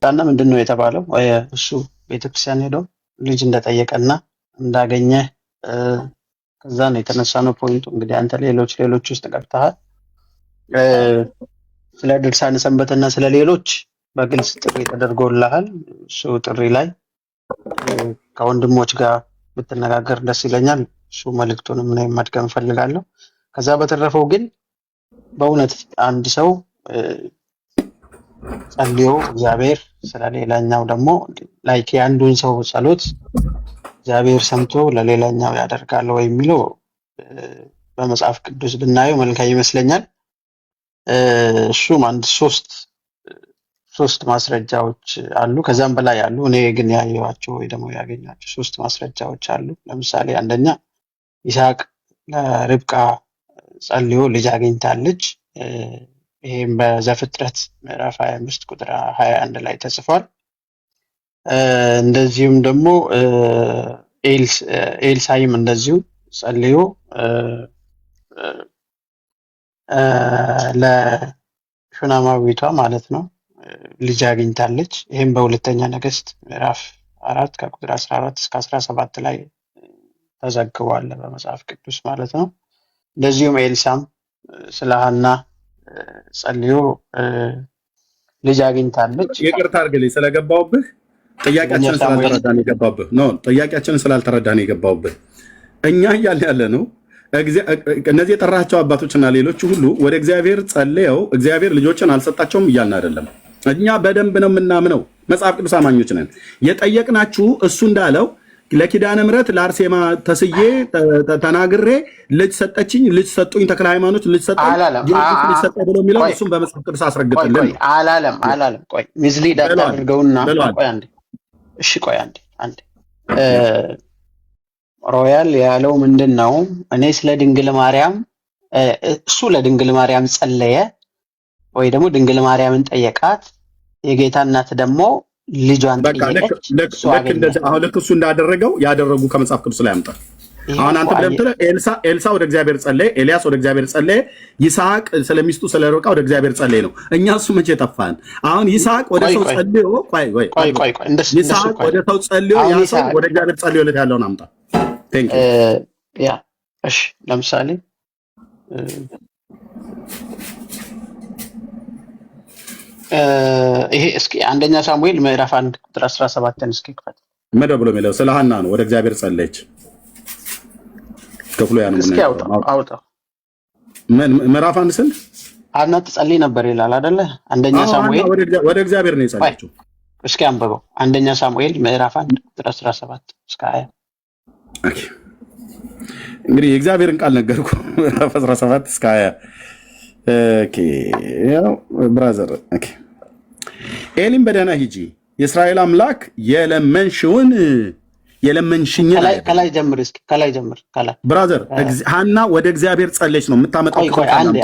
መጣና ምንድነው የተባለው? እሱ ቤተክርስቲያን ሄዶ ልጅ እንደጠየቀና እንዳገኘ ከዛ ነው የተነሳ ነው ፖይንቱ። እንግዲህ አንተ ሌሎች ውስጥ ገብተሃል። ስለ ድርሳነ ሰንበትና ስለ ሌሎች በግልጽ ጥሪ ተደርጎልሃል። እሱ ጥሪ ላይ ከወንድሞች ጋር ብትነጋገር ደስ ይለኛል። እሱ መልእክቱንም እኔ መድገም ፈልጋለሁ። ከዛ በተረፈው ግን በእውነት አንድ ሰው ጸልዮ እግዚአብሔር ስለሌላኛው ደግሞ ላይክ የአንዱን ሰው ጸሎት እግዚአብሔር ሰምቶ ለሌላኛው ያደርጋል ወይ የሚለው በመጽሐፍ ቅዱስ ብናየው መልካም ይመስለኛል። እሱም አንድ ሶስት ማስረጃዎች አሉ፣ ከዛም በላይ አሉ። እኔ ግን ያየኋቸው ወይ ደግሞ ያገኘኋቸው 3 ማስረጃዎች አሉ። ለምሳሌ አንደኛ ይስሐቅ ለርብቃ ጸልዮ ልጅ አግኝታለች። ይሄም በዘፍጥረት ምዕራፍ 25 ቁጥር 21 ላይ ተጽፏል። እንደዚሁም ደግሞ ኤልሳይም እንደዚሁ ጸልዮ ለሹናማዊቷ ማለት ነው ልጅ አግኝታለች። ይሄም በሁለተኛ ነገሥት ምዕራፍ 4 ከቁጥር 14 እስከ 17 ላይ ተዘግቧል በመጽሐፍ ቅዱስ ማለት ነው። እንደዚሁም ኤልሳም ስለ ሐና ጸልዮ ልጅ አግኝታለች። ይቅርታ አድርግልኝ ስለገባውብህ፣ ጥያቄያችንን ስላልተረዳን የገባውብህ ነው። ጥያቄያችንን ስላልተረዳን የገባውብህ እኛ እያልን ያለ ነው። እነዚህ የጠራቸው አባቶችና ሌሎች ሁሉ ወደ እግዚአብሔር ጸልየው እግዚአብሔር ልጆችን አልሰጣቸውም እያልን አይደለም። እኛ በደንብ ነው የምናምነው፣ መጽሐፍ ቅዱስ አማኞች ነን። የጠየቅናችሁ እሱ እንዳለው ለኪዳነ ምሕረት ለአርሴማ ተስዬ ተናግሬ ልጅ ሰጠችኝ፣ ልጅ ሰጡኝ፣ ተክለ ሃይማኖት ልጅ ሰጠኝ፣ ልጅ ሰጠኝ ብሎ የሚለው እሱም በመጽሐፍ ቅዱስ አስረግጥልን። አላለም። ቆይ ሚዝሊድ አድርገውና ቆይ አንዴ ሮያል ያለው ምንድን ነው? እኔ ስለ ድንግል ማርያም እሱ ለድንግል ማርያም ጸለየ ወይ ደግሞ ድንግል ማርያምን ጠየቃት። የጌታ እናት ደግሞ ልጇን ጠየቀች። አሁን ልክ እሱ እንዳደረገው ያደረጉ ከመጽሐፍ ቅዱስ ላይ አምጣ። አሁን አንተ ብለምትለ ኤልሳ ወደ እግዚአብሔር ጸለየ፣ ኤልያስ ወደ እግዚአብሔር ጸለየ፣ ይስሐቅ ስለሚስቱ ስለ ርብቃ ወደ እግዚአብሔር ጸለየ ነው። እኛ እሱ መቼ ጠፋን? አሁን ይስሐቅ ወደ ሰው ጸልዮ ይስሐቅ ወደ ሰው ጸልዮ ያ ሰው ወደ እግዚአብሔር ጸልዮ ለት ያለውን አምጣ። እሺ ለምሳሌ ይሄ እስኪ አንደኛ ሳሙኤል ምዕራፍ 1 ቁጥር 17 እስኪ ክፈት። መደ ብሎ የሚለው ስለ ሐና ነው። ወደ እግዚአብሔር ጸለየች ክፍሉ ያን ምን እስኪ አውጣ ምዕራፍ 1 ስንት ሐና ትጸልይ ነበር ይላል አይደለ? አንደኛ ሳሙኤል ወደ እግዚአብሔር ነው የጸለየችው። እስኪ አንብበው። አንደኛ ሳሙኤል ምዕራፍ 1 ቁጥር 17 እስከ 20። ኦኬ እንግዲህ የእግዚአብሔርን ቃል ነገርኩ። ምዕራፍ 17 እስከ 20። ኦኬ ያው ብራዘር ኦኬ ኤሊም በደህና ሂጂ፣ የእስራኤል አምላክ የለመንሽውን የለመንሽኝ ከላይ ጀምር። እስኪ ከላይ ጀምር። ከላይ ብራዘር ሐና ወደ እግዚአብሔር ጸለየች ነው የምታመጣው።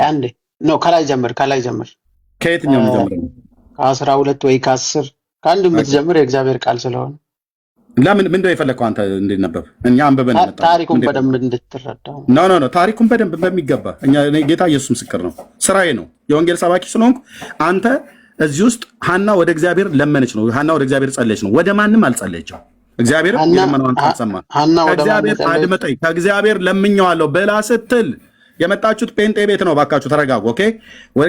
አንዴ ነው ከላይ ጀምር። ከየትኛው ነው ጀምር? ከ12 ወይ ከ10 ከአንዱ የምትጀምር የእግዚአብሔር ቃል ስለሆነ ለምን ምንድነው የፈለከው አንተ እንድነበብ? እኛ አንበበን መጣ ታሪኩን በደንብ እንድትረዳው። ኖ ታሪኩን በደንብ በሚገባ ጌታ ኢየሱስ ምስክር ነው። ስራዬ ነው የወንጌል ሰባኪ ስለሆንኩ። አንተ እዚህ ውስጥ ሐና ወደ እግዚአብሔር ለመነች ነው፣ ሐና ወደ እግዚአብሔር ጸለየች ነው። ወደ ማንም አልጸለየችም። እግዚአብሔር የለመነውን ካልሰማ እግዚአብሔር አድምጠኝ፣ ከእግዚአብሔር ለምኜዋለሁ ብላ ስትል የመጣችሁት ፔንጤ ቤት ነው። ባካችሁ ተረጋጉ። ኦኬ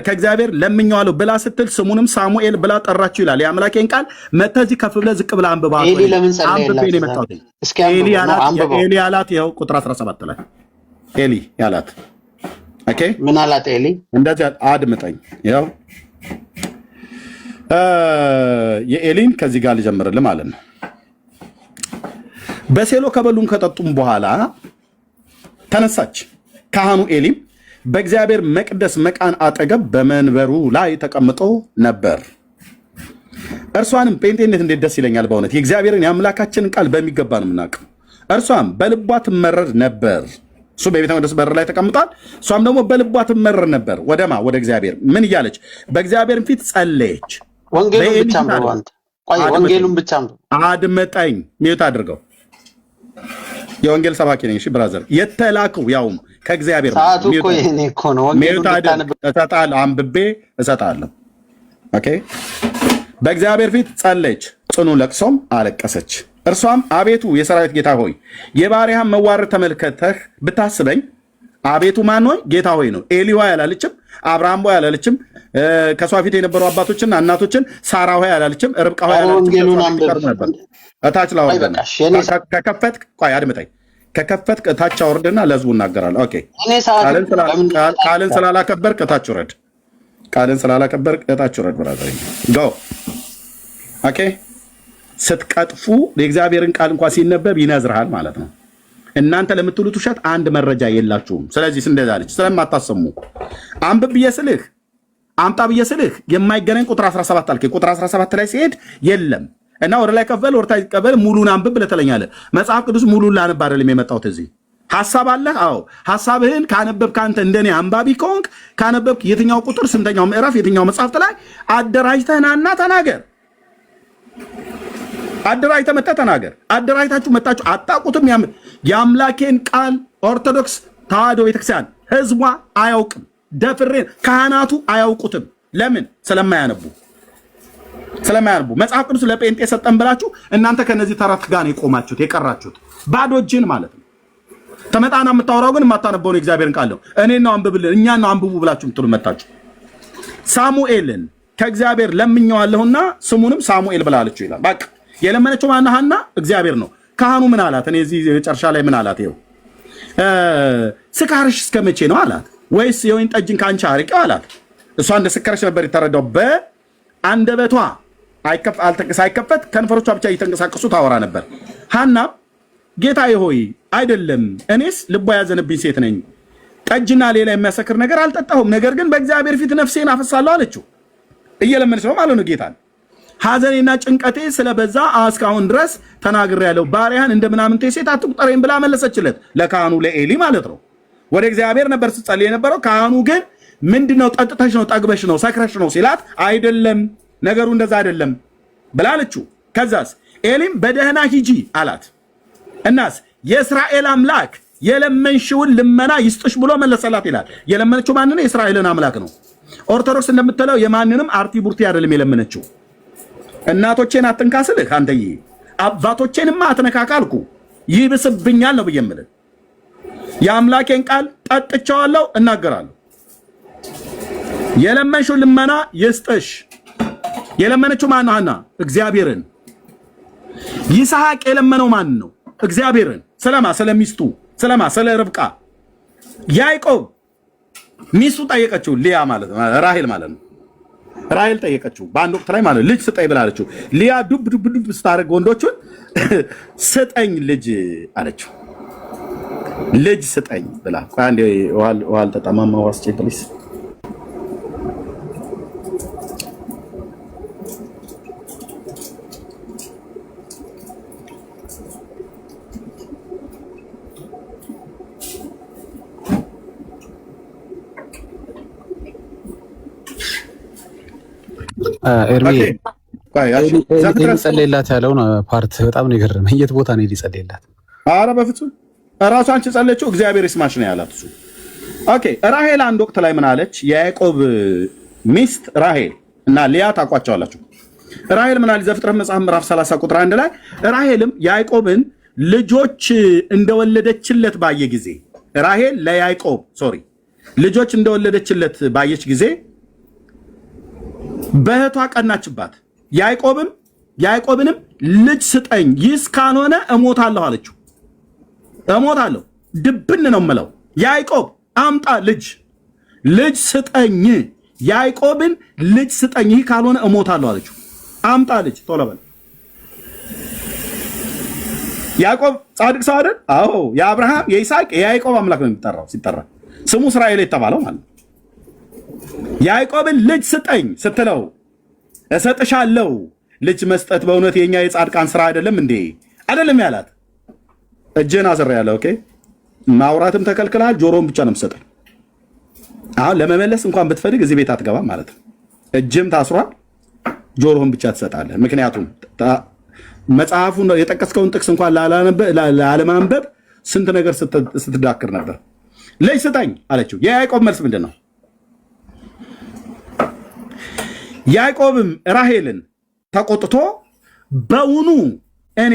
ከእግዚአብሔር ለምኜዋለሁ ብላ ስትል ስሙንም ሳሙኤል ብላ ጠራችሁ ይላል። የአምላኬን ቃል መተህ እዚህ ከፍ ብለህ ዝቅ ብለህ አንብባ። ኤሊ ያላት ይኸው ቁጥር 17 ላይ ኤሊ ያላት። ኦኬ ምን አላት ኤሊ? እንደዚህ አድምጠኝ። ይኸው የኤሊን ከዚህ ጋር ልጀምርልህ ማለት ነው። በሴሎ ከበሉም ከጠጡም በኋላ ተነሳች። ካህኑ ኤሊም በእግዚአብሔር መቅደስ መቃን አጠገብ በመንበሩ ላይ ተቀምጦ ነበር። እርሷንም ጴንጤነት እንዴት ደስ ይለኛል በእውነት የእግዚአብሔርን የአምላካችንን ቃል በሚገባ ነው የምናውቀው። እርሷም በልቧ ትመረር ነበር። እሱ በቤተ መቅደስ በር ላይ ተቀምጧል። እሷም ደግሞ በልቧ ትመረር ነበር። ወደማ ወደ እግዚአብሔር ምን እያለች? በእግዚአብሔር ፊት ጸለየች። ወንጌሉን ብቻ አድመጠኝ። ሚዩት አድርገው። የወንጌል ሰባኪ ነኝ። እሺ ብራዘር፣ የተላከው ያውም ከእግዚአብሔር እሰጣለሁ፣ አንብቤ እሰጣለሁ። ኦኬ በእግዚአብሔር ፊት ጸለየች፣ ጽኑ ለቅሶም አለቀሰች። እርሷም አቤቱ የሰራዊት ጌታ ሆይ የባሪያህን መዋረድ ተመልከተህ ብታስበኝ። አቤቱ ማን ሆይ? ጌታ ሆይ ነው። ኤሊ ሆይ አላለችም። አብርሃም ሆይ አላለችም። ከሷ ፊት የነበሩ አባቶችና እናቶችን ሳራ ሆይ አላለችም። ርብቃ ሆይ አላለችም። እታች ላወርድና ከከፈትክ ቆይ አድምጠኝ። ከከፈትክ እታች አወርድና ለህዝቡ እናገራለሁ። ኦኬ ቃልን ስላላከበርክ እታች ውረድ። ቃልን ስላላከበርክ እታች ውረድ። ብራዘር ጎ ኦኬ። ስትቀጥፉ የእግዚአብሔርን ቃል እንኳን ሲነበብ ይነዝርሃል ማለት ነው። እናንተ ለምትሉት ውሸት አንድ መረጃ የላችሁም። ስለዚህ እንደዛ አለች ስለማታሰሙ አንብብ ብዬ ስልህ አምጣ ብዬ ስልህ የማይገናኝ ቁጥር 17 አልከኝ። ቁጥር 17 ላይ ሲሄድ የለም እና ወደ ላይ ከፈል ወደ ታች ቀበል ሙሉን አንብብ ብለህ ትለኛለህ። መጽሐፍ ቅዱስ ሙሉን ላነብ አይደለም የመጣሁት እዚህ። ሐሳብ አለህ? አዎ ሐሳብህን ካነበብክ አንተ እንደኔ አንባቢ ከሆንክ ካነበብክ የትኛው ቁጥር ስንተኛው ምዕራፍ የትኛው መጽሐፍት ላይ አደራጅተህ ናና ተናገር። አደራጅተህ መጣ ተናገር። አደራጅታችሁ መጣችሁ አጣቁትም። የአምላኬን ቃል ኦርቶዶክስ ተዋሕዶ ቤተክርስቲያን ህዝቧ አያውቅም። ደፍሬን ካህናቱ አያውቁትም። ለምን? ስለማያነቡ መጽሐፍ ቅዱስ ለጴንጤ ሰጠን ብላችሁ እናንተ ከነዚህ ተረት ጋር ነው የቆማችሁት የቀራችሁት ባዶ እጅን ማለት ነው። ተመጣና የምታወራው ግን የማታነበው ነው እግዚአብሔርን ቃል ነው። እኔን ነው አንብብልን እኛን ነው አንብቡ ብላችሁ ምትሉ መጣችሁ። ሳሙኤልን ከእግዚአብሔር ለምኜዋለሁና ስሙንም ሳሙኤል ብላለችው ይላል። በቃ የለመነችው ማን? ሐና እግዚአብሔር ነው። ካህኑ ምን አላት? እኔ እዚህ መጨረሻ ላይ ምን አላት? ይኸው ስካርሽ እስከ መቼ ነው አላት። ወይስ የወይን ጠጅን ከአንቺ አርቄው አላት። እሷ እንደ ስካርሽ ነበር የተረዳው። በአንደበቷ ሳይከፈት ከንፈሮቿ ብቻ እየተንቀሳቀሱ ታወራ ነበር። ሐና ጌታዬ ሆይ አይደለም፣ እኔስ ልቧ ያዘነብኝ ሴት ነኝ። ጠጅና ሌላ የሚያሰክር ነገር አልጠጣሁም። ነገር ግን በእግዚአብሔር ፊት ነፍሴን አፈሳለሁ አለችው። እየለመነች ነው ማለት ነው ጌታን። ሐዘኔና ጭንቀቴ ስለበዛ እስካሁን ድረስ ተናግሬያለሁ። ባሪያህን እንደ ምናምንቴ ሴት አትቁጠረኝ ብላ መለሰችለት። ለካህኑ ለኤሊ ማለት ነው። ወደ እግዚአብሔር ነበር ስትጸልይ የነበረው። ካህኑ ግን ምንድነው ጠጥተሽ ነው ጠግበሽ ነው ሰክረሽ ነው ሲላት፣ አይደለም ነገሩ እንደዛ አይደለም ብላለችው። ከዛስ ኤሊም በደህና ሂጂ አላት። እናስ የእስራኤል አምላክ የለመንሽውን ልመና ይስጥሽ ብሎ መለሰላት ይላል። የለመነችው ማንን? የእስራኤልን አምላክ ነው። ኦርቶዶክስ እንደምትለው የማንንም አርቲ ቡርቲ አይደለም የለመነችው። እናቶቼን አትንካስልህ አንተዬ፣ አባቶቼንማ አትነካካልኩ ይብስብኛል ነው ብዬ የምልህ። የአምላኬን ቃል ጠጥቼዋለሁ እናገራለሁ። የለመንሽውን ልመና ይስጥሽ። የለመነችው ማን ነው? ሐና እግዚአብሔርን። ይስሐቅ የለመነው ማን ነው? እግዚአብሔርን። ስለማ? ስለሚስቱ። ስለማ? ስለ ርብቃ። ያዕቆብ ሚስቱ ጠየቀችው፣ ሊያ ማለት ነው፣ ራሄል ማለት ነው። ራሄል ጠየቀችው በአንድ ወቅት ላይ ማለት ልጅ ስጠኝ ብላለችው። ሊያ ዱብ ዱብ ዱብ ስታደርግ ወንዶቹን ስጠኝ ልጅ አለችው። ልጅ ስጠኝ ብላ አንዴ ውሃ አልጠጣማማ ዋስቼ ፕሊስ። ኤርሚ ጸለይላት ያለውን ፓርት በጣም ነው የገረመኝ። የት ቦታ ነው ጸለይላት? ኧረ በፍጹም እራሷ አንቺ ጸለየችው እግዚአብሔር ይስማሽ ነው ያላት እሱ። ኦኬ ራሄል አንድ ወቅት ላይ ምን አለች? የያዕቆብ ሚስት ራሄል እና ሊያ ታውቋቸዋላችሁ። ራሄል ምን አለች? ዘፍጥረት መጽሐፍ ምዕራፍ 30 ቁጥር 1 ላይ ራሄልም ያዕቆብን ልጆች እንደወለደችለት ባየ ጊዜ ራሄል ለያዕቆብ ልጆች እንደወለደችለት ባየች ጊዜ በእህቷ ቀናችባት። ያዕቆብንም ልጅ ስጠኝ፣ ይህስ ካልሆነ እሞታለሁ አለችው። እሞታለሁ ድብን ነው የምለው። ያዕቆብ አምጣ ልጅ ስጠኝ፣ ያዕቆብን ልጅ ስጠኝ፣ ይህ ካልሆነ እሞታለሁ አለችው። አምጣ ልጅ ቶሎ በል። ያዕቆብ ጻድቅ ሰው አይደል? አዎ የአብርሃም የይስሐቅ የያዕቆብ አምላክ ነው የሚጠራው። ሲጠራ ስሙ እስራኤል የተባለው ማለት ነው። ያዕቆብን ልጅ ስጠኝ ስትለው እሰጥሻለሁ። ልጅ መስጠት በእውነት የኛ የጻድቃን ስራ አይደለም እንዴ? አይደለም ያላት። እጅህን አስር ያለ ኦኬ። ማውራትም ተከልክላል። ጆሮም ብቻ ነው የምትሰጠኝ። አሁን ለመመለስ እንኳን ብትፈልግ እዚህ ቤት አትገባም ማለት ነው። እጅም ታስሯል፣ ጆሮም ብቻ ትሰጣለህ። ምክንያቱም መጽሐፉን የጠቀስከውን ጥቅስ እንኳን ላለማንበብ ስንት ነገር ስትዳክር ነበር። ልጅ ስጠኝ አለችው። የያዕቆብ መልስ ምንድን ነው? ያዕቆብም ራሄልን ተቆጥቶ በውኑ እኔ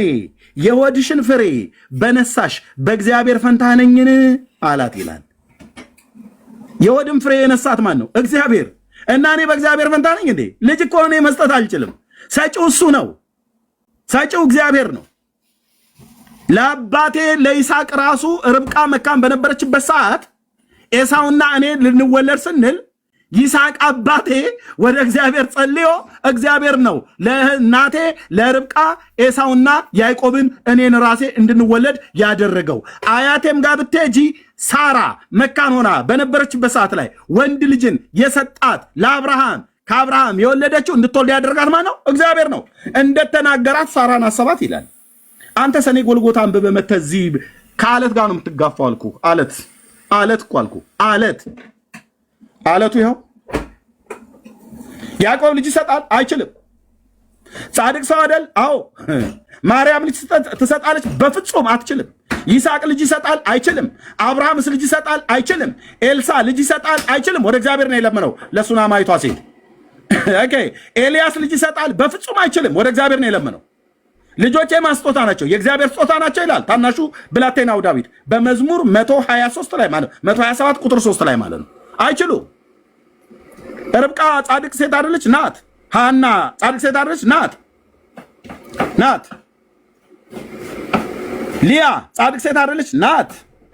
የወድሽን ፍሬ በነሳሽ በእግዚአብሔር ፈንታ ነኝን አላት ይላል። የወድን ፍሬ የነሳት ማን ነው? እግዚአብሔር። እና እኔ በእግዚአብሔር ፈንታ ነኝ እንዴ? ልጅ እኮ እኔ መስጠት አልችልም። ሰጪው እሱ ነው። ሰጪው እግዚአብሔር ነው። ለአባቴ ለይስሐቅ ራሱ ርብቃ መካን በነበረችበት ሰዓት ኤሳውና እኔ ልንወለድ ስንል ይስሐቅ አባቴ ወደ እግዚአብሔር ጸልዮ እግዚአብሔር ነው ለእናቴ ለርብቃ ኤሳውና ያዕቆብን እኔን ራሴ እንድንወለድ ያደረገው። አያቴም ጋር ብትሄጂ ሳራ መካን ሆና በነበረችበት ሰዓት ላይ ወንድ ልጅን የሰጣት ለአብርሃም ከአብርሃም የወለደችው እንድትወልድ ያደረጋት ማን ነው? እግዚአብሔር ነው። እንደተናገራት ሳራን አሰባት ይላል። አንተ ሰኔ ጎልጎታ አንብበ መተህ እዚህ ከአለት ጋር ነው የምትጋፋው አልኩ። አለት እኮ አልኩ። አለቱ ይኸው። ያዕቆብ ልጅ ይሰጣል? አይችልም። ጻድቅ ሰው አይደል? አዎ። ማርያም ልጅ ትሰጣለች? በፍጹም አትችልም። ይስሐቅ ልጅ ይሰጣል? አይችልም። አብርሃምስ ልጅ ይሰጣል? አይችልም። ኤልሳ ልጅ ይሰጣል? አይችልም። ወደ እግዚአብሔር ነው የለመነው ለሱናማይቷ ሴት። ኦኬ። ኤልያስ ልጅ ይሰጣል? በፍጹም አይችልም። ወደ እግዚአብሔር ነው የለመነው። ልጆቼ ማስጦታ ናቸው፣ የእግዚአብሔር ስጦታ ናቸው ይላል ታናሹ ብላቴናው ዳዊት በመዝሙር 123 ላይ ማለት 127 ቁጥር 3 ላይ ማለት ነው። አይችሉም። ርብቃ ጻድቅ ሴት አይደለች? ናት። ሃና ጻድቅ ሴት አይደለች? ናት። ሊያ ጻድቅ ሴት አይደለች? ናት።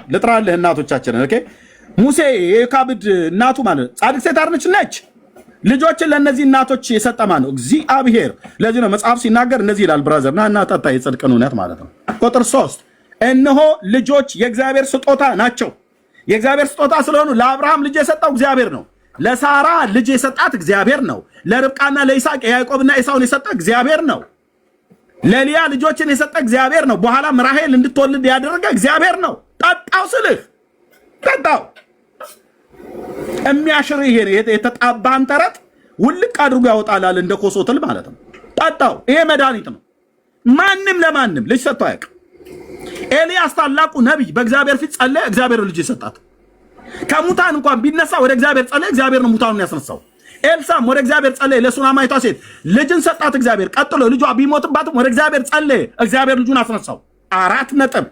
ልጥራልህ እናቶቻችንን። ኦኬ። ሙሴ የካብድ እናቱ ማለት ጻድቅ ሴት አይደለች? ነች። ልጆችን ለእነዚህ እናቶች የሰጠ ማን ነው? እግዚአብሔር። ለዚህ ነው መጽሐፍ ሲናገር እንደዚህ ይላል። ብራዘር ና እናታታ የጽድቅን እውነት ማለት ነው። ቁጥር 3 እነሆ ልጆች የእግዚአብሔር ስጦታ ናቸው። የእግዚአብሔር ስጦታ ስለሆኑ ለአብርሃም ልጅ የሰጠው እግዚአብሔር ነው። ለሳራ ልጅ የሰጣት እግዚአብሔር ነው። ለርብቃና ለይስሐቅ ያዕቆብና ኤሳውን የሰጠ እግዚአብሔር ነው። ለሊያ ልጆችን የሰጠ እግዚአብሔር ነው። በኋላም ራሔል እንድትወልድ ያደረገ እግዚአብሔር ነው። ጠጣው ስልህ ጠጣው። የሚያሽር ይሄ የተጣባን ተረት ውልቅ አድርጎ ያወጣላል እንደ ኮሶትል ማለት ነው። ጠጣው። ይሄ መድኃኒት ነው። ማንም ለማንም ልጅ ሰጥቶ አያውቅም። ኤልያስ ታላቁ ነቢይ በእግዚአብሔር ፊት ጸለየ፣ እግዚአብሔር ልጅ ሰጣት። ከሙታን እንኳን ቢነሳ ወደ እግዚአብሔር ጸለየ፣ እግዚአብሔር ነው ሙታኑን ያስነሳው። ኤልሳም ወደ እግዚአብሔር ጸለየ፣ ለሱናማይቷ ሴት ልጅን ሰጣት እግዚአብሔር። ቀጥሎ ልጇ ቢሞትባትም ወደ እግዚአብሔር ጸለየ፣ እግዚአብሔር ልጁን አስነሳው። 4 ነጥብ።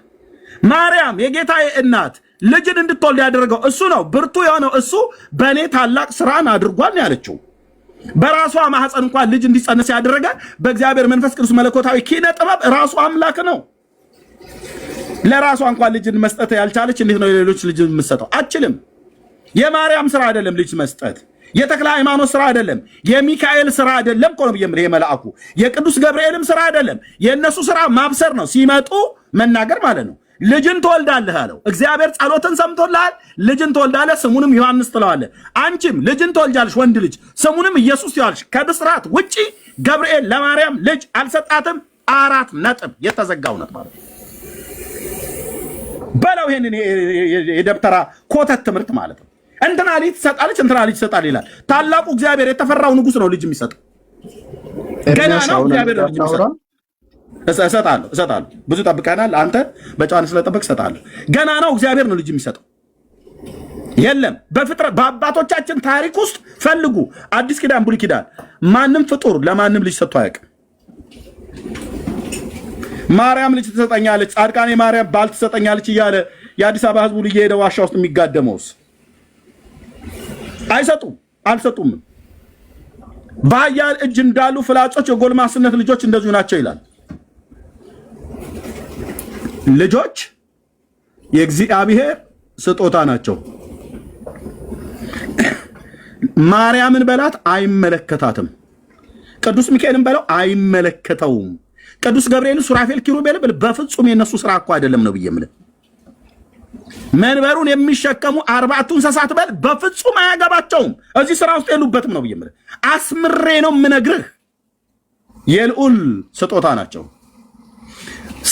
ማርያም የጌታዬ እናት ልጅን እንድትወልድ ያደረገው እሱ ነው። ብርቱ የሆነው እሱ በእኔ ታላቅ ስራን አድርጓል ያለችው። በራሷ ማህፀን እንኳን ልጅ እንዲጸነስ ያደረገ በእግዚአብሔር መንፈስ ቅዱስ መለኮታዊ ኪነ ጥበብ ራሱ አምላክ ነው። ለራሷ እንኳን ልጅን መስጠት ያልቻለች እንዴት ነው ለሌሎች ልጅ የምትሰጠው? አችልም። የማርያም ስራ አይደለም ልጅ መስጠት፣ የተክለ ሃይማኖት ስራ አይደለም፣ የሚካኤል ስራ አይደለም እኮ ነው ብየምር። የመላእኩ የቅዱስ ገብርኤልም ስራ አይደለም። የእነሱ ስራ ማብሰር ነው፣ ሲመጡ መናገር ማለት ነው። ልጅን ትወልዳለህ አለው እግዚአብሔር። ጸሎትን ሰምቶልሃል። ልጅን ትወልዳለህ፣ ስሙንም ዮሐንስ ትለዋለህ። አንቺም ልጅን ትወልጃለሽ፣ ወንድ ልጅ፣ ስሙንም ኢየሱስ ትይዋለሽ። ከብስራት ውጪ ገብርኤል ለማርያም ልጅ አልሰጣትም። 4 ነጥብ። የተዘጋ እውነት ማለት ነው። በለው ይሄንን የደብተራ ኮተት ትምህርት ማለት ነው። እንትና ልጅ ትሰጣለች፣ እንትና ልጅ ትሰጣል ይላል። ታላቁ እግዚአብሔር የተፈራው ንጉሥ ነው ልጅ የሚሰጠው። ገና ነው እግዚአብሔር ልጅ የሚሰጠው። እሰጣለሁ። ብዙ ጠብቀናል። አንተ በጨዋነት ስለጠበቅ እሰጣለሁ። ገና ነው እግዚአብሔር ነው ልጅ የሚሰጠው። የለም በፍጥረት በአባቶቻችን ታሪክ ውስጥ ፈልጉ፣ አዲስ ኪዳን፣ ብሉይ ኪዳን፣ ማንም ፍጡር ለማንም ልጅ ሰጥቶ አያውቅም። ማርያም ልጅ ትሰጠኛለች፣ ጻድቃኔ ማርያም ባል ትሰጠኛለች እያለ የአዲስ አበባ ህዝቡ እየሄደ ዋሻ ውስጥ የሚጋደመውስ አይሰጡም፣ አልሰጡም። በኃያል እጅ እንዳሉ ፍላጾች የጎልማስነት ልጆች እንደዚሁ ናቸው ይላል። ልጆች የእግዚአብሔር ስጦታ ናቸው። ማርያምን በላት አይመለከታትም። ቅዱስ ሚካኤልን በለው አይመለከተውም። ቅዱስ ገብርኤል፣ ሱራፌል፣ ኪሩቤል በል በፍጹም የነሱ ስራ እኮ አይደለም ነው ብዬ የምልህ። መንበሩን የሚሸከሙ 4ቱ እንስሳት በል በፍጹም አያገባቸውም። እዚህ ስራ ውስጥ የሉበትም ነው ብዬ የምልህ። አስምሬ ነው የምነግርህ። የልዑል ስጦታ ናቸው።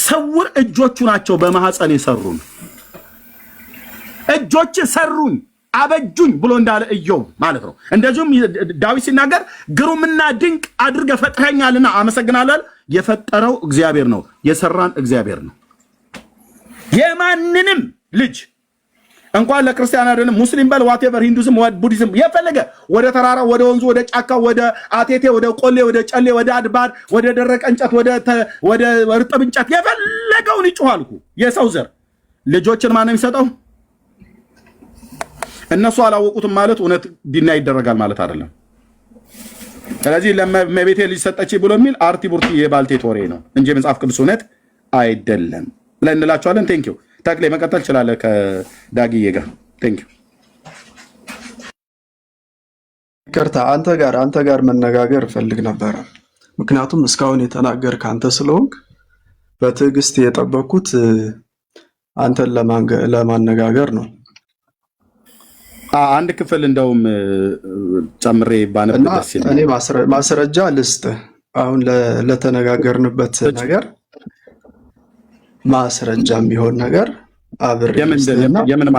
ስውር እጆቹ ናቸው በማህፀን የሰሩን። እጆች ሰሩኝ አበጁኝ ብሎ እንዳለ ኢዮብ ማለት ነው። እንደዚሁም ዳዊት ሲናገር ግሩምና ድንቅ አድርገህ ፈጥረኛልና አመሰግናለሁ። የፈጠረው እግዚአብሔር ነው፣ የሰራን እግዚአብሔር ነው። የማንንም ልጅ እንኳን ለክርስቲያን አይደለም ሙስሊም በል ዋቴቨር ሂንዱዝም ቡዲዝም የፈለገ ወደ ተራራ ወደ ወንዙ ወደ ጫካ ወደ አቴቴ ወደ ቆሌ ወደ ጨሌ ወደ አድባር ወደ ደረቀ እንጨት ወደ እርጥብ እንጨት የፈለገውን ይጮሃልኩ የሰው ዘር ልጆችን ማን ነው የሚሰጠው? እነሱ አላወቁትም ማለት እውነት ዲና ይደረጋል ማለት አይደለም። ስለዚህ ለመቤቴ ልጅ ሰጠች ብሎ የሚል አርቲ ቡርቲ የባልቴት ወሬ ነው እንጂ መጽሐፍ ቅዱስ እውነት አይደለም ብለን እንላቸዋለን። ቴንኪው ተክሌ መቀጠል ይችላል ከዳጊዬ ጋር ቴንኪው። ይቅርታ አንተ ጋር መነጋገር ፈልግ ነበር። ምክንያቱም እስካሁን የተናገርክ አንተ ስለሆንክ በትዕግስት የጠበቅኩት አንተን ለማነጋገር ነው። አንድ ክፍል እንደውም ጨምሬ ባነብ ደስ ይላል። እኔ ማስረጃ ልስጥ አሁን ለተነጋገርንበት ነገር ማስረጃ የሚሆን ነገር አብሬ የምን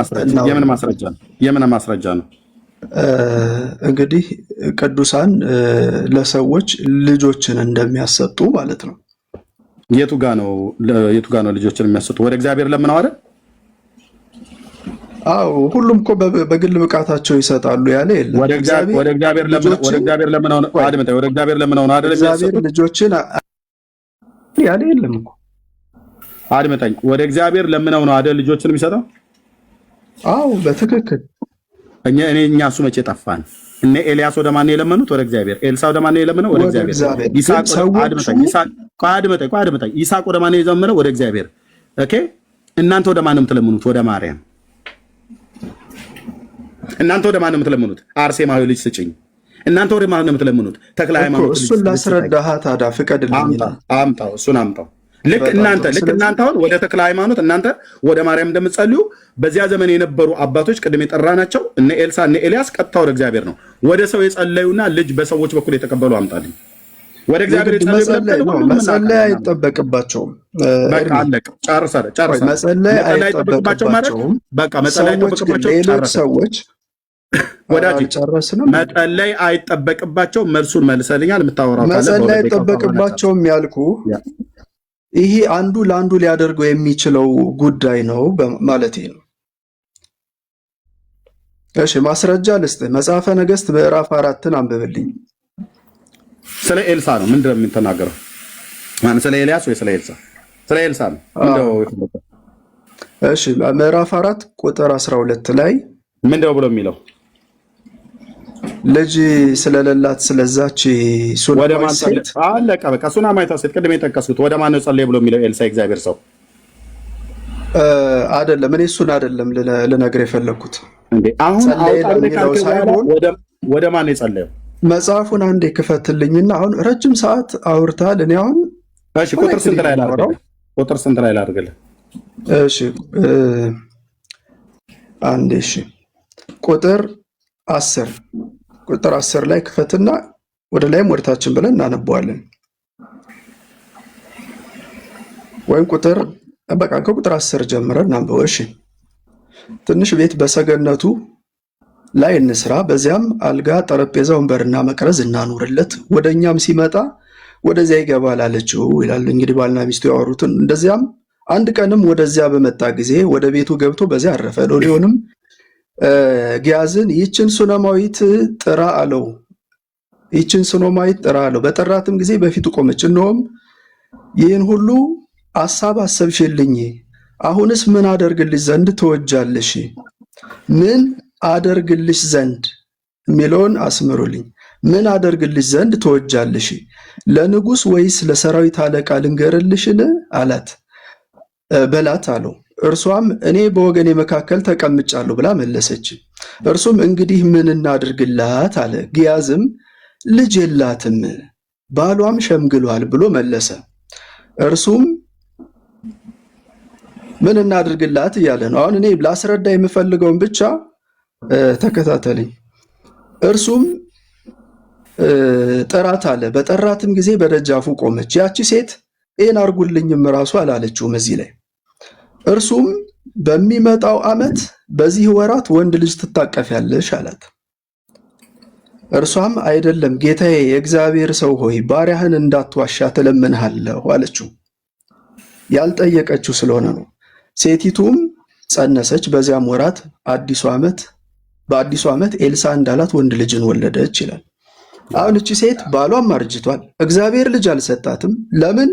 ማስረጃ ነው? እንግዲህ ቅዱሳን ለሰዎች ልጆችን እንደሚያሰጡ ማለት ነው። የቱ ጋ ነው ልጆችን የሚያሰጡ? ወደ እግዚአብሔር ለምነው አይደል? አዎ ሁሉም እኮ በግል ብቃታቸው ይሰጣሉ ያለ የለም። ወደ እግዚአብሔር ለምነው ነው አይደል? እግዚአብሔር ልጆችን ያለ የለም እኮ አድመጣኝ። ወደ እግዚአብሔር ለምነው ነው አይደል ልጆችን የሚሰጠው? አዎ በትክክል። እኛ እሱ መቼ ጠፋን? እነ ኤልያስ ወደ ማን የለመኑት? ወደ እግዚአብሔር። ኤልሳ ወደ ማን የለመነው? ወደ እግዚአብሔር። ይስሐቅ ወደ ማን የዘመረው? ወደ እግዚአብሔር። ኦኬ እናንተ ወደ ማን ነው የምትለምኑት? ወደ ማርያም። እናንተ ወደ ማን ነው የምትለምኑት? አርሴማዊ ልጅ ስጭኝ። እናንተ ወደ ማን ነው የምትለምኑት? ተክለ ሃይማኖት። እሱን ላስረዳህ ታዲያ ፍቀድልኝ። እሱን አምጣው። ልክ እናንተ አሁን ወደ ተክለ ሃይማኖት እናንተ ወደ ማርያም እንደምትጸልዩ በዚያ ዘመን የነበሩ አባቶች ቅድም የጠራናቸው እነ ኤልሳ እነ ኤልያስ ቀጥታ ወደ እግዚአብሔር ነው። ወደ ሰው የጸለዩና ልጅ በሰዎች በኩል የተቀበሉ አምጣልኝ። ወደ እግዚአብሔር መጸለይ አይጠበቅባቸውም። በቃ አለቀ። ጨርሰናል። መጸለይ አይጠበቅባቸውም። በቃ መጸለይ አይጠበቅባቸውም። ሰዎች ወዳጅ መጸለይ አይጠበቅባቸውም። መልሱን መልሰልኛል። የምታወራው ካለ መጸለይ አይጠበቅባቸውም ያልኩ ይሄ አንዱ ለአንዱ ሊያደርገው የሚችለው ጉዳይ ነው ማለት ነው። እሺ ማስረጃ ልስጥ። መጽሐፈ ነገሥት ምዕራፍ 4ን አንብብልኝ። ስለ ኤልሳ ነው ምንድነው የምትናገረው? ማን ስለ ኤልያስ ወይ ስለ ኤልሳ? ስለ ኤልሳ ነው እንደው። እሺ ምዕራፍ 4 ቁጥር 12 ላይ ምንድነው ብሎ የሚለው? ልጅ ስለሌላት ስለዛች ሱናማይት ሴት አለቀ በቃ። ሱናማይት ሴት ቅድም የጠቀስኩት ወደ ማን ነው ጸለየ ብሎ የሚለው? ኤልሳ እግዚአብሔር ሰው አይደለም። እኔ እሱን አይደለም ልነግርህ የፈለኩት እንዴ። አሁን ወደ ማን ነው የጸለየው? መጽሐፉን አንዴ ክፈትልኝና አሁን ረጅም ሰዓት አውርታል። እኔ አሁን እሺ ቁጥር ስንት ላይ ላድርግልህ? እሺ አንዴ እሺ ቁጥር 10 ላይ ክፈትና ወደ ላይም ወደታችን ብለን እናነበዋለን። ወይም ከቁጥር 10 ጀምረን እናንበው። እሺ ትንሽ ቤት በሰገነቱ ላይ እንስራ፣ በዚያም አልጋ፣ ጠረጴዛ፣ ወንበርና መቅረዝ እናኑርለት፣ ወደኛም ሲመጣ ወደዚያ ይገባል አለችው ይላል። እንግዲህ ባልና ሚስቱ ያወሩትን። እንደዚያም አንድ ቀንም ወደዚያ በመጣ ጊዜ ወደ ቤቱ ገብቶ በዚያ አረፈ። ሎሌውንም ጊያዝን ይህችን ሱነማዊት ጥራ አለው። በጠራትም ጊዜ በፊቱ ቆመች። እነሆም ይህን ሁሉ አሳብ አሰብሽልኝ፣ አሁንስ ምን አደርግልሽ ዘንድ ትወጃለሽ? ምን አደርግልሽ ዘንድ የሚለውን አስምሩልኝ። ምን አደርግልሽ ዘንድ ትወጃለሽ? ለንጉሥ ወይስ ለሰራዊት አለቃ ልንገርልሽን? በላት አለው። እርሷም እኔ በወገኔ መካከል ተቀምጫለሁ ብላ መለሰች። እርሱም እንግዲህ ምን እናድርግላት አለ። ጊያዝም ልጅ የላትም ባሏም ሸምግሏል ብሎ መለሰ። እርሱም ምን እናድርግላት እያለ ነው። አሁን እኔ ላስረዳ የምፈልገውን ብቻ ተከታተለኝ። እርሱም ጥራት አለ። በጠራትም ጊዜ በደጃፉ ቆመች። ያቺ ሴት ይህን አርጉልኝም ራሱ አላለችውም እዚህ ላይ። እርሱም በሚመጣው ዓመት በዚህ ወራት ወንድ ልጅ ትታቀፊያለሽ አላት። እርሷም አይደለም ጌታዬ፣ የእግዚአብሔር ሰው ሆይ ባሪያህን እንዳትዋሻ ትለምንሃለሁ አለችው። ያልጠየቀችው ስለሆነ ነው። ሴቲቱም ጸነሰች። በዚያም ወራት በአዲሱ ዓመት ኤልሳ እንዳላት ወንድ ልጅን ወለደች ይላል። አሁን እቺ ሴት ባሏም አርጅቷል፣ እግዚአብሔር ልጅ አልሰጣትም። ለምን?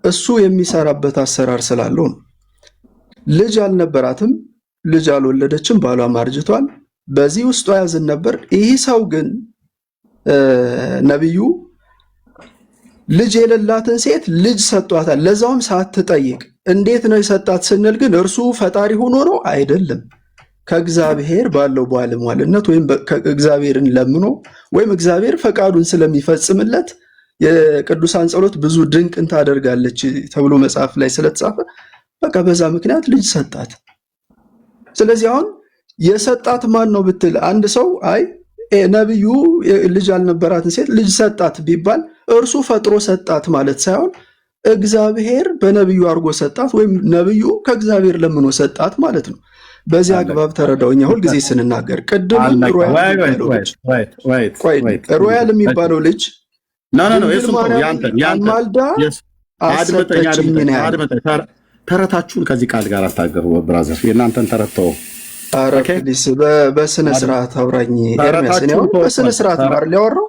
እሱ የሚሰራበት አሰራር ስላለው ነው። ልጅ አልነበራትም፣ ልጅ አልወለደችም፣ ባሏም አርጅቷል። በዚህ ውስጡ ያዝን ነበር። ይህ ሰው ግን ነቢዩ ልጅ የሌላትን ሴት ልጅ ሰጧታል፣ ለዛውም ሳትጠይቅ። እንዴት ነው የሰጣት ስንል ግን እርሱ ፈጣሪ ሆኖ ነው አይደለም። ከእግዚአብሔር ባለው ባለሟልነት ወይም እግዚአብሔርን ለምኖ ወይም እግዚአብሔር ፈቃዱን ስለሚፈጽምለት የቅዱሳን ጸሎት ብዙ ድንቅን ታደርጋለች ተብሎ መጽሐፍ ላይ ስለተጻፈ በቃ በዛ ምክንያት ልጅ ሰጣት። ስለዚህ አሁን የሰጣት ማን ነው ብትል አንድ ሰው አይ ነቢዩ ልጅ ያልነበራትን ሴት ልጅ ሰጣት ቢባል እርሱ ፈጥሮ ሰጣት ማለት ሳይሆን እግዚአብሔር በነቢዩ አድርጎ ሰጣት ወይም ነቢዩ ከእግዚአብሔር ለምኖ ሰጣት ማለት ነው። በዚህ አግባብ ተረዳውኛ። ሁልጊዜ ስንናገር ቅድም ሮያል የሚባለው ልጅ ማልዳ አሰጠችኝ ነው ያለው። ተረታችሁን ከዚህ ቃል ጋር አታገሩ ብራዘር፣ የእናንተን ተረተው በስነ ስርዓት አውራኝ ኤርሚያስ። በስነ ስርዓት ማር ሊያወራው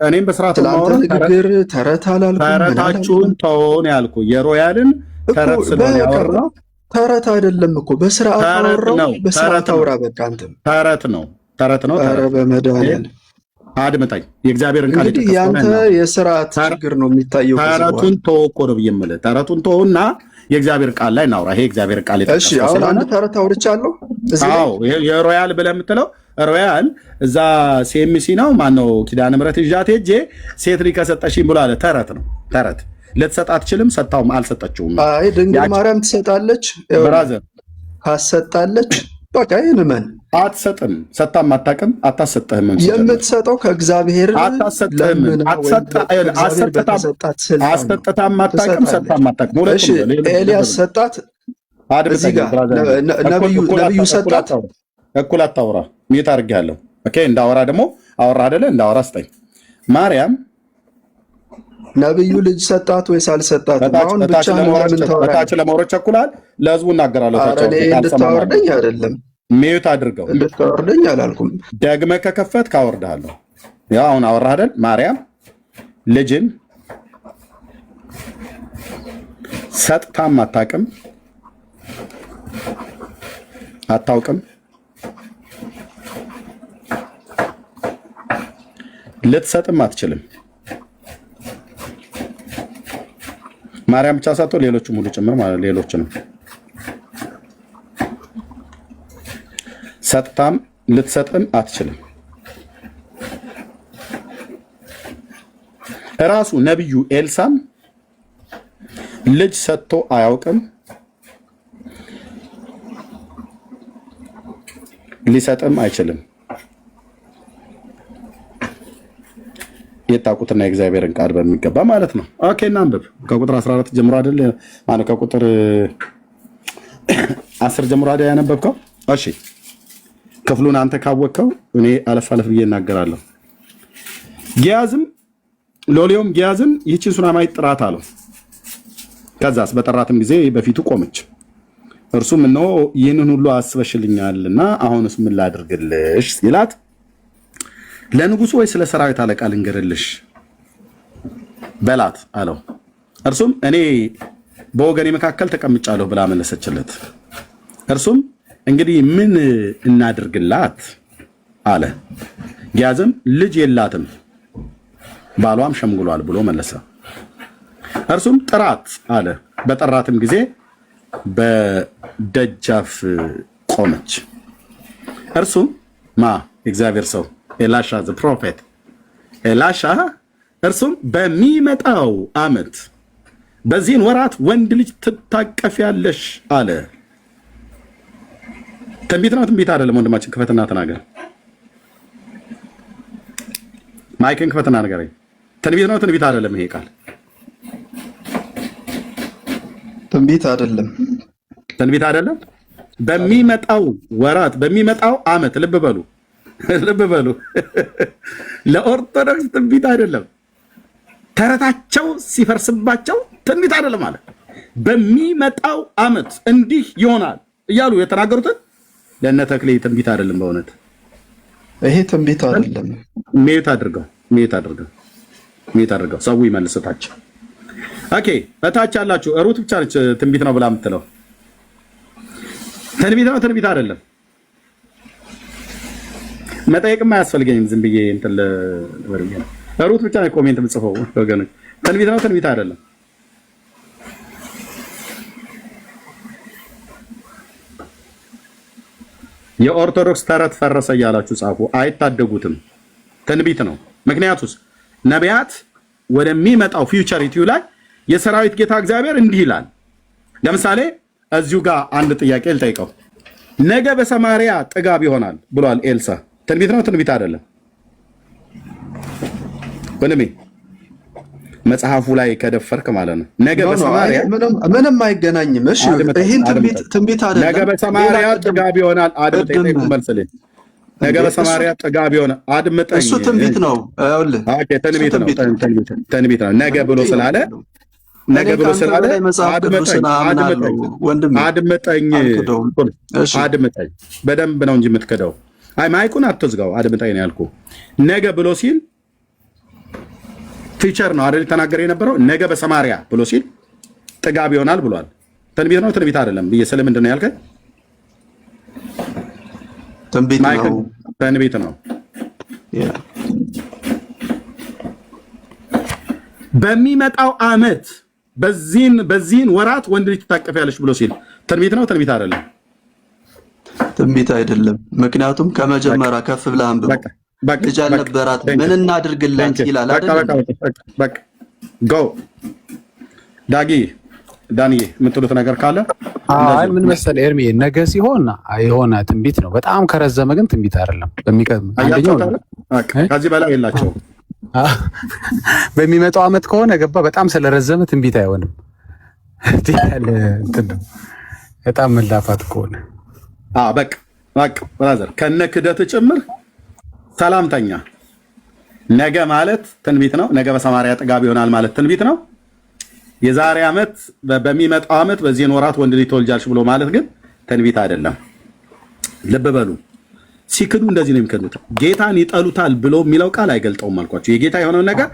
እኔም በስርዓት ንግግር ተረት አላልኩም። ተረታችሁን ተውን ያልኩ የሮያልን ተረት ስለሆነ ያወራው ተረት አይደለም እኮ በስርዓት አወራው። በስርዓት አውራ በቃ አንተም ተረት ነው። ኧረ በመድኃኒዓለም አድምጠኝ። የእግዚአብሔርን ቃል እንግዲህ ያንተ የስርዓት ችግር ነው የሚታየው። ተረቱን ተወቆ ነው ብዬ የምልህ። ተረቱን ተውና የእግዚአብሔር ቃል ላይ እናውራ። ይሄ እግዚአብሔር ቃል እሺ፣ አሁን አንድ ተረት አውርቻለሁ። አዎ የሮያል ብለህ የምትለው ሮያል እዛ ሲኤምሲ ነው ማነው ኪዳነ ምሕረት ይዣት ሄጄ ሴት ልጅ ከሰጠሽኝ ብሎ አለ። ተረት ነው ተረት። ልትሰጥ አትችልም፣ ሰጣውም አልሰጠችውም። አይ ድንግል ማርያም ትሰጣለች፣ ብራዘር ካሰጣለች በቃ ይንመን አትሰጥም። ሰጣም አታውቅም፣ አታሰጥህም። የምትሰጠው ከእግዚአብሔር አትሰጥህም፣ አትሰጥታም አታውቅም፣ ሰጣም አታውቅም። እሺ ኤልያስ ሰጣት፣ እዚህ ጋር ነብዩ ሰጣት። እኩል አታውራ፣ ሚዩት አድርጌያለሁ። ኦኬ እንዳወራ ደግሞ አወራ አይደለ? እንዳወራ ስጠኝ። ማርያም ነብዩ ልጅ ሰጣት ወይስ አልሰጣትም? አሁን ብቻ በታች ለማውረድ ቸኩላል። ለህዝቡ እናገራለሁ። እንድታወርደኝ አይደለም ሚዩት አድርገው። እንድታወርደኝ አላልኩም። ደግመህ ከከፈትክ አወርድሃለሁ። ያው አሁን አወራህ አይደል? ማርያም ልጅን ሰጥታም አታውቅም፣ አታውቅም፣ ልትሰጥም አትችልም። ማርያም ብቻ ሳትሆን ሌሎችም ሁሉ ጭምር ማለት ሌሎችንም ሰጥታም ልትሰጥም አትችልም። እራሱ ነቢዩ ኤልሳም ልጅ ሰጥቶ አያውቅም፣ ሊሰጥም አይችልም። የታውቁትና የእግዚአብሔርን ቃል በሚገባ ማለት ነው። ኦኬ እናንብብ። ከቁጥር 14 ጀምሮ አይደል ማለት ከቁጥር 10 ጀምሮ አይደል ያነበብከው? እሺ ክፍሉን አንተ ካወቅከው እኔ አለፍ አለፍ ብዬ እናገራለሁ። ጊያዝም ሎሌውም ጊያዝን ይህችን ሱናማዊት ጥራት አለው። ከዛስ በጠራትም ጊዜ በፊቱ ቆመች። እርሱም እነሆ ይህንን ሁሉ አስበሽልኛልና አሁንስ ምን ላድርግልሽ ሲላት ለንጉሱ ወይ ስለ ሰራዊት አለቃ ልንገርልሽ በላት አለው። እርሱም እኔ በወገኔ መካከል ተቀምጫለሁ ብላ መለሰችለት። እርሱም እንግዲህ ምን እናድርግላት አለ። ጊያዝም ልጅ የላትም ባሏም ሸምግሏል ብሎ መለሰ። እርሱም ጥራት አለ። በጠራትም ጊዜ በደጃፍ ቆመች። እርሱም እግዚአብሔር ሰው ኤላሻ ዘ ፕሮፌት ኤላሻ እርሱም በሚመጣው ዓመት በዚህን ወራት ወንድ ልጅ ትታቀፊያለሽ አለ። ትንቢት ነው ትንቢት አይደለም? ወንድማችን ክፈትና ተናገር። ማይክን ክፈትና ንገረኝ። ትንቢት ነው ትንቢት አይደለም? ይሄ ቃል ትንቢት አይደለም? ትንቢት አይደለም። በሚመጣው ወራት በሚመጣው ዓመት ልብ በሉ ልብ በሉ። ለኦርቶዶክስ ትንቢት አይደለም። ተረታቸው ሲፈርስባቸው ትንቢት አይደለም ማለት በሚመጣው ዓመት እንዲህ ይሆናል እያሉ የተናገሩትን ለእነ ተክሌ ትንቢት አይደለም። በእውነት ይሄ ትንቢት አይደለም። ሜት አድርገው ሰው ይመልስታቸው። ኦኬ እታች ያላችሁ ሩት ብቻ ነች ትንቢት ነው ብላ የምትለው። ትንቢት አይደለም። መጠየቅም አያስፈልገኝም። ዝም ብዬ እንትን ለወርኛ ሩት ብቻ ነው ኮሜንት የምጽፈው ወገኖች። ትንቢት አይደለም። የኦርቶዶክስ ተረት ፈረሰ እያላችሁ ጻፉ። አይታደጉትም። ትንቢት ነው። ምክንያቱስ ነቢያት ወደሚመጣው ፊውቸሪቲው ላይ የሰራዊት ጌታ እግዚአብሔር እንዲህ ይላል። ለምሳሌ እዚሁ ጋር አንድ ጥያቄ ልጠይቀው። ነገ በሰማሪያ ጥጋብ ይሆናል ብሏል ኤልሳ። ትንቢት ነው? ትንቢት አይደለም? ወንድሜ መጽሐፉ ላይ ከደፈርክ ማለት ነው። ነገ በሰማሪያ ምንም አይገናኝም። እሺ ይሄን ትንቢት አይደለም። ነገ በሰማሪያ ጥጋብ ይሆናል። አድምጠኝ መልስልኝ። ነገ በሰማሪያ ጥጋብ ይሆናል። አድምጠኝ። እሱ ትንቢት ነው። ይኸውልህ ኦኬ፣ ትንቢት ነው። ነገ ብሎ ስላለ አድምጠኝ። በደንብ ነው እንጂ የምትክደው። አይ ማይኩን አትዝጋው። አድምጠኝ ነው ያልኩህ። ነገ ብሎ ሲል ፊቸር ነው አይደል? ተናገረ የነበረው ነገ በሰማሪያ ብሎ ሲል ጥጋብ ይሆናል ብሏል። ትንቢት ነው? ትንቢት አይደለም ብዬ ስለምንድን ነው ያልከኝ? ትንቢት ነው። በሚመጣው ዓመት በዚህን ወራት ወንድ ልጅ ትታቀፊያለሽ ብሎ ሲል ትንቢት ነው? ትንቢት አይደለም? ትንቢት አይደለም። ምክንያቱም ከመጀመሪያ ከፍ ብለህ አንብብ። ልጅ አልነበራት ምን እናድርግላት ይላል አይደል? በቃ ጎ ዳንዬ የምትሉት ነገር ካለ? አይ ምን መሰለህ ኤርሚ፣ ነገ ሲሆን የሆነ ትንቢት ነው። በጣም ከረዘመ ግን ትንቢት አይደለም። ከዚህ በላይ የላቸውም። በሚመጣው ዓመት ከሆነ ገባ በጣም ስለረዘመ ትንቢት አይሆንም። በጣም መላፋት ከሆነ በቃ ብራዘር ከነ ክደት ጭምር ሰላምተኛ ነገ ማለት ትንቢት ነው። ነገ በሰማሪያ ጥጋብ ይሆናል ማለት ትንቢት ነው። የዛሬ ዓመት በሚመጣው ዓመት በዚህን ወራት ወንድ ልጅ ትወልጃለሽ ብሎ ማለት ግን ትንቢት አይደለም። ልብ በሉ። ሲክዱ እንደዚህ ነው የሚከዱት። ጌታን ይጠሉታል ብሎ የሚለው ቃል አይገልጠውም አልኳቸው። የጌታ የሆነውን ነገር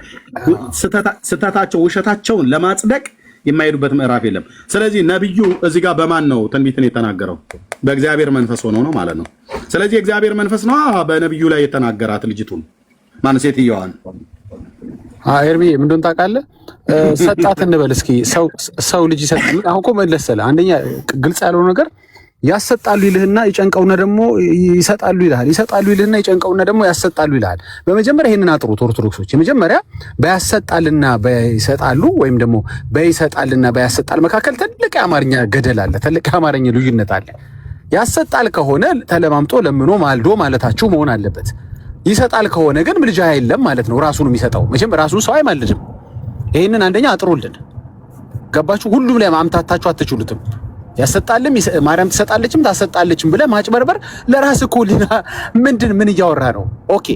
ስተታቸው ውሸታቸውን ለማጽደቅ የማይሄዱበት ምዕራፍ የለም። ስለዚህ ነብዩ እዚህ ጋር በማን ነው ትንቢትን የተናገረው? በእግዚአብሔር መንፈስ ሆኖ ነው ማለት ነው። ስለዚህ የእግዚአብሔር መንፈስ ነው በነብዩ ላይ የተናገራት ልጅቱን ማን ሴትየዋን ኤርሚ ምን እንደሆነ ታውቃለህ? ሰጣት እንበል እስኪ ሰው ልጅ ይሰጣል። አሁን እኮ መለሰለ አንደኛ ግልጽ ያልሆነ ነገር ያሰጣሉ ይልህና ይጨንቀውና ደግሞ ይሰጣሉ ይልሃል። ይሰጣሉ ይልህና ይጨንቀውና ደግሞ ያሰጣሉ ይልሃል። በመጀመሪያ ይሄንን አጥሩት ኦርቶዶክሶች። የመጀመሪያ በያሰጣልና በይሰጣሉ ወይም ደግሞ በይሰጣልና በያሰጣል መካከል ትልቅ የአማርኛ ገደል አለ። ትልቅ የአማርኛ ልዩነት አለ። ያሰጣል ከሆነ ተለማምጦ ለምኖ ማልዶ ማለታችሁ መሆን አለበት። ይሰጣል ከሆነ ግን ምልጃ የለም ማለት ነው። ራሱ ነው የሚሰጠው። መቼም ራሱ ሰው አይማልድም። ይሄንን አንደኛ አጥሩልን። ገባችሁ? ሁሉም ላይ ማምታታችሁ አትችሉትም። ያሰጣልም ማርያም ትሰጣለችም ታሰጣለችም ብለህ ማጭበርበር ለራስ እኮ ምን እያወራ ነው? ኦኬ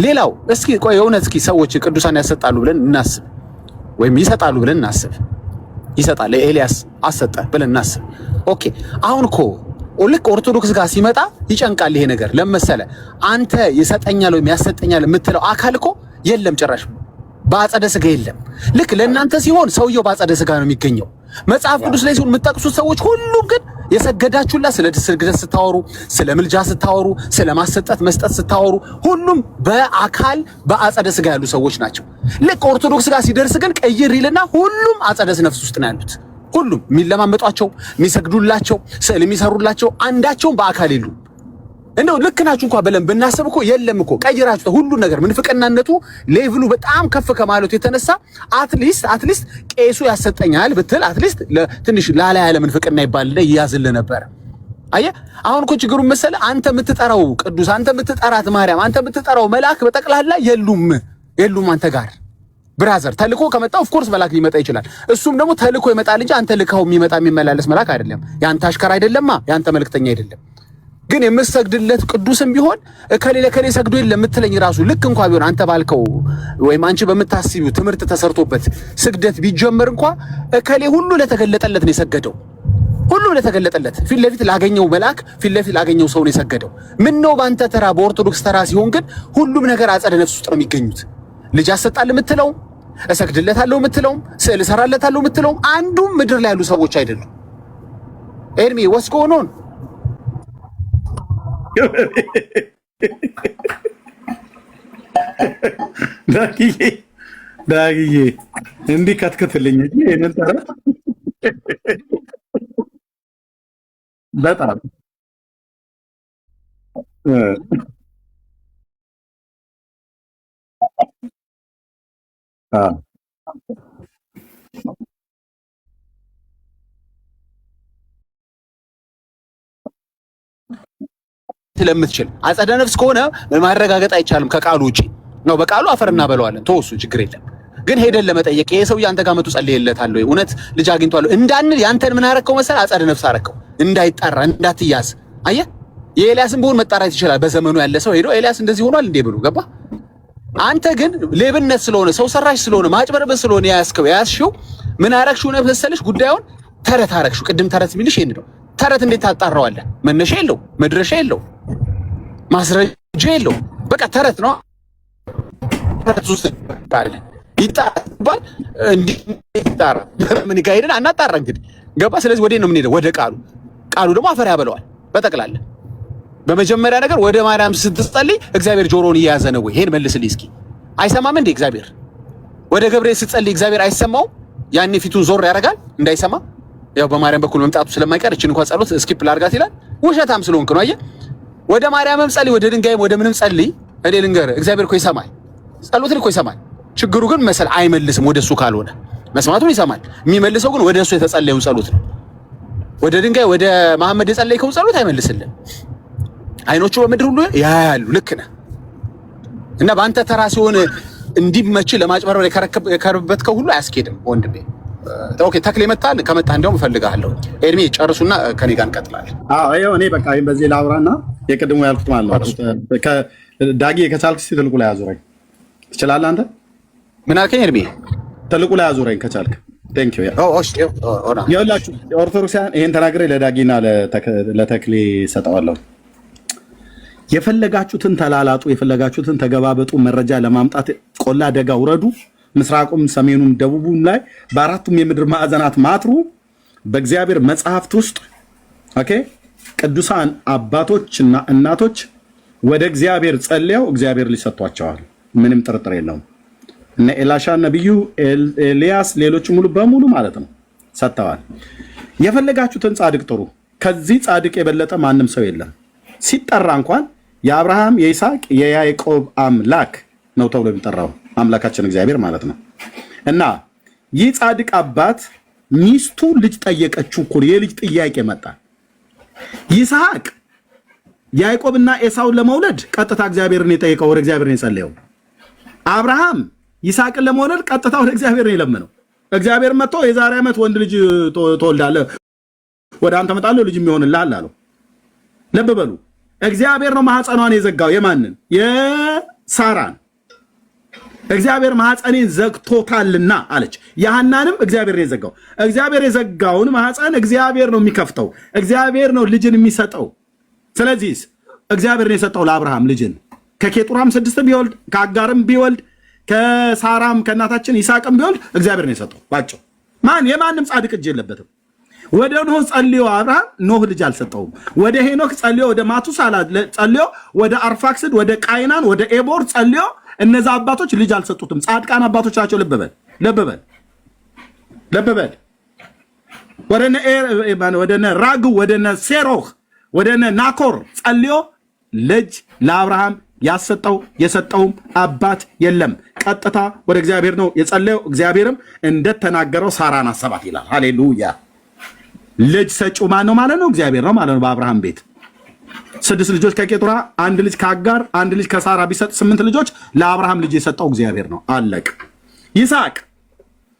ሌላው እስኪ ቆይ የእውነት እስኪ ሰዎች ቅዱሳን ያሰጣሉ ብለን እናስብ፣ ወይም ይሰጣሉ ብለን እናስብ። ይሰጣል ኤልያስ አሰጠ ብለን እናስብ። ኦኬ አሁን እኮ ልክ ኦርቶዶክስ ጋር ሲመጣ ይጨንቃል ይሄ ነገር። ለምሳሌ አንተ ይሰጠኛል ወይም ያሰጠኛል የምትለው አካል እኮ የለም ጭራሽ በአጸደ ስጋ የለም። ልክ ለእናንተ ሲሆን ሰውየው በአጸደ ስጋ ነው የሚገኘው። መጽሐፍ ቅዱስ ላይ ሲሆን የምትጠቅሱት ሰዎች ሁሉም ግን የሰገዳችሁላ ስለ ስግደት ስታወሩ፣ ስለ ምልጃ ስታወሩ፣ ስለ ማሰጠት መስጠት ስታወሩ ሁሉም በአካል በአጸደ ስጋ ያሉ ሰዎች ናቸው። ልክ ኦርቶዶክስ ጋር ሲደርስ ግን ቀይር ይልና ሁሉም አጸደ ነፍስ ውስጥ ነው ያሉት። ሁሉም የሚለማመጧቸው፣ የሚሰግዱላቸው፣ ስዕል የሚሰሩላቸው አንዳቸውም በአካል የሉም። እንደው ልክ ናችሁ እንኳን ብለን ብናስብ እኮ የለም እኮ ቀይራችሁ ሁሉ ነገር ምንፍቅናነቱ ሌቭሉ በጣም ከፍ ከማለቱ የተነሳ አትሊስት ቄሱ ያሰጠኛል ብትል አትሊስት ትንሽ ላላ ያለ ምንፍቅና ይባል ይያዝልህ ነበር። አየህ አሁን እኮ ችግሩ መሰለህ አንተ የምትጠራው ቅዱስ፣ አንተ የምትጠራት ማርያም፣ አንተ የምትጠራው መልአክ በጠቅላላ የሉም አንተ ጋር ብራዘር። ተልኮ ከመጣ ኦፍ ኮርስ መልአክ ሊመጣ ይችላል። እሱም ደግሞ ተልኮ ይመጣል እንጂ አንተ ልካው የሚመላለስ መልአክ አይደለም። ያንተ አሽከር አይደለማ፣ ያንተ መልእክተኛ አይደለም። ግን የምትሰግድለት ቅዱስም ቢሆን ከሌ ሰግዶ የለም የምትለኝ ራሱ ልክ እንኳን ቢሆን አንተ ባልከው ወይም አንቺ በምታስቢው ትምህርት ተሰርቶበት ስግደት ቢጀመር እንኳን ከሌ ሁሉ ለተገለጠለት ነው የሰገደው። ሁሉም ለተገለጠለት ፊት ለፊት ላገኘው መልአክ ፊት ለፊት ላገኘው ሰው ነው የሰገደው። ምን ነው ባንተ ተራ በኦርቶዶክስ ተራ ሲሆን ግን ሁሉም ነገር አጸደ ነፍስ ውስጥ ነው የሚገኙት። ልጅ አሰጣል የምትለው እሰግድለታለሁ የምትለው ስዕል እሰራለታለሁ የምትለው አንዱም ምድር ላይ ያሉ ሰዎች አይደሉም። ኤርሚ what's going on? ዳግዬ እንዲህ ከትክትልኝ እንጂ እኔን ተራ በጣም ስለምትችል አጸደ ነፍስ ከሆነ ማረጋገጥ አይቻልም ከቃሉ ውጪ ነው። በቃሉ አፈርና በለዋለን ተወሱ ችግር የለም። ግን ሄደን ለመጠየቅ ይሄ ሰው ያንተ ጋር መጡ ጸልየለታል ወይ እውነት ልጅ አግኝቷል እንዳንል ያንተን ምን አረከው መሰል አጸደ ነፍስ አረከው እንዳይጣራ እንዳትያዝ። አየህ የኤልያስን ቢሆን መጣራት ይችላል። በዘመኑ ያለ ሰው ሄዶ ኤልያስ እንደዚህ ሆኗል እንዴ ብሎ ገባ። አንተ ግን ሌብነት ስለሆነ ሰው ሰራሽ ስለሆነ ማጭበርበር ስለሆነ ያስሽው ምን አረክሽው ነው መሰለሽ ጉዳዩን ተረት አረክሽው። ቅድም ተረት የሚልሽ ይሄን ነው። ተረት እንዴት ታጣራዋለህ? መነሻ የለው መድረሻ የለው ማስረጃ የለው። በቃ ተረት ነው። ተረት ውስጥ ይጣራል እንዴ ይጣራ ምን ጋይደን አናጣራ እንግዲህ ገባ። ስለዚህ ወዴት ነው የምንሄደው? ወደ ቃሉ። ቃሉ ደግሞ አፈር ያበለዋል በጠቅላላ። በመጀመሪያ ነገር ወደ ማርያም ስትጸልይ እግዚአብሔር ጆሮውን እየያዘ ነው ወይ? ይሄን መልስልኝ እስኪ። አይሰማም እንዴ እግዚአብሔር? ወደ ገብርኤል ስትጸልይ እግዚአብሔር አይሰማውም? ያኔ ፊቱን ዞር ያደርጋል እንዳይሰማ። ያው በማርያም በኩል መምጣቱ ስለማይቀር እቺን እንኳን ጸሎት ስኪፕ ላድርጋት ይላል። ውሸታም ስለሆንክ ነው። አየህ ወደ ማርያምም ጸልይ ወደ ድንጋይም ወደ ምንም ጸልይ፣ እኔ ልንገርህ እግዚአብሔር እኮ ይሰማል። ጸሎትን እኮ ይሰማል። ችግሩ ግን መሰል አይመልስም። ወደሱ ካልሆነ መስማቱን ይሰማል። የሚመልሰው ግን ወደሱ የተጸለየው ጸሎት ነው። ወደ ድንጋይ ወደ መሐመድ የጸለይከው ጸሎት አይመልስልም። አይኖቹ በምድር ሁሉ ያያሉ። ልክ ነህ። እና በአንተ ተራ ሲሆን እንዲመች ለማጭበርበር የከረበትከው ሁሉ አያስኬድም ወንድሜ። ኦኬ ተክሌ መጣል ከመጣ እንደውም እፈልግሃለሁ። ኤርሚ ጨርሱና ከኔ ጋር እንቀጥላለን። አዎ እኔ በቃ በዚህ ላውራና የቅድሙ ያልኩት ማለት ነው። ዳጊ ከቻልክ እስኪ ትልቁ ላይ አዙረኝ ትችላለህ አንተ? ምን አልከኝ ኤርሚ? ትልቁ ላይ አዙረኝ ከቻልክ። ቴንክ ዩ ይኸውላችሁ ኦርቶዶክሳውያን ይሄን ተናግሬ ለዳጊና ለተክሌ ሰጠዋለሁ። የፈለጋችሁትን ተላላጡ፣ የፈለጋችሁትን ተገባበጡ፣ መረጃ ለማምጣት ቆላ ደጋ ውረዱ፣ ምስራቁም ሰሜኑም ደቡቡም ላይ በአራቱም የምድር ማዕዘናት ማትሩ። በእግዚአብሔር መጽሐፍት ውስጥ ኦኬ ቅዱሳን አባቶችና እናቶች ወደ እግዚአብሔር ጸልየው እግዚአብሔር ሊሰጧቸዋል። ምንም ጥርጥር የለውም። እነ ኤላሻ ነብዩ፣ ኤልያስ፣ ሌሎች ሙሉ በሙሉ ማለት ነው ሰጥተዋል። የፈለጋችሁትን ጻድቅ ጥሩ። ከዚህ ጻድቅ የበለጠ ማንም ሰው የለም። ሲጠራ እንኳን የአብርሃም የይስሐቅ የያዕቆብ አምላክ ነው ተብሎ የሚጠራው አምላካችን እግዚአብሔር ማለት ነው። እና ይህ ጻድቅ አባት ሚስቱ ልጅ ጠየቀችው እኮ የልጅ ጥያቄ መጣ። ይስሐቅ ያዕቆብና ኤሳውን ለመውለድ ቀጥታ እግዚአብሔርን የጠየቀው ወደ እግዚአብሔር ነው የጸለየው። አብርሃም ይስሐቅን ለመውለድ ቀጥታ ወደ እግዚአብሔር ነው የለመነው። እግዚአብሔር መጥቶ የዛሬ ዓመት ወንድ ልጅ ትወልዳለህ፣ ወደ አንተ እመጣለሁ ልጅ የሚሆንልሃል አለው። ልብ በሉ እግዚአብሔር ነው ማህፀኗን የዘጋው። የማንን? የሳራን። እግዚአብሔር ማህፀኔን ዘግቶታልና አለች። የሐናንም እግዚአብሔር ነው የዘጋው። እግዚአብሔር የዘጋውን ማህፀን እግዚአብሔር ነው የሚከፍተው። እግዚአብሔር ነው ልጅን የሚሰጠው። ስለዚህ እግዚአብሔር ነው የሰጠው ለአብርሃም ልጅን። ከኬጡራም 6 ቢወልድ ከአጋርም ቢወልድ ከሳራም ከእናታችን ይስሐቅም ቢወልድ እግዚአብሔር ነው የሰጠው። ባጭው የማንም ጻድቅ እጅ የለበትም። ወደ ኖህ ጸልዮ አብርሃም ኖህ ልጅ አልሰጠውም። ወደ ሄኖክ ጸልዮ፣ ወደ ማቱሳላ ጸልዮ፣ ወደ አርፋክስድ፣ ወደ ቃይናን፣ ወደ ኤቦር ጸልዮ እነዛ አባቶች ልጅ አልሰጡትም። ጻድቃን አባቶች ናቸው። ልብ በል ወደነ ራጉ ወደነ ሴሮህ ወደነ ናኮር ጸልዮ ልጅ ለአብርሃም ያሰጠው የሰጠውም አባት የለም። ቀጥታ ወደ እግዚአብሔር ነው የጸለየው። እግዚአብሔርም እንደተናገረው ሳራን አሰባት ይላል። ሃሌሉያ። ልጅ ሰጪው ማን ነው ማለት ነው? እግዚአብሔር ነው ማለት ነው። በአብርሃም ቤት 6 ልጆች ከኬጡራ፣ 1 ልጅ ከአጋር፣ 1 ልጅ ከሳራ ቢሰጥ 8 ልጆች ለአብርሃም ልጅ የሰጠው እግዚአብሔር ነው። አለቅ።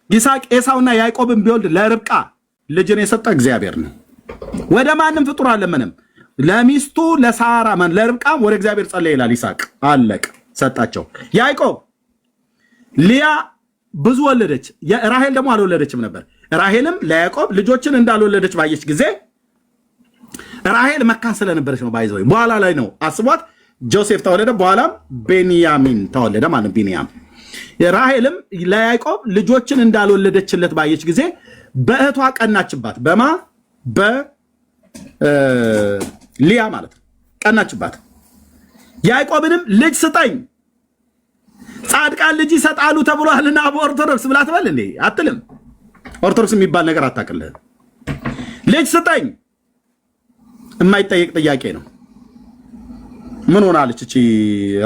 ይስሐቅ ኤሳውና ያዕቆብን ቢወልድ ለርብቃ ልጅን የሰጠ እግዚአብሔር ነው። ወደ ማንም ፍጡር አለምንም። ለሚስቱ ለሳራ ለርብቃም ወደ እግዚአብሔር ጸለየ ይላል። ይስሐቅ አለቅ፣ ሰጣቸው። ያዕቆብ ሊያ ብዙ ወለደች፣ ራሔል ደግሞ አልወለደችም ነበር። ራሔልም ለያዕቆብ ልጆችን እንዳልወለደች ባየች ጊዜ ራሔል መካን ስለነበረች ነው። ባይዘው በኋላ ላይ ነው አስቧት። ጆሴፍ ተወለደ፣ በኋላም ቤንያሚን ተወለደ ማለት ቢንያም። ራሔልም ለያዕቆብ ልጆችን እንዳልወለደችለት ባየች ጊዜ በእህቷ ቀናችባት። በማ በሊያ ማለት ነው። ቀናችባት። ያዕቆብንም ልጅ ስጠኝ ጻድቃን ልጅ ይሰጣሉ ተብሏልና በኦርቶዶክስ ብላ ትበል እንዴ? አትልም። ኦርቶዶክስ የሚባል ነገር አታውቅልህ። ልጅ ስጠኝ የማይጠየቅ ጥያቄ ነው። ምን ሆናለች እቺ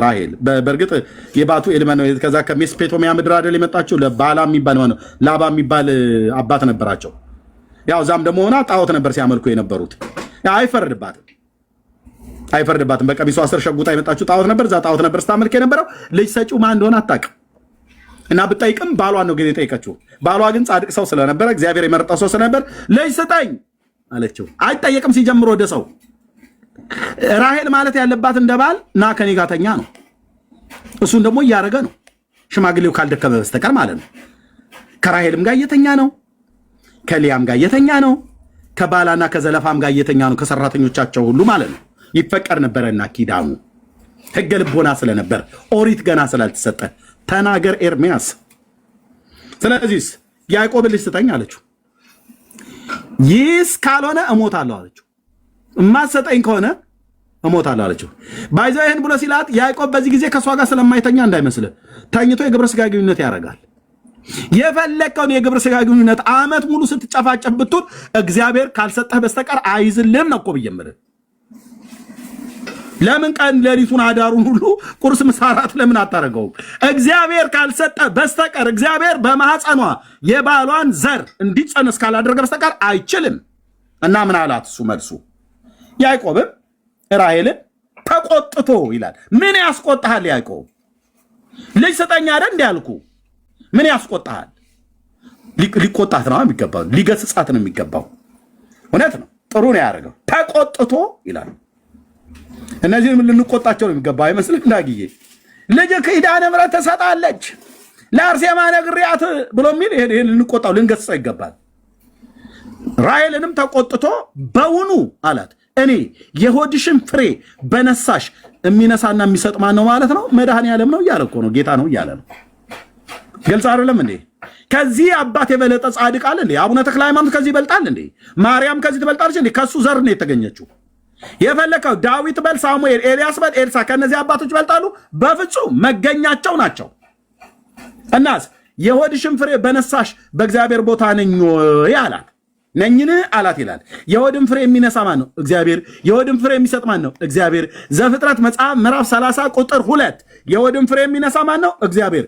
ራሔል? በእርግጥ የባቱ ኤልመን ከዛ ከሜሶፖታሚያ ምድር አይደል የመጣችው። ለባላ የሚባል ነው ላባ የሚባል አባት ነበራቸው። ያው ዛም ደግሞ ሆና ጣዖት ነበር ሲያመልኩ የነበሩት። አይፈርድባትም። በቀሚሷ ስር ሸጉጣ የመጣችው ጣዖት ነበር። እዛ ጣዖት ነበር ስታመልክ የነበረው። ልጅ ሰጪው ማን እንደሆነ አታውቅም። እና ብጠይቅም ባሏን ነው ግን የጠየቀችው። ባሏ ግን ጻድቅ ሰው ስለነበረ እግዚአብሔር የመረጠው ሰው ስለነበር ልጅ ስጠኝ አለችው። አይጠየቅም ሲጀምር ወደ ሰው። ራሔል ማለት ያለባት እንደ ባል ና ከኔ ጋር ተኛ ነው። እሱን ደግሞ እያደረገ ነው፣ ሽማግሌው ካልደከመ በስተቀር ማለት ነው። ከራሔልም ጋር እየተኛ ነው፣ ከሊያም ጋር እየተኛ ነው፣ ከባላና ከዘለፋም ጋር እየተኛ ነው፣ ከሰራተኞቻቸው ሁሉ ማለት ነው። ይፈቀድ ነበረና ኪዳኑ ሕገ ልቦና ስለነበር ኦሪት ገና ስላልተሰጠ ተናገር ኤርሚያስ። ስለዚህ ያዕቆብ ልጅ ስጠኝ አለችው። ይህስ ካልሆነ እሞታለሁ አለችው። እማሰጠኝ ከሆነ እሞታለሁ አለችው። ባይዘው ይህን ብሎ ሲላት ያዕቆብ በዚህ ጊዜ ከእሷ ጋር ስለማይተኛ እንዳይመስልህ ተኝቶ የግብረ ሥጋ ግንኙነት ያደርጋል። የፈለከውን የግብረ ሥጋ ግንኙነት ዓመት ሙሉ ስትጨፋጨፍ ብትውል እግዚአብሔር ካልሰጠህ በስተቀር አይዝልም ነው እኮ ብዬ የምልህ። ለምን ቀን ሌሊቱን አዳሩን ሁሉ ቁርስ ምሳ እራት ለምን አታረገውም? እግዚአብሔር ካልሰጠ በስተቀር እግዚአብሔር በማህፀኗ የባሏን ዘር እንዲጸነስ ካላደረገ በስተቀር አይችልም። እና ምን አላት እሱ መልሱ? ያዕቆብም ራሔልን ተቆጥቶ ይላል። ምን ያስቆጣሃል ያዕቆብ? ልጅ ስጠኝ አይደል እንዴ ያልኩ? ምን ያስቆጣሃል? ሊቆጣት ነው የሚገባው፣ ሊገስጻት ነው የሚገባው። እውነት ነው፣ ጥሩ ነው ያደረገው። ተቆጥቶ ይላል። እነዚህ ምን ልንቆጣቸው ነው የሚገባ አይመስልም? ዳግዬ ልጅ ኪዳነ ምሕረት ተሰጣለች ለአርሴማ ነግሪያት ብሎ የሚል ይሄን ልንቆጣው ልንገስጸው ይገባል። ራሔልንም ተቆጥቶ በውኑ አላት እኔ የሆድሽን ፍሬ በነሳሽ የሚነሳና የሚሰጥ ማን ነው ማለት ነው? መድኃኔዓለም ነው እያለ እኮ ነው፣ ጌታ ነው እያለ ነው። ግልጽ አይደለም እንዴ? ከዚህ አባት የበለጠ ጻድቅ አለ እንዴ? አቡነ ተክለ ሃይማኖት ከዚህ ይበልጣል እንዴ? ማርያም ከዚህ ትበልጣለች እንዴ? ከሱ ዘር ነው የተገኘችው። የፈለከው ዳዊት በል፣ ሳሙኤል፣ ኤልያስ በል፣ ኤልሳ ከነዚህ አባቶች ይበልጣሉ? በፍጹም መገኛቸው ናቸው። እናስ የሆድሽን ፍሬ በነሳሽ በእግዚአብሔር ቦታ ነኝ ወይ አላት። ነኝን አላት ይላል። የሆድን ፍሬ የሚነሳ ማን ነው? እግዚአብሔር። የሆድን ፍሬ የሚሰጥ ማን ነው? እግዚአብሔር። ዘፍጥረት መጽሐፍ ምዕራፍ 30 ቁጥር 2 የሆድን ፍሬ የሚነሳ ማን ነው? እግዚአብሔር።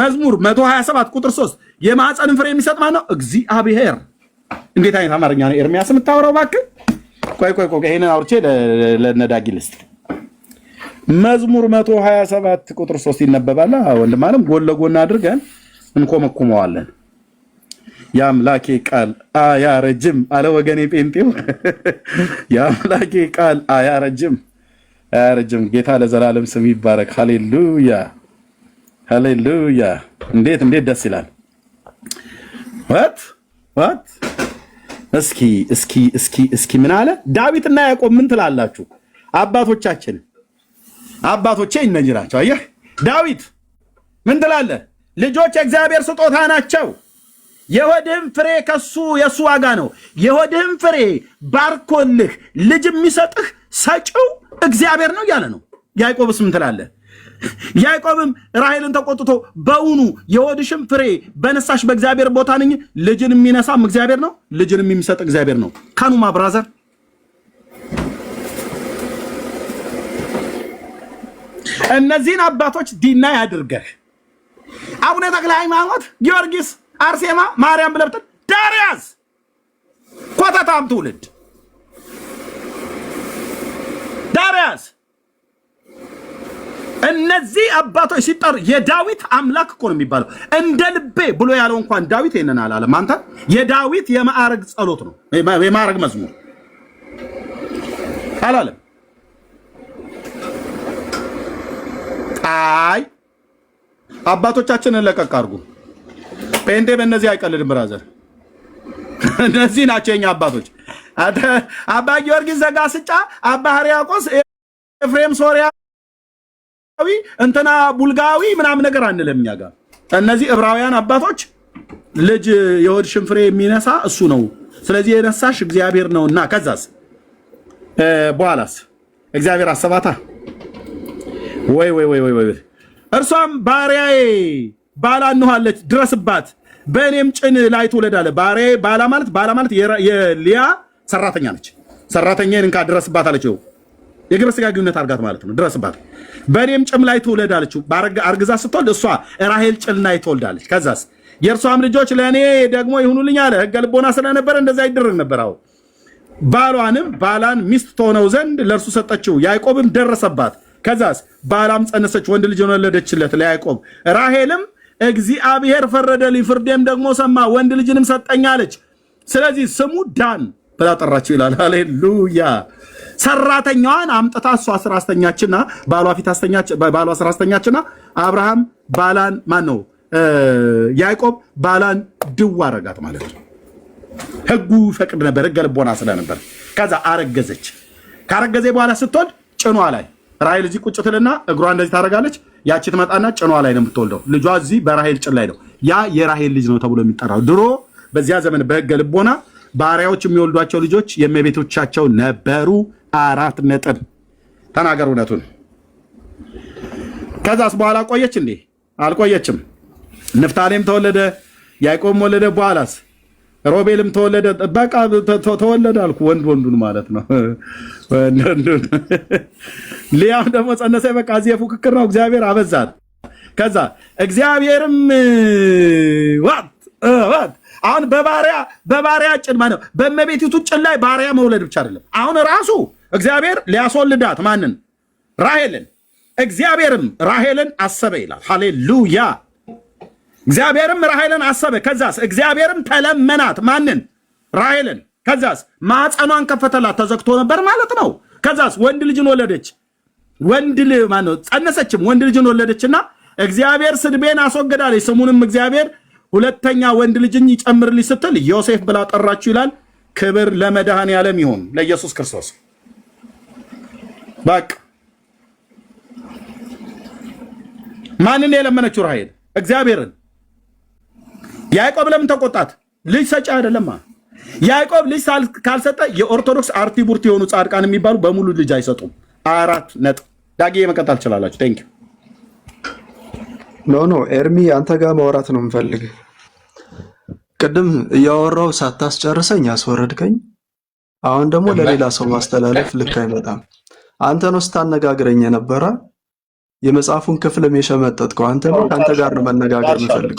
መዝሙር 127 ቁጥር 3 የማህፀንን ፍሬ የሚሰጥ ማን ነው? እግዚአብሔር። እንዴት አይነት አማርኛ ነው ኤርሚያስ የምታወራው? እባክህ ቆይ ይሄንን አውርቼ ለነዳጊ ልስጥ። መዝሙር 127 ቁጥር 3 ይነበባል። ወንድም አለም ጎን ለጎን አድርገን እንኮመኩመዋለን። የአምላኬ ቃል አያረጅም አለ ወገኔ ጴንጤው። የአምላኬ ቃል አያረጅም። ጌታ ለዘላለም ስም ይባረክ። ሃሌሉያ ሃሌሉያ። እንዴት ደስ ይላል። ዋት እስኪ ምን አለ ዳዊትና ያዕቆብ? ምን ትላላችሁ? አባቶቼ እነዚህ ናቸው። አየህ ዳዊት ምን ትላለህ? ልጆች የእግዚአብሔር ስጦታ ናቸው። የሆድህም ፍሬ የእሱ ዋጋ ነው። የሆድህም ፍሬ ባርኮልህ ልጅ የሚሰጥህ ሰጪው እግዚአብሔር ነው እያለ ነው። ያዕቆብስ ምን ትላለህ? ያዕቆብም ራሔልን ተቆጥቶ በውኑ የሆድሽም ፍሬ በነሳሽ በእግዚአብሔር ቦታ ነኝ? ልጅን የሚነሳም እግዚአብሔር ነው፣ ልጅንም የሚሰጥ እግዚአብሔር ነው። ካኑማ ብራዘር እነዚህን አባቶች ዲናይ አድርገህ አቡነ ተክለ ሃይማኖት፣ ጊዮርጊስ፣ አርሴማ፣ ማርያም ብለህ ብትል ዳርያስ ኮተታም ትውልድ ዳርያስ። እነዚህ አባቶች ሲጠሩ የዳዊት አምላክ እኮ ነው የሚባለው። እንደ ልቤ ብሎ ያለው እንኳን ዳዊት ይሄንን አላለም። አንተ የዳዊት የማዕረግ ጸሎት ነው የማዕረግ መዝሙር አላለም። አይ አባቶቻችንን ለቀቅ አድርጉ። ጴንጤ በእነዚህ አይቀልድም ብራዘር። እነዚህ ናቸው የኛ አባቶች። አባ ጊዮርጊስ ዘጋስጫ፣ አባ ሕርያቆስ፣ ኤፍሬም ሶሪያዊ፣ እንትና ቡልጋዊ ምናምን ነገር አንልም እኛ ጋር። እነዚህ ዕብራውያን አባቶች ልጅ የሆድ ሽንፍሬ የሚነሳ እሱ ነው፣ ስለዚህ የነሳሽ እግዚአብሔር ነውና። ከዛስ በኋላስ እግዚአብሔር አሰባታ ወይ እርሷም ባሪያዬ ባላ እንኋለች ድረስባት፣ በእኔም ጭን ላይ ትውለድ አለ። ባላ ማለት የሊያ ሰራተኛ ነች። ሰራተኛዬን እንካ ድረስባት አለችው። የግብረ ሥጋ ግንኙነት አርጋት ማለት ነው። ድረስባት በእኔም ጭም ላይ ትውለድ አለችው። አርግዛ ስትወልድ እሷ ራሄል ጭን ላይ ትወልዳለች። ከዛስ የእርሷም ልጆች ለእኔ ደግሞ ይሁኑልኝ አለ። ሕገ ልቦና ስለነበረ እንደዛ ይደረግ ነበር። አዎ ባሏንም ባላን ሚስት ትሆነው ዘንድ ለእርሱ ሰጠችው። ያዕቆብም ደረሰባት። ከዛስ ባላም ጸነሰች፣ ወንድ ልጅ ወለደችለት ለያዕቆብ። ራሄልም እግዚአብሔር ፈረደልኝ፣ ፍርዴም ደግሞ ሰማ፣ ወንድ ልጅንም ሰጠኝ አለች። ስለዚህ ስሙ ዳን ብላ ጠራችው ይላል። ሃሌሉያ። ሰራተኛዋን አምጥታ እሷ ስራ አስተኛችና ባሏ ፊት አስተኛች፣ ባሏ ስራ አስተኛችና አብርሃም ባላን ነው ያዕቆብ ባላን ድዋ አረጋት ማለት ነው። ሕጉ ፈቅድ ነበር፣ ሕገ ልቦና ስለነበር። ከዛ አረገዘች። ካረገዘ በኋላ ስትወልድ ጭኗ ላይ ራሄል እዚህ ቁጭ ትልና እግሯ እንደዚህ ታደርጋለች። ያቺ ትመጣና ጭኗ ላይ ነው የምትወልደው። ልጇ እዚህ በራሄል ጭን ላይ ነው። ያ የራሄል ልጅ ነው ተብሎ የሚጠራው። ድሮ በዚያ ዘመን በሕገ ልቦና ባሪያዎች የሚወልዷቸው ልጆች የእመቤቶቻቸው ነበሩ። 4 ነጥብ ተናገር እውነቱን። ከዛስ በኋላ ቆየች እንዴ? አልቆየችም። ንፍታሌም ተወለደ፣ ያዕቆብም ወለደ። በኋላስ ሮቤልም ተወለደ። በቃ ተወለደ አልኩ። ወንዱን ማለት ነው። ወንዱን ሊያም ደግሞ ጸነሰ። በቃ እዚህ የፉክክር ነው። እግዚአብሔር አበዛት። ከዛ እግዚአብሔርም አሁን በባሪያ ጭን ማለት ነው። በእመቤቲቱ ጭን ላይ ባሪያ መውለድ ብቻ አይደለም። አሁን ራሱ እግዚአብሔር ሊያስወልዳት ማንን? ራሄልን። እግዚአብሔርም ራሄልን አሰበ ይላል። ሃሌሉያ። እግዚአብሔርም ራሄልን አሰበ። ከዛስ እግዚአብሔርም ተለመናት ማንን? ራሄልን። ከዛስ ማዕፀኗን ከፈተላት። ተዘግቶ ነበር ማለት ነው። ከዛስ ወንድ ልጅን ወለደች። ጸነሰችም፣ ወንድ ልጅን ወለደችና እግዚአብሔር ስድቤን አስወገዳለች። ስሙንም እግዚአብሔር ሁለተኛ ወንድ ልጅን ይጨምርልኝ ስትል ዮሴፍ ብላ ጠራችሁ ይላል። ክብር ለመድኃኔዓለም ይሁን ለኢየሱስ ክርስቶስ። በቃ ማንን የለመነችው ራሄል? እግዚአብሔርን። ያዕቆብ ለምን ተቆጣት? ልጅ ሰጪ አይደለማ። ያዕቆብ ልጅ ካልሰጠ የኦርቶዶክስ አርቲ ቡርቲ የሆኑ ጻድቃን የሚባሉ በሙሉ ልጅ አይሰጡም። 4 ነጥብ። ዳጊ መቀጠል ትችላላችሁ። ቴንክ ዩ። ኖ ኤርሚ አንተ ጋር ማውራት ነው የምፈልግ። ቅድም እያወራው ሳታስጨርሰኝ ያስወረድከኝ። አሁን ደግሞ ለሌላ ሰው ማስተላለፍ ልክ አይመጣም። አንተ ነው ስታነጋግረኝ የነበረ የመጽሐፉን ክፍልም የሸመጠጥከው አንተ ነው። ከአንተ ጋር ነው መነጋገር የምፈልግ።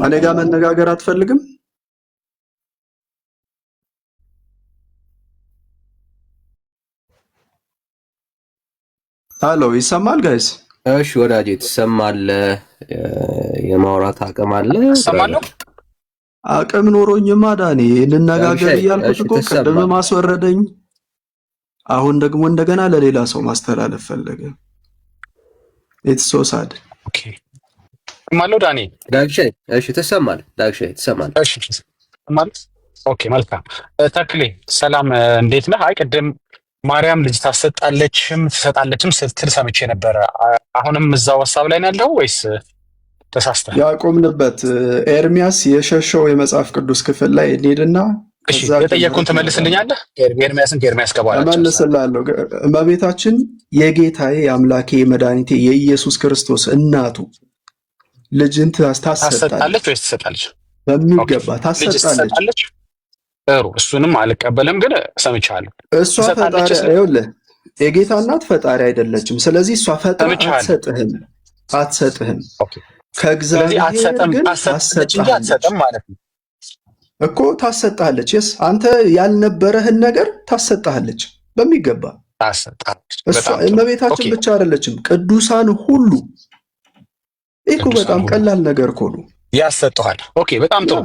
እኔ ጋር መነጋገር አትፈልግም? ሃሎ፣ ይሰማል ጋይስ? እሺ ወዳጄ ትሰማለህ? የማውራት አቅም አለ? ትሰማለህ? አቅም ኖሮኝማ ዳኒ እንነጋገር እያልኩት እኮ ቅድም ማስወረደኝ። አሁን ደግሞ እንደገና ለሌላ ሰው ማስተላለፍ ፈለገ። ኢትስ ሶ ሳድ። ኦኬ ማለው ዳኒ ዳግሼ። እሺ ትሰማለህ? ዳግሼ ትሰማለህ? እሺ ማለት ኦኬ መልካም። ተክሌ ሰላም፣ እንዴት ነህ? አይ ቅድም ማርያም ልጅ ትሰጣለችም ስትል ሰምቼ ነበረ። አሁንም እዛው ሀሳብ ላይ ነው ያለው ወይስ ተሳስተህ? ያቆምንበት ኤርሚያስ የሸሸው የመጽሐፍ ቅዱስ ክፍል ላይ እንሄድና የጠየቅኩህን ትመልስልኛለህ? ኤርሚያስን ከኤርሚያስ ከበኋላ እመልስልሃለሁ። እመቤታችን የጌታዬ የአምላኬ የመድኃኒቴ የኢየሱስ ክርስቶስ እናቱ ልጅን ታሰጣለች ወይስ ትሰጣለች? በሚገባ ታሰጣለች። ጥሩ፣ እሱንም አልቀበልም፣ ግን ሰምቻለሁ። እሷ ፈጣሪ ይኸውልህ፣ የጌታ እናት ፈጣሪ አይደለችም። ስለዚህ እሷ ፈጣሪ አትሰጥህም። ከእግዚአብሔር ግን አትሰጥም ማለት ነው እኮ። ታሰጣለች። የስ አንተ ያልነበረህን ነገር ታሰጣለች በሚገባ። እሷ እመቤታችን ብቻ አይደለችም፣ ቅዱሳን ሁሉ። ይህ በጣም ቀላል ነገር እኮ ነው። ያሰጠዋል። ኦኬ በጣም ጥሩ።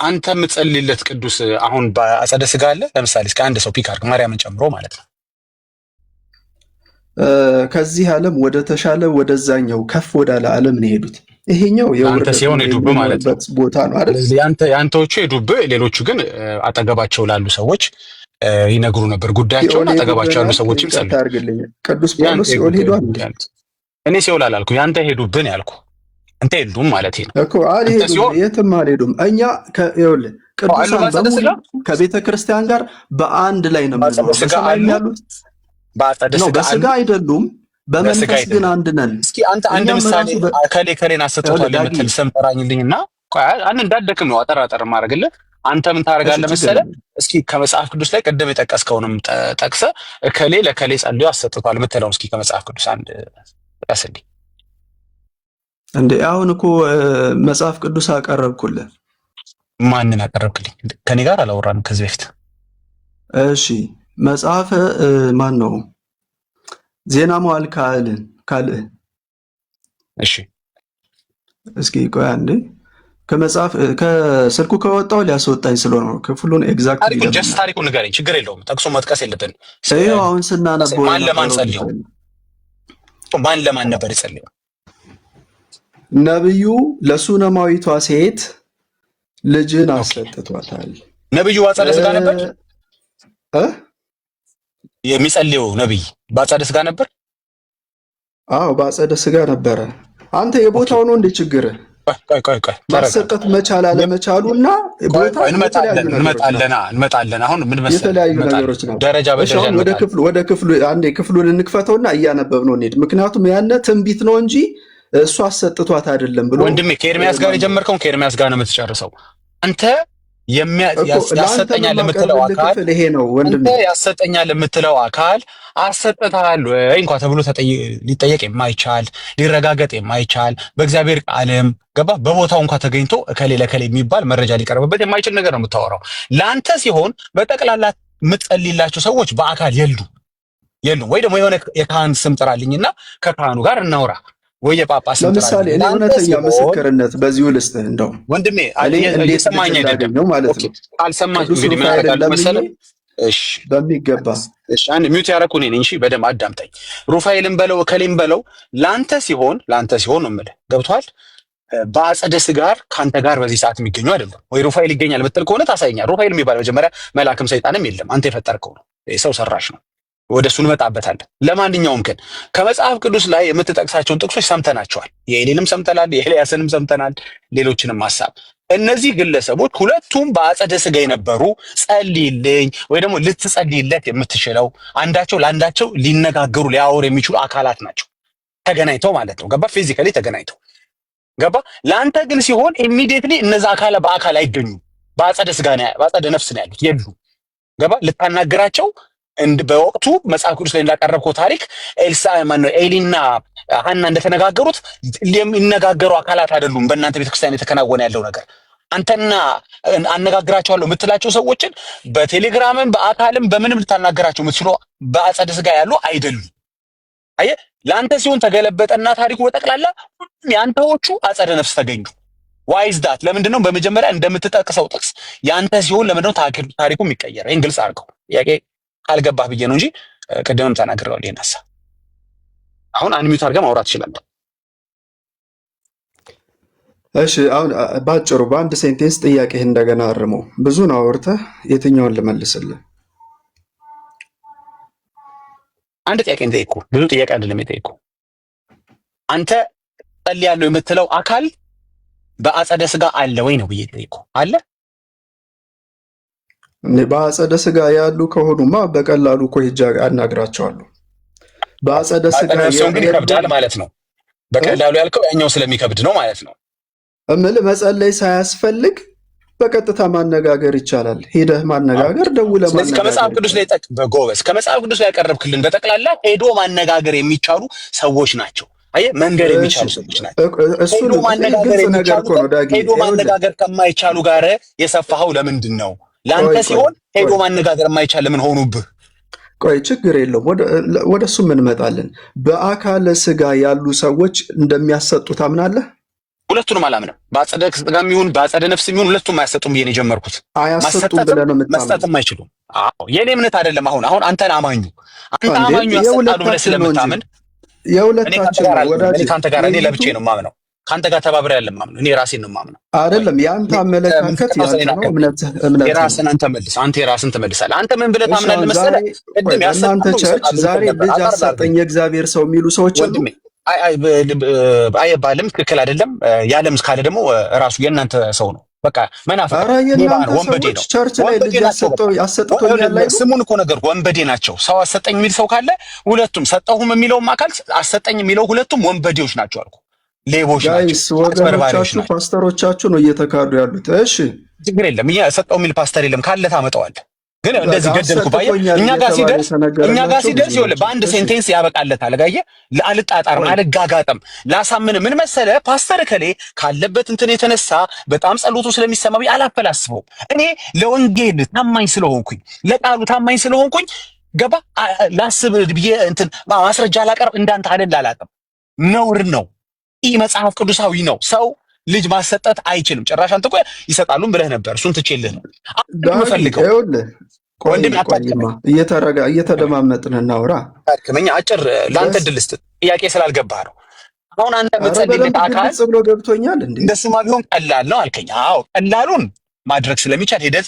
አንተ የምጸልይለት ቅዱስ አሁን በአጸደ ስጋ አለ? ለምሳሌ እስከ አንድ ሰው ፒክ አድርግ፣ ማርያምን ጨምሮ ማለት ነው። ከዚህ ዓለም ወደ ተሻለ ወደዛኛው ከፍ ወዳለ ዓለም ነው የሄዱት። ይሄኛው አንተ የውርደት ሲሆን የዱብ ማለት ነው። የምንሆንበት ቦታ ነው አይደል? ስለዚህ ያንተዎቹ የዱብ፣ ሌሎቹ ግን አጠገባቸው ላሉ ሰዎች ይነግሩ ነበር ጉዳያቸውን። አጠገባቸው ያሉ ሰዎችም ጸልዩ። ታርግልኝ ቅዱስ ጳውሎስ ሲኦል ሄዷል። እኔ ሲኦል አላልኩ፣ ያንተ ሄዱብን ያልኩ። አንተ የሉም ማለት ነው እኮ አልሄዱም፣ የትም አልሄዱም። እኛ ይኸውልህ ቅዱሳን በሙሉ ከቤተ ክርስቲያን ጋር በአንድ ላይ ነው የምንኖረው። በሰማይ ያሉት በስጋ አይደሉም፣ በመንፈስ ግን አንድ ነን። እስኪ አንተ አንድ ምሳሌ ከሌን አሰጥቷል የምትል ስም ጠራኝልኝና አንድ እንዳደክም ነው አጠራጠር ማድረግልህ። አንተ ምን ታደርጋለህ መሰለህ? እስኪ ከመጽሐፍ ቅዱስ ላይ ቅድም የጠቀስከውንም ጠቅሰህ ከሌ ለከሌ ጸልዮ አሰጥቷል የምትለውን እስኪ ከመጽሐፍ ቅዱስ አንድ ጠቅስልኝ። እንዴ አሁን እኮ መጽሐፍ ቅዱስ አቀረብኩልህ። ማንን አቀረብክልኝ? ከኔ ጋር አላወራንም ከዚህ በፊት። እሺ መጽሐፍ ማን ነው? ዜና መዋዕል ካልዕ። እሺ እስኪ ቆይ አንዴ ከመጽሐፍ ከስልኩ ከወጣው ሊያስወጣኝ ስለሆነ ክፍሉን ኤግዛክትሊ ታሪኩን ንገረኝ። ችግር የለውም ጠቅሶ መጥቀስ የለብንም። ይኸው አሁን ስናነበው ማን ለማን ጸልየው? ማን ለማን ነበር የጸለየው? ነብዩ ለሱነማዊቷ ሴት ልጅን አሰጥቷታል። ነብዩ በአጸደ ሥጋ ነበር የሚጸልየው? ነብይ በአጸደ ሥጋ ነበር? አዎ በአጸደ ሥጋ ነበረ። አንተ የቦታው ነው እንደ ችግር ቆይ ማሰጠት መቻል አለመቻሉና ቦታ እንመጣለን። አሁን ምን መሰለህ የተለያዩ ነገሮች ነው። ደረጃ በደረጃ ወደ ክፍሉ አንዴ ክፍሉን እንክፈተውና እያነበብነው እንሂድ። ምክንያቱም ያነ ትንቢት ነው እንጂ እሱ አሰጥቷት አይደለም ብሎ ወንድሜ ከኤርሚያስ ጋር የጀመርከውን ከኤርሚያስ ጋር ነው የምትጨርሰው። አንተ ያሰጠኛል የምትለው አካል ይሄ ነው ወንድሜ። አንተ ያሰጠኛል የምትለው አካል አሰጥታል ወይ እንኳን ተብሎ ሊጠየቅ የማይቻል ሊረጋገጥ የማይቻል በእግዚአብሔር ቃልም ገባ በቦታው እንኳን ተገኝቶ እከሌ ለከሌ የሚባል መረጃ ሊቀርብበት የማይችል ነገር ነው የምታወራው። ለአንተ ሲሆን በጠቅላላ የምትጸልይላቸው ሰዎች በአካል የሉም ወይ ደግሞ የሆነ የካህን ስም ጥራልኝና ከካህኑ ጋር እናውራ ወይ የጳጳስ ስም ጥራልኝ። ለምሳሌ እውነተኛ ምስክርነት በዚሁ ልስጥህ። እንደው ወንድሜ እየሰማኝ አይደለም ማለት ነው። አልሰማኝ እንግዲህ ምን ያደርጋል መሰለህ? እሺ በሚገባ እሺ አንድ ሚውት ያደረኩ እኔ ነኝ። እሺ በደንብ አዳምጠኝ። ሩፋኤልን በለው እከሌም በለው ለአንተ ሲሆን ነው የምልህ። ገብቶሃል? በአጸደ ሥጋ ከአንተ ጋር በዚህ ሰዓት የሚገኙ አይደለም። ወይ ሩፋኤል ይገኛል ብትል ከሆነ ታሳየኛል። ሩፋኤል የሚባል መጀመሪያ መልአክም ሰይጣንም የለም፣ አንተ የፈጠርከው ነው፣ ሰው ሰራሽ ነው። ወደ እሱ እንመጣበታለን። ለማንኛውም ግን ከመጽሐፍ ቅዱስ ላይ የምትጠቅሳቸውን ጥቅሶች ሰምተናቸዋል። የኤሌንም ሰምተናል፣ የኤልያስንም ሰምተናል፣ ሌሎችንም ሀሳብ። እነዚህ ግለሰቦች ሁለቱም በአጸደ ሥጋ የነበሩ ጸልይልኝ ወይ ደግሞ ልትጸልይለት የምትችለው አንዳቸው ለአንዳቸው ሊነጋገሩ ሊያወሩ የሚችሉ አካላት ናቸው። ተገናኝተው ማለት ነው። ገባ? ፊዚካሊ ተገናኝተው ገባ? ለአንተ ግን ሲሆን ኢሚዲየትሊ እነዛ አካላት በአካል አይገኙም። በአጸደ ሥጋ በአጸደ ነፍስ ነው ያሉት። የሉ ገባ? ልታናግራቸው በወቅቱ መጽሐፍ ቅዱስ ላይ እንዳቀረብከው ታሪክ ኤሊና ሐና እንደተነጋገሩት የሚነጋገሩ አካላት አይደሉም። በእናንተ ቤተክርስቲያን የተከናወነ ያለው ነገር አንተና አነጋግራቸዋለሁ የምትላቸው ሰዎችን በቴሌግራምም በአካልም በምንም ልታናገራቸው የምትችሉ በአጸደ ሥጋ ያሉ አይደሉም። አየህ፣ ለአንተ ሲሆን ተገለበጠና ታሪኩ በጠቅላላ ሁሉም የአንተዎቹ አጸደ ነፍስ ተገኙ። ዋይዝ ዳት ለምንድን ነው በመጀመሪያ እንደምትጠቅሰው ጥቅስ የአንተ ሲሆን ለምንድን ነው ታሪኩ የሚቀየረው? ይህን ግልጽ አድርገው። ጥያቄ ካልገባህ ብዬ ነው እንጂ ቅድምም ተናግሬዋለሁ። ይሄን ሀሳብ አሁን አንሚዩት አድርገህ ማውራት ትችላለህ። እሺ አሁን ባጭሩ በአንድ ሴንቴንስ ጥያቄህን እንደገና አርመው። ብዙ ነው አውርተህ የትኛውን ልመልስልህ? አንድ ጥያቄ እንጠይቁ። ብዙ ጥያቄ አይደለም የጠይቁ። አንተ ጸልያለሁ የምትለው አካል በአጸደ ሥጋ አለ ወይ ነው ብዬ ጠይቁ። አለ በአጸደ ሥጋ ያሉ ከሆኑማ በቀላሉ እኮ ሂጅ አናግራቸዋለሁ። በአጸደ ሥጋ ግን ይከብዳል ማለት ነው። በቀላሉ ያልከው ያኛው ስለሚከብድ ነው ማለት ነው። እምልህ መጸለይ ሳያስፈልግ በቀጥታ ማነጋገር ይቻላል። ሄደህ ማነጋገር፣ ደውለህ ማነጋገር። ከመጽሐፍ ቅዱስ ላይ በጎበዝ ከመጽሐፍ ቅዱስ ላይ ያቀረብክልን በጠቅላላ ሄዶ ማነጋገር የሚቻሉ ሰዎች ናቸው። አየህ፣ መንገር የሚቻሉ ሰዎች ናቸው። ሄዶ ማነጋገር ከማይቻሉ ጋር የሰፋኸው ለምንድን ነው? ለአንተ ሲሆን ሄዶ ማነጋገር የማይቻል ለምን ሆኑብህ? ቆይ ችግር የለውም፣ ወደ እሱም እንመጣለን። በአካለ ሥጋ ያሉ ሰዎች እንደሚያሰጡ ታምናለህ? ሁለቱንም አላምንም። በአጸደ ሥጋም ይሁን በአጸደ ነፍስም ይሁን ሁለቱም አያሰጡም ብዬ ነው የጀመርኩት። አያሰጡም ብለህ ነው የምታምነው? መስጠትም አይችሉም። አዎ የኔ እምነት አይደለም። አሁን አንተን አማኙ ያሰጣሉ ብለህ ስለምታምን የሁለታችን ነው ወዳጅ። እኔ ከአንተ ጋር እኔ ለብቻዬ ነው የማምነው። ከአንተ ጋር ተባብሬ አይደለም ማምነው፣ እኔ ራሴን ነው ማምነው። አይደለም የአንተ አመለካከት ያንተ ነው፣ እምነት ነው። የራስን አንተ መልስ፣ አንተ የራስን ትመልሳለህ። አንተ ምን ብለህ ታምናለህ መሰለህ? ቅድም እናንተ ቸርች ዛሬ ልጅ አሰጠኝ የእግዚአብሔር ሰው የሚሉ ሰዎች አሉ። አይባልም፣ ትክክል አይደለም። ያለም ካለ ደግሞ ራሱ የእናንተ ሰው ነው። በቃ መናፍቅ ወንበዴ ነው። ቸርች ላይ ልጅ ያሰጠኛል። ስሙን እኮ ነገር ወንበዴ ናቸው። ሰው አሰጠኝ የሚል ሰው ካለ ሁለቱም ሰጠሁም የሚለውም አካል አሰጠኝ የሚለው ሁለቱም ወንበዴዎች ናቸው አልኩ። ሌቦች ናቸው። ወገኖቻችሁ ፓስተሮቻችሁ ነው እየተካዱ ያሉት። እሺ ችግር የለም። ሰጠው የሚል ፓስተር የለም። ካለ ታመጣዋለህ። ግን እንደዚህ ገደልኩ ባየ እኛ ጋር ሲደርስ ይኸውልህ በአንድ ሴንቴንስ ያበቃለታል። ጋየ አልጣጣርም፣ አልጋጋጥም። ላሳምን ምን መሰለ ፓስተር ከሌ ካለበት እንትን የተነሳ በጣም ጸሎቱ ስለሚሰማው አላፈላስፈው። እኔ ለወንጌል ታማኝ ስለሆንኩኝ ለቃሉ ታማኝ ስለሆንኩኝ ገባ ላስብ ብዬ እንትን ማስረጃ አላቀርብ እንዳንተ አይደል አላቅም። ነውር ነው። ይህ መጽሐፍ ቅዱሳዊ ነው። ሰው ልጅ ማሰጠት አይችልም። ጭራሽ አንተ እኮ ይሰጣሉም ብለህ ነበር። እሱን ትቼልህ ነው የምፈልገው። ወንድም እየተደማመጥን እናውራ። ከመኛ አጭር ለአንተ ድል ስጥ ጥያቄ ስላልገባህ ነው። አሁን አንተ የምትጸልይለት አካል ብሎ ገብቶኛል እንዴ? እንደሱማ ቢሆን ቀላል ነው አልከኝ። አዎ ቀላሉን ማድረግ ስለሚቻል ሂደት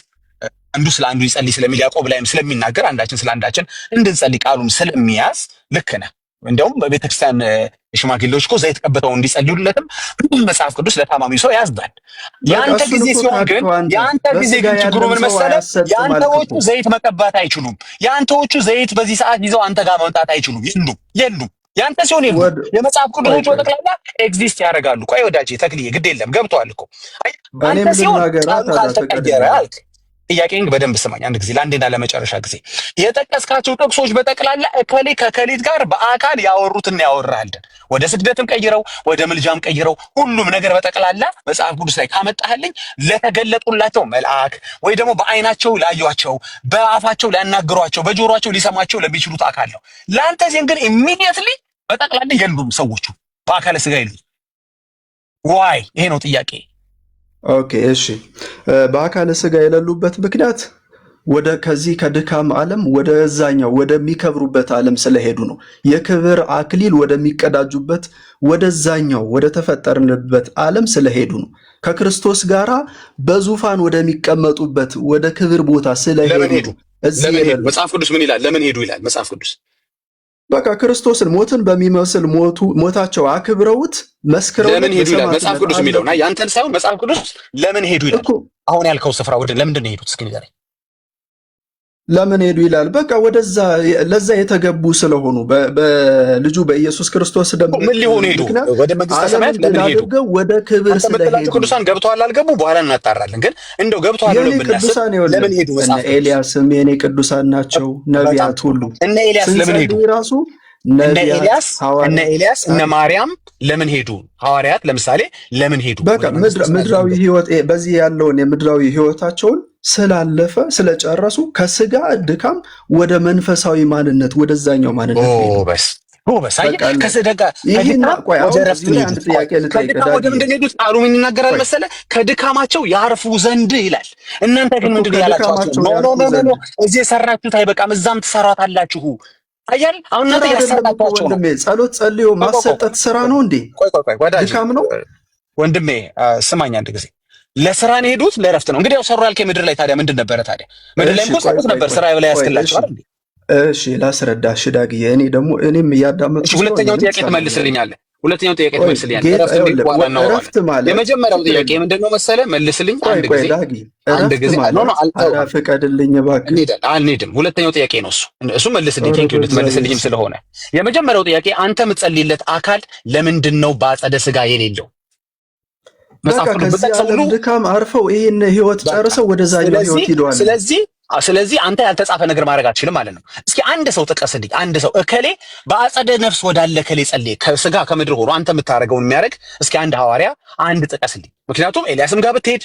አንዱ ስለ አንዱ ይጸልይ ስለሚል ያዕቆብ ላይም ስለሚናገር አንዳችን ስለ አንዳችን እንድንጸልይ ቃሉም ስለሚያዝ ልክ ነህ። እንደውም በቤተክርስቲያን ሽማግሌዎች እኮ ዘይት ቀብተው እንዲጸልዩለትም መጽሐፍ ቅዱስ ለታማሚ ሰው ያዝዳል። የአንተ ጊዜ ሲሆን ግን ችግሩ ምን መሰለህ? የአንተዎቹ ዘይት መቀባት አይችሉም። የአንተዎቹ ዘይት በዚህ ሰዓት ይዘው አንተ ጋር መምጣት አይችሉም። የሉም። የአንተ ሲሆን የመጽሐፍ ቅዱሶቹ በጠቅላላ ኤግዚስት ያደርጋሉ። ቆይ ወዳጄ ተክልዬ ግድ የለም ገብቶሃል እኮ አንተ ሲሆን ቃሉ ካልተቀየረ አልክ። ጥያቄን በደንብ ስማኝ አንድ ጊዜ ለአንዴና ለመጨረሻ ጊዜ። የጠቀስካቸው ጥቅሶች በጠቅላላ እከሌ ከከሊት ጋር በአካል ያወሩትና ያወራልን ወደ ስግደትም ቀይረው ወደ ምልጃም ቀይረው ሁሉም ነገር በጠቅላላ መጽሐፍ ቅዱስ ላይ ካመጣህልኝ ለተገለጡላቸው መልአክ ወይ ደግሞ በአይናቸው ላዩቸው በአፋቸው ሊያናግሯቸው በጆሮአቸው ሊሰማቸው ለሚችሉት አካል ነው። ለአንተ ዜን ግን ኢሚዲየትሊ በጠቅላላ የሉም ሰዎቹ በአካለ ስጋ የሉም። ዋይ? ይሄ ነው ጥያቄ። ኦኬ እሺ፣ በአካለ ስጋ የሌሉበት ምክንያት ከዚህ ከድካም ዓለም ወደዛኛው ወደሚከብሩበት ዓለም ስለሄዱ ነው። የክብር አክሊል ወደሚቀዳጁበት ወደዛኛው ወደ ተፈጠርንበት ዓለም ስለሄዱ ነው። ከክርስቶስ ጋራ በዙፋን ወደሚቀመጡበት ወደ ክብር ቦታ ስለሄዱ መጽሐፍ ቅዱስ ምን ይላል? ለምን ሄዱ ይላል መጽሐፍ ቅዱስ። በቃ ክርስቶስን ሞትን በሚመስል ሞታቸው አክብረውት መስክረው ለምን ሄዱ ይላል መጽሐፍ ቅዱስ የሚለውና ያንተን ሳይሆን መጽሐፍ ቅዱስ ለምን ሄዱ ይላል። አሁን ያልከው ስፍራ ለምንድን ነው የሄዱት? እስኪ ንገረኝ። ለምን ሄዱ ይላል? በቃ ለዛ የተገቡ ስለሆኑ በልጁ በኢየሱስ ክርስቶስ ደም ምን ሊሆኑ ሄዱ? ወደ መንግስተ ሰማያት ለምን ሄዱ? ወደ ክብር ስለሄዱ ቅዱሳን ገብተዋል አልገቡ በኋላ እናጣራለን። ግን እንደው ገብተዋል ብለው ብናስብ ለምን ሄዱ? መጽሐፍ ኤልያስም የኔ ቅዱሳን ናቸው፣ ነቢያት ሁሉ እነ ኤልያስ ለምን ሄዱ? ራሱ እነ ኤልያስ እነ ማርያም ለምን ሄዱ? ሐዋርያት ለምሳሌ ለምን ሄዱ? በቃ ምድራዊ ህይወት በዚህ ያለውን የምድራዊ ህይወታቸውን ስላለፈ ስለጨረሱ ከስጋ ድካም ወደ መንፈሳዊ ማንነት ወደዛኛው ማንነት ምን ይናገራል መሰለ? ከድካማቸው ያርፉ ዘንድ ይላል። እናንተ ግን ምንድን ነው ያላችኋቸው? ኖ እዚህ የሰራችሁት አይበቃም፣ እዛም ትሰራታላችሁ። አያል አሁን እናንተ ያሰራታችሁ ነው። ጸሎት ጸልዮ ማሰጠት ስራ ነው እንዴ? ድካም ነው ወንድሜ። ስማኝ አንድ ጊዜ ለስራ ነው ሄዱት፣ ለረፍት ነው። እንግዲህ ያው ሰሩ ያልከኝ ምድር ላይ ታዲያ ምንድን ነበረ? ታዲያ ምድር ላይ እኮ ጸሎት ነበር፣ ስራ ላይ ያስከላችሁ አይደል? እሺ ላስረዳሽ ዳግዬ። እኔም እያዳመጥኩ ሁለተኛው ጥያቄ ትመልስልኛለህ። እረፍት ማለት የመጀመሪያው ጥያቄ ምንድነው መሰለ? መልስልኝ አንድ ጊዜ ፍቀድልኝ እባክህ። አልሄድም። ሁለተኛው ጥያቄ ነው እሱ መልስልኝ። ቴንኪው ልትመልስልኝም ስለሆነ የመጀመሪያው ጥያቄ አንተ የምትጸልይለት አካል ለምንድን ነው በአጸደ ስጋ የሌለው? ድካም አርፈው ይህን ህይወት ጨርሰው ወደዛኛው ህይወት ሂደዋል። ስለዚህ አንተ ያልተጻፈ ነገር ማድረግ አትችልም ማለት ነው። እስኪ አንድ ሰው ጥቀስልኝ። አንድ ሰው እከሌ በአጸደ ነፍስ ወዳለ እከሌ ጸልየ ከስጋ ከምድር ሆኖ አንተ የምታደርገውን የሚያደርግ እስኪ አንድ ሐዋርያ አንድ ጥቀስልኝ። ምክንያቱም ኤልያስም ጋር ብትሄድ፣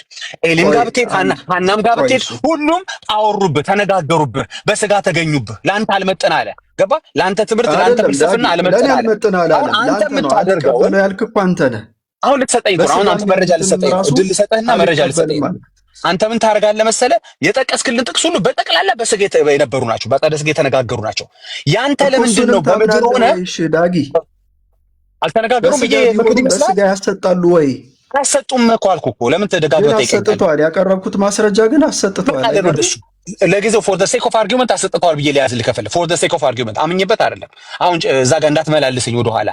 ኤሊም ጋር ብትሄድ፣ ሐናም ጋር ብትሄድ ሁሉም አወሩብህ፣ ተነጋገሩብህ፣ በስጋ ተገኙብህ። ለአንተ አልመጥን አለ። ገባ? ለአንተ ትምህርት ለአንተ ፍልስፍና አልመጥን አለ። አሁን አንተ የምታደርገው ያልክ እኮ አንተ ነህ። አሁን ልትሰጠኝ ነው። አሁን አንተ መረጃ ልትሰጠኝ ነው። እድል ልሰጠህና መረጃ ልትሰጠኝ ነው። አንተ ምን ታደርጋለህ መሰለህ? የጠቀስክልን ጥቅስ ሁሉ በጠቅላላ በስጋ የነበሩ ናቸው፣ በአጸደ ስጋ የተነጋገሩ ናቸው። ያንተ ለምንድን ነው በምድር ሆነ? እሺ ዳጊ አልተነጋገሩም ብዬ በስጋ ፍቅድ ቢሆኑ ይመስላል። በስጋ ያሰጣሉ ወይ? አሰጡም እኮ አልኩህ እኮ። ለምን ግን ተደጋግመህ ትጠይቀኛለህ? አሰጥተዋል። ያቀረብኩት ማስረጃ ግን አሰጥተዋል በቃ አይደል? ለእሱ ለጊዜው ፎር ዘ ሴክ ኦፍ አርጊውመንት አሰጥተዋል ብዬ ሊያዝልህ ከፈለ ፎር ዘ ሴክ ኦፍ አርጊውመንት አምኜበት አይደለም። አሁን እዛ ጋር እንዳትመላልሰኝ ወደኋላ።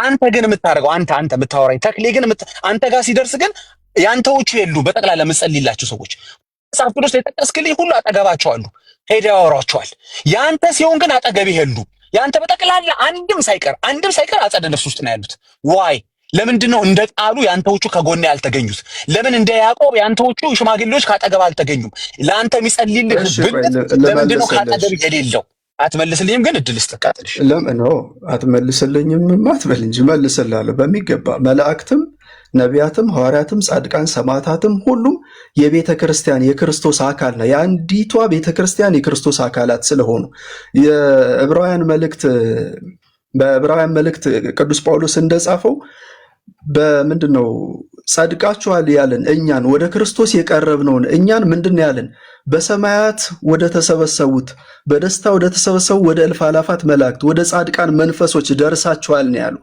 አንተ ግን የምታደርገው አንተ የምታወራኝ ተክሌ ግን አንተ ጋር ሲደርስ ግን ያንተዎቹ የሉ በጠቅላላ የምጸልይላቸው ሰዎች መጽሐፍ ቅዱስ የጠቀስክልኝ ሁሉ አጠገባቸው አሉ፣ ሄደው ያወሯቸዋል። ያንተ ሲሆን ግን አጠገብህ የሉ። ያንተ በጠቅላላ አንድም ሳይቀር አጸደ ነፍስ ውስጥ ነው ያሉት። ዋይ ለምንድን ነው እንደ ቃሉ ያንተዎቹ ከጎን ያልተገኙት? ለምን እንደ ያዕቆብ ያንተዎቹ ሽማግሌዎች ካጠገብ አልተገኙም? ለአንተ የሚጸልይልህ ብልጥ ለምንድን ነው ካጠገብህ የሌለው? አትመልስልኝም? ግን እድል ስትቃጥልሽ ለምን ነው አትመልስልኝም? አትበል እንጂ መልስልሃለሁ በሚገባ። መላእክትም ነቢያትም ሐዋርያትም ጻድቃን ሰማዕታትም ሁሉም የቤተ ክርስቲያን የክርስቶስ አካል ነው። የአንዲቷ ቤተ ክርስቲያን የክርስቶስ አካላት ስለሆኑ በዕብራውያን መልእክት ቅዱስ ጳውሎስ እንደጻፈው በምንድን ነው ጸድቃችኋል ያለን? እኛን ወደ ክርስቶስ የቀረብነውን እኛን ምንድን ያለን? በሰማያት ወደ ተሰበሰቡት በደስታ ወደ ተሰበሰቡ ወደ እልፍ አላፋት መላእክት ወደ ጻድቃን መንፈሶች ደርሳችኋል ነው ያሉ።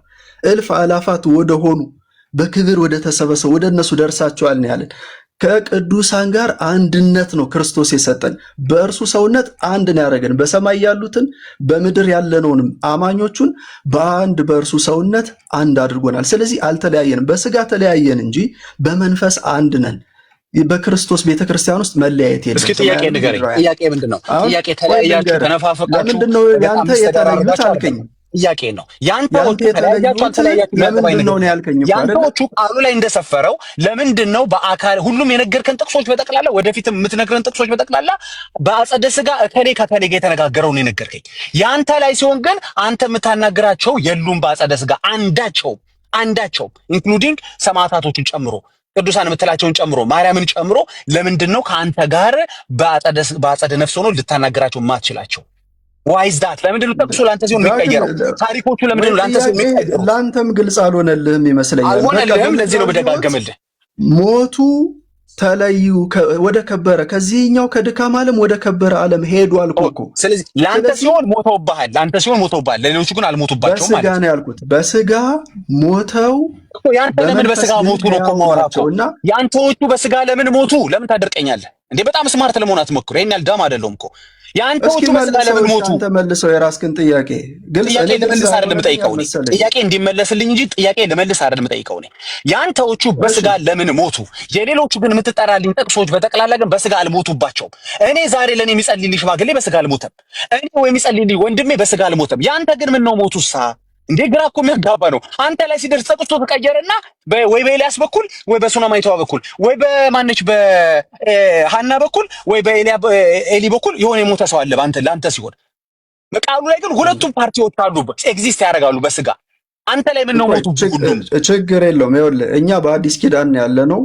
እልፍ አላፋት ወደ ሆኑ በክብር ወደ ተሰበሰቡ ወደ እነሱ ደርሳችኋል ነው ያለን። ከቅዱሳን ጋር አንድነት ነው ክርስቶስ የሰጠን። በእርሱ ሰውነት አንድ ነው ያደረገን። በሰማይ ያሉትን በምድር ያለነውንም አማኞቹን በአንድ በእርሱ ሰውነት አንድ አድርጎናል። ስለዚህ አልተለያየንም። በስጋ ተለያየን እንጂ በመንፈስ አንድ ነን። በክርስቶስ ቤተክርስቲያን ውስጥ መለያየት የለም። እስኪ ጥያቄ ንገረኝ። ጥያቄ ምንድን ነው? ጥያቄ ተለያያችሁ፣ ተነፋፈቃችሁ፣ ለምንድን ነው ያንተ የተለዩት አልከኝ? ጥያቄ ነው። ያንተዎቹ ተለያያችሁ አልተለያያችሁ ያንተዎቹ ቃሉ ላይ እንደሰፈረው ለምንድን ነው በአካል ሁሉም የነገርከን ጥቅሶች በጠቅላላ ወደፊትም የምትነግረን ጥቅሶች በጠቅላላ በአጸደ ስጋ እከሌ ከከሌ ጋር የተነጋገረውን የነገርከኝ። ያንተ ላይ ሲሆን ግን አንተ የምታናግራቸው የሉም በአጸደ ስጋ አንዳቸው ኢንክሉዲንግ ሰማዕታቶችን ጨምሮ ቅዱሳን የምትላቸውን ጨምሮ ማርያምን ጨምሮ ለምንድን ነው ከአንተ ጋር በአጸደ ነፍስ ሆኖ ልታናግራቸው ማትችላቸው? ዋይዝ ዳት ለምንድን ነው ጥቅሱ ለአንተ ሲሆን የሚቀየረው? ታሪኮቹ ለምንድን ነው ለአንተ ሲሆን የሚቀየረው? ለአንተም ግልጽ አልሆነልህም ይመስለኛል። አልሆነልህም። ለዚህ ነው በደጋገምልህ። ሞቱ፣ ተለዩ፣ ወደ ከበረ ከዚህኛው ከድካም ዓለም ወደ ከበረ ዓለም ሄዱ አልኩህ እኮ። ስለዚህ ለአንተ ሲሆን ሞተውብሃል፣ ለሌሎቹ ግን አልሞቱባቸውም ማለት ነው። በስጋ ነው ያልኩት። በስጋ ሞተው ያንተ ለምን በስጋ ሞቱ ነው እኮ የማወራው። ያንተዎቹ በስጋ ለምን ሞቱ? ለምን ታደርቀኛለህ እንዴ? በጣም ስማርት ለመሆን አትሞክሩ። ይሄን ያህል ዳም አይደለሁም እኮ። ያንተዎቹ በስጋ ለምን ሞቱ? አንተ መልሰው የራስህን ጥያቄ ጥያቄ ልመልስ አይደለም የምጠይቀው እኔ። ጥያቄ እንዲመለስልኝ እንጂ ጥያቄ ልመልስ አይደለም የምጠይቀው እኔ። ያንተዎቹ በስጋ ለምን ሞቱ? የሌሎቹ ግን የምትጠራልኝ ጥቅሶች በጠቅላላ ግን በስጋ አልሞቱባቸውም። እኔ ዛሬ ለኔ የሚጸልይልኝ ሽማግሌ በስጋ አልሞተም። እኔ ወይ የሚጸልይልኝ ወንድሜ በስጋ አልሞተም። ያንተ ግን ምን ነው ሞቱሳ? እንዴ ግራ እኮ የሚያጋባ ነው። አንተ ላይ ሲደርስ ጠቅሶ ተቀየረና ወይ በኤልያስ በኩል ወይ በሱነማይቷ በኩል ወይ በማነች በሐና በኩል ወይ በኤሊ በኩል የሆነ የሞተ ሰው አለ ለአንተ ሲሆን፣ በቃሉ ላይ ግን ሁለቱም ፓርቲዎች አሉ ኤግዚስት ያደርጋሉ በስጋ። አንተ ላይ ምን ነው ሞቱ? ሁሉም ችግር የለውም። ይኸውልህ እኛ በአዲስ ኪዳን ያለ ነው።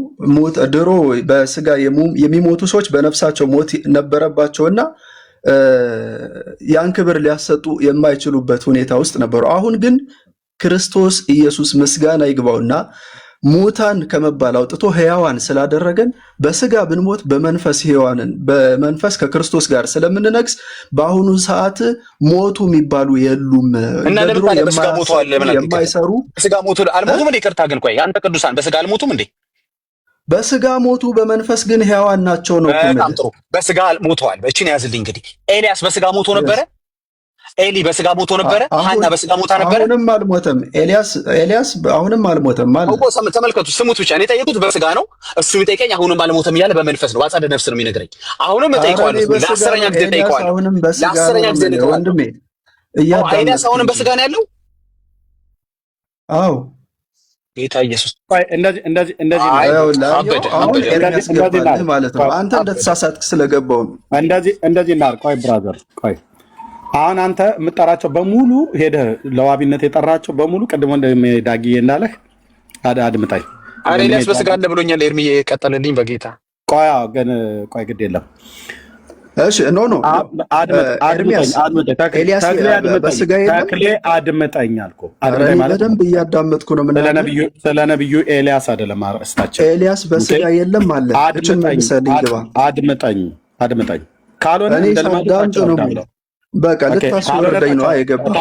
ድሮ በስጋ የሚሞቱ ሰዎች በነፍሳቸው ሞት ነበረባቸውና ያን ክብር ሊያሰጡ የማይችሉበት ሁኔታ ውስጥ ነበሩ። አሁን ግን ክርስቶስ ኢየሱስ ምስጋና ይግባውና ሙታን ከመባል አውጥቶ ሕያዋን ስላደረገን በስጋ ብንሞት በመንፈስ ሕያዋንን በመንፈስ ከክርስቶስ ጋር ስለምንነግስ በአሁኑ ሰዓት ሞቱ የሚባሉ የሉም። እና ለምን በስጋ ሞቱ አለ? የማይሰሩ በስጋ ሞቱ አልሞቱም እንዴ? ይቅርታ ግን ቆይ አንተ ቅዱሳን በስጋ አልሞቱም እንዴ? በስጋ ሞቱ በመንፈስ ግን ሕያዋን ናቸው ነው። በጣም ጥሩ። በስጋ ሞተዋል። እቺን ያዝልኝ እንግዲህ። ኤልያስ በስጋ ሞቶ ነበረ? ኤሊ በስጋ ሞቶ ነበረ? ሐና በስጋ ሞታ ነበረ? አሁንም አልሞተም። ኤልያስ አሁንም አልሞተም ማለት ነው። ተመልከቱ፣ ስሙት ብቻ። እኔ ጠየቁት በስጋ ነው፣ እሱ የሚጠይቀኝ አሁንም አልሞተም እያለ በመንፈስ ነው፣ በአጸደ ነፍስ ነው የሚነግረኝ። አሁንም እጠይቀዋለሁ፣ ለአስረኛ ጊዜ እጠይቀዋለሁ፣ ለአስረኛ ጊዜ እጠይቀዋለሁ። ወንድሜ ኤልያስ አሁንም በስጋ ነው ያለው? አዎ ጌታ ኢየሱስ እንደዚህ ማለት ነው። አንተ እንደተሳሳትክ ስለገባው ነው። እንደዚህ እናድርግ። ቆይ ብራዘር፣ ቆይ አሁን አንተ የምጠራቸው በሙሉ ሄደህ ለዋቢነት የጠራቸው በሙሉ ቅድሞ ዳጊዬ እንዳለህ አድምጣኝ። አረ ኤልያስ በስጋ አለ ብሎኛል። ኤርሚዬ ቀጠልልኝ በጌታ። ቆይ ግድ የለም። እሺ ኖ ተክሌ አድምጠኝ አልኩህ። በደንብ እያዳመጥኩ ነው። ስለ ነቢዩ ኤልያስ አይደለም አርእስታችን። ኤልያስ በስጋ የለም አለ። አድምጠኝ ካልሆነ በቃ ልታስወርደኝ ነው የገባህ።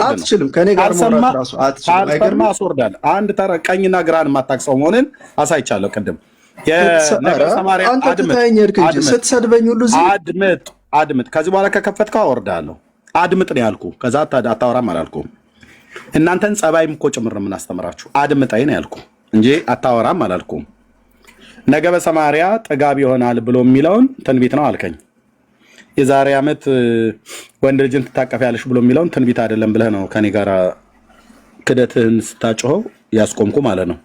አትችልም፣ ከኔ ጋር መውራት ራሱ አትችልም። አይገርም? አስወርዳለሁ። አንድ ተራ ቀኝና ግራን የማታውቅ መሆንን አሳይቻለሁ ቅድም። አንተ ትታየኝ ሄድክ እንጂ ስትሰድበኝ ሁሉ አድምጥ። ከዚህ በኋላ ከከፈትከው አወርዳለሁ። አድምጥ ነው ያልኩህ። ከዛ አታወራም አላልኩም። እናንተን ጸባይም እኮ ጭምር ነው የምናስተምራችሁ። አድምጠኝ ነው ያልኩህ እንጂ አታወራም አላልኩም። ነገ በሰማርያ ጥጋብ ይሆናል ብሎ የሚለውን ትንቢት ነው አልከኝ። የዛሬ ዓመት ወንድ ልጅን ትታቀፊያለሽ ብሎ የሚለውን ትንቢት አይደለም ብለህ ነው ከኔ ጋር ክደትህን ስታጮኸው ያስቆምኩ ማለት ነው።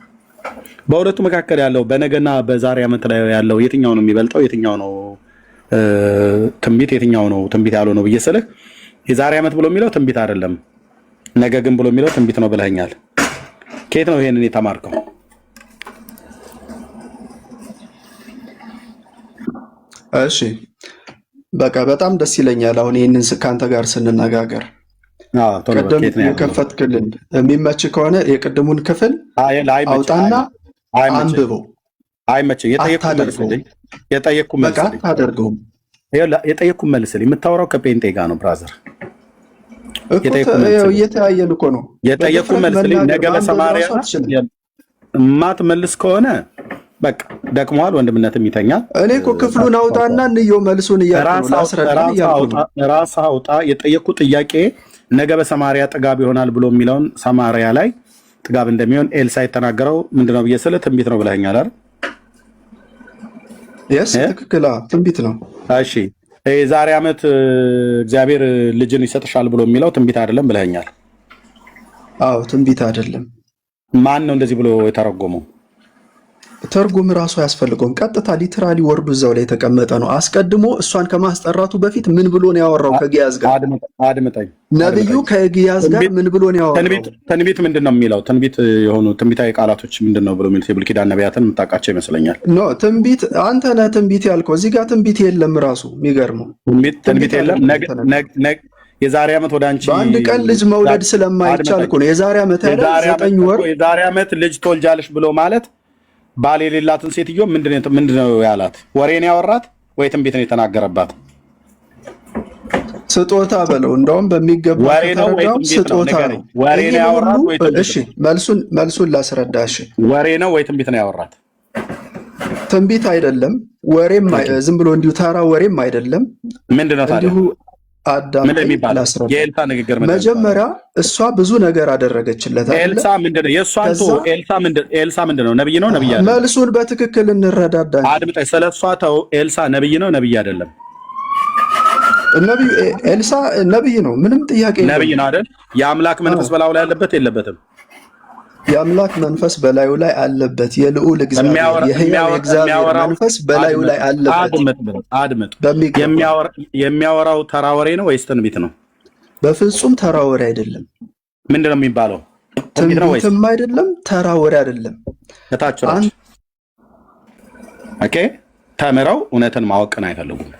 በሁለቱ መካከል ያለው በነገና በዛሬ ዓመት ላይ ያለው የትኛው ነው የሚበልጠው? የትኛው ነው ትንቢት? የትኛው ነው ትንቢት ያለው ነው ብዬ ስልህ የዛሬ ዓመት ብሎ የሚለው ትንቢት አይደለም፣ ነገ ግን ብሎ የሚለው ትንቢት ነው ብለኸኛል። ከየት ነው ይሄንን የተማርከው? እሺ በቃ በጣም ደስ ይለኛል። አሁን ይህንን ከአንተ ጋር ስንነጋገር ቅድም የከፈትክልን የሚመች ከሆነ የቅድሙን ክፍል አውጣና አንብበው። አይመችም። የጠየቅኩ መልስልኝ። የምታወራው ከጴንጤ ጋር ነው ብራዘር። እየተያየን እኮ ነው። የጠየቅኩ መልስልኝ። ነገ በሰማርያ የማትመልስ ከሆነ በቃ ደክሟል፣ ወንድምነትም ይተኛል። እኔ እኮ ክፍሉን አውጣና እንየው መልሱን እያልኩ ነው። ራስህ አውጣ። የጠየቅኩ ጥያቄ ነገ በሰማርያ ጥጋብ ይሆናል ብሎ የሚለውን ሰማርያ ላይ ጥጋብ እንደሚሆን ኤልሳ የተናገረው ምንድነው ብዬ ስለ ትንቢት ነው ብለኸኛል አይደል? ትክክል፣ ትንቢት ነው። እሺ የዛሬ ዓመት እግዚአብሔር ልጅን ይሰጥሻል ብሎ የሚለው ትንቢት አይደለም ብለኸኛል። አዎ ትንቢት አይደለም። ማን ነው እንደዚህ ብሎ የተረጎመው? ተርጉም ራሱ አያስፈልገውም። ቀጥታ ሊትራሊ ወርዱ እዛው ላይ የተቀመጠ ነው። አስቀድሞ እሷን ከማስጠራቱ በፊት ምን ብሎ ነው ያወራው? ከጊያዝ ጋር አድምጠኝ። ነብዩ ከጊያዝ ጋር ምን ብሎ ነው ያወራው? ትንቢት ምንድን ነው የሚለው? ትንቢት የሆኑ ትንቢታዊ ቃላቶች ምንድን ነው ብሎ የሚሉት የብሉይ ኪዳን ነቢያትን የምታውቃቸው ይመስለኛል። ኖ ትንቢት አንተ ነህ ትንቢት ያልከው። እዚህ ጋር ትንቢት የለም። ራሱ የሚገርመው ትንቢት የለም። የዛሬ ዓመት ወደ አንቺ በአንድ ቀን ልጅ መውለድ ስለማይቻል እኮ ነው የዛሬ ዓመት ያለ 9 ወር የዛሬ ዓመት ልጅ ትወልጃለሽ ብሎ ማለት ባል የሌላትን ሴትዮ ምንድነው ያላት? ወሬን ያወራት ወይ ትንቢት ነው የተናገረባት? ስጦታ በለው። እንደውም በሚገባ ተረዳው። ስጦታ ነው። ወሬ ነው ያወራት ወይ ትንቢት? እሺ መልሱን ላስረዳ። እሺ ወሬ ነው ወይ ትንቢት ነው ያወራት? ትንቢት አይደለም፣ ወሬም ዝም ብሎ እንዲሁ ተራ ወሬም አይደለም። ምንድነው ታዲያ? እንዲሁ አዳም የኤልሳ ንግግር መጀመሪያ እሷ ብዙ ነገር አደረገችለት። ኤልሳ ምንድነው? የእሷን ተው። ኤልሳ ምንድነው? ነብይ ነው ነብይ አይደለም? መልሱን በትክክል እንረዳዳ። አድምጠኝ። ስለሷ ተው። ኤልሳ ነብይ ነው ነብይ አይደለም? ነብዩ ኤልሳ ነብይ ነው፣ ምንም ጥያቄ የለም። ነብይ ነው አይደል? የአምላክ መንፈስ በላዩ ላይ አለበት የለበትም? የአምላክ መንፈስ በላዩ ላይ አለበት። የልዑል እግዚአብሔር የሕያው እግዚአብሔር መንፈስ በላዩ ላይ አለበት። አድምጥ። የሚያወራው ተራ ወሬ ነው ወይስ ትንቢት ነው? በፍጹም ተራ ወሬ አይደለም። ምንድን ነው የሚባለው? ትንቢትም አይደለም፣ ተራ ወሬ አይደለም። ከታች ኦኬ። ተምረው እውነትን ማወቅን አይፈልጉም።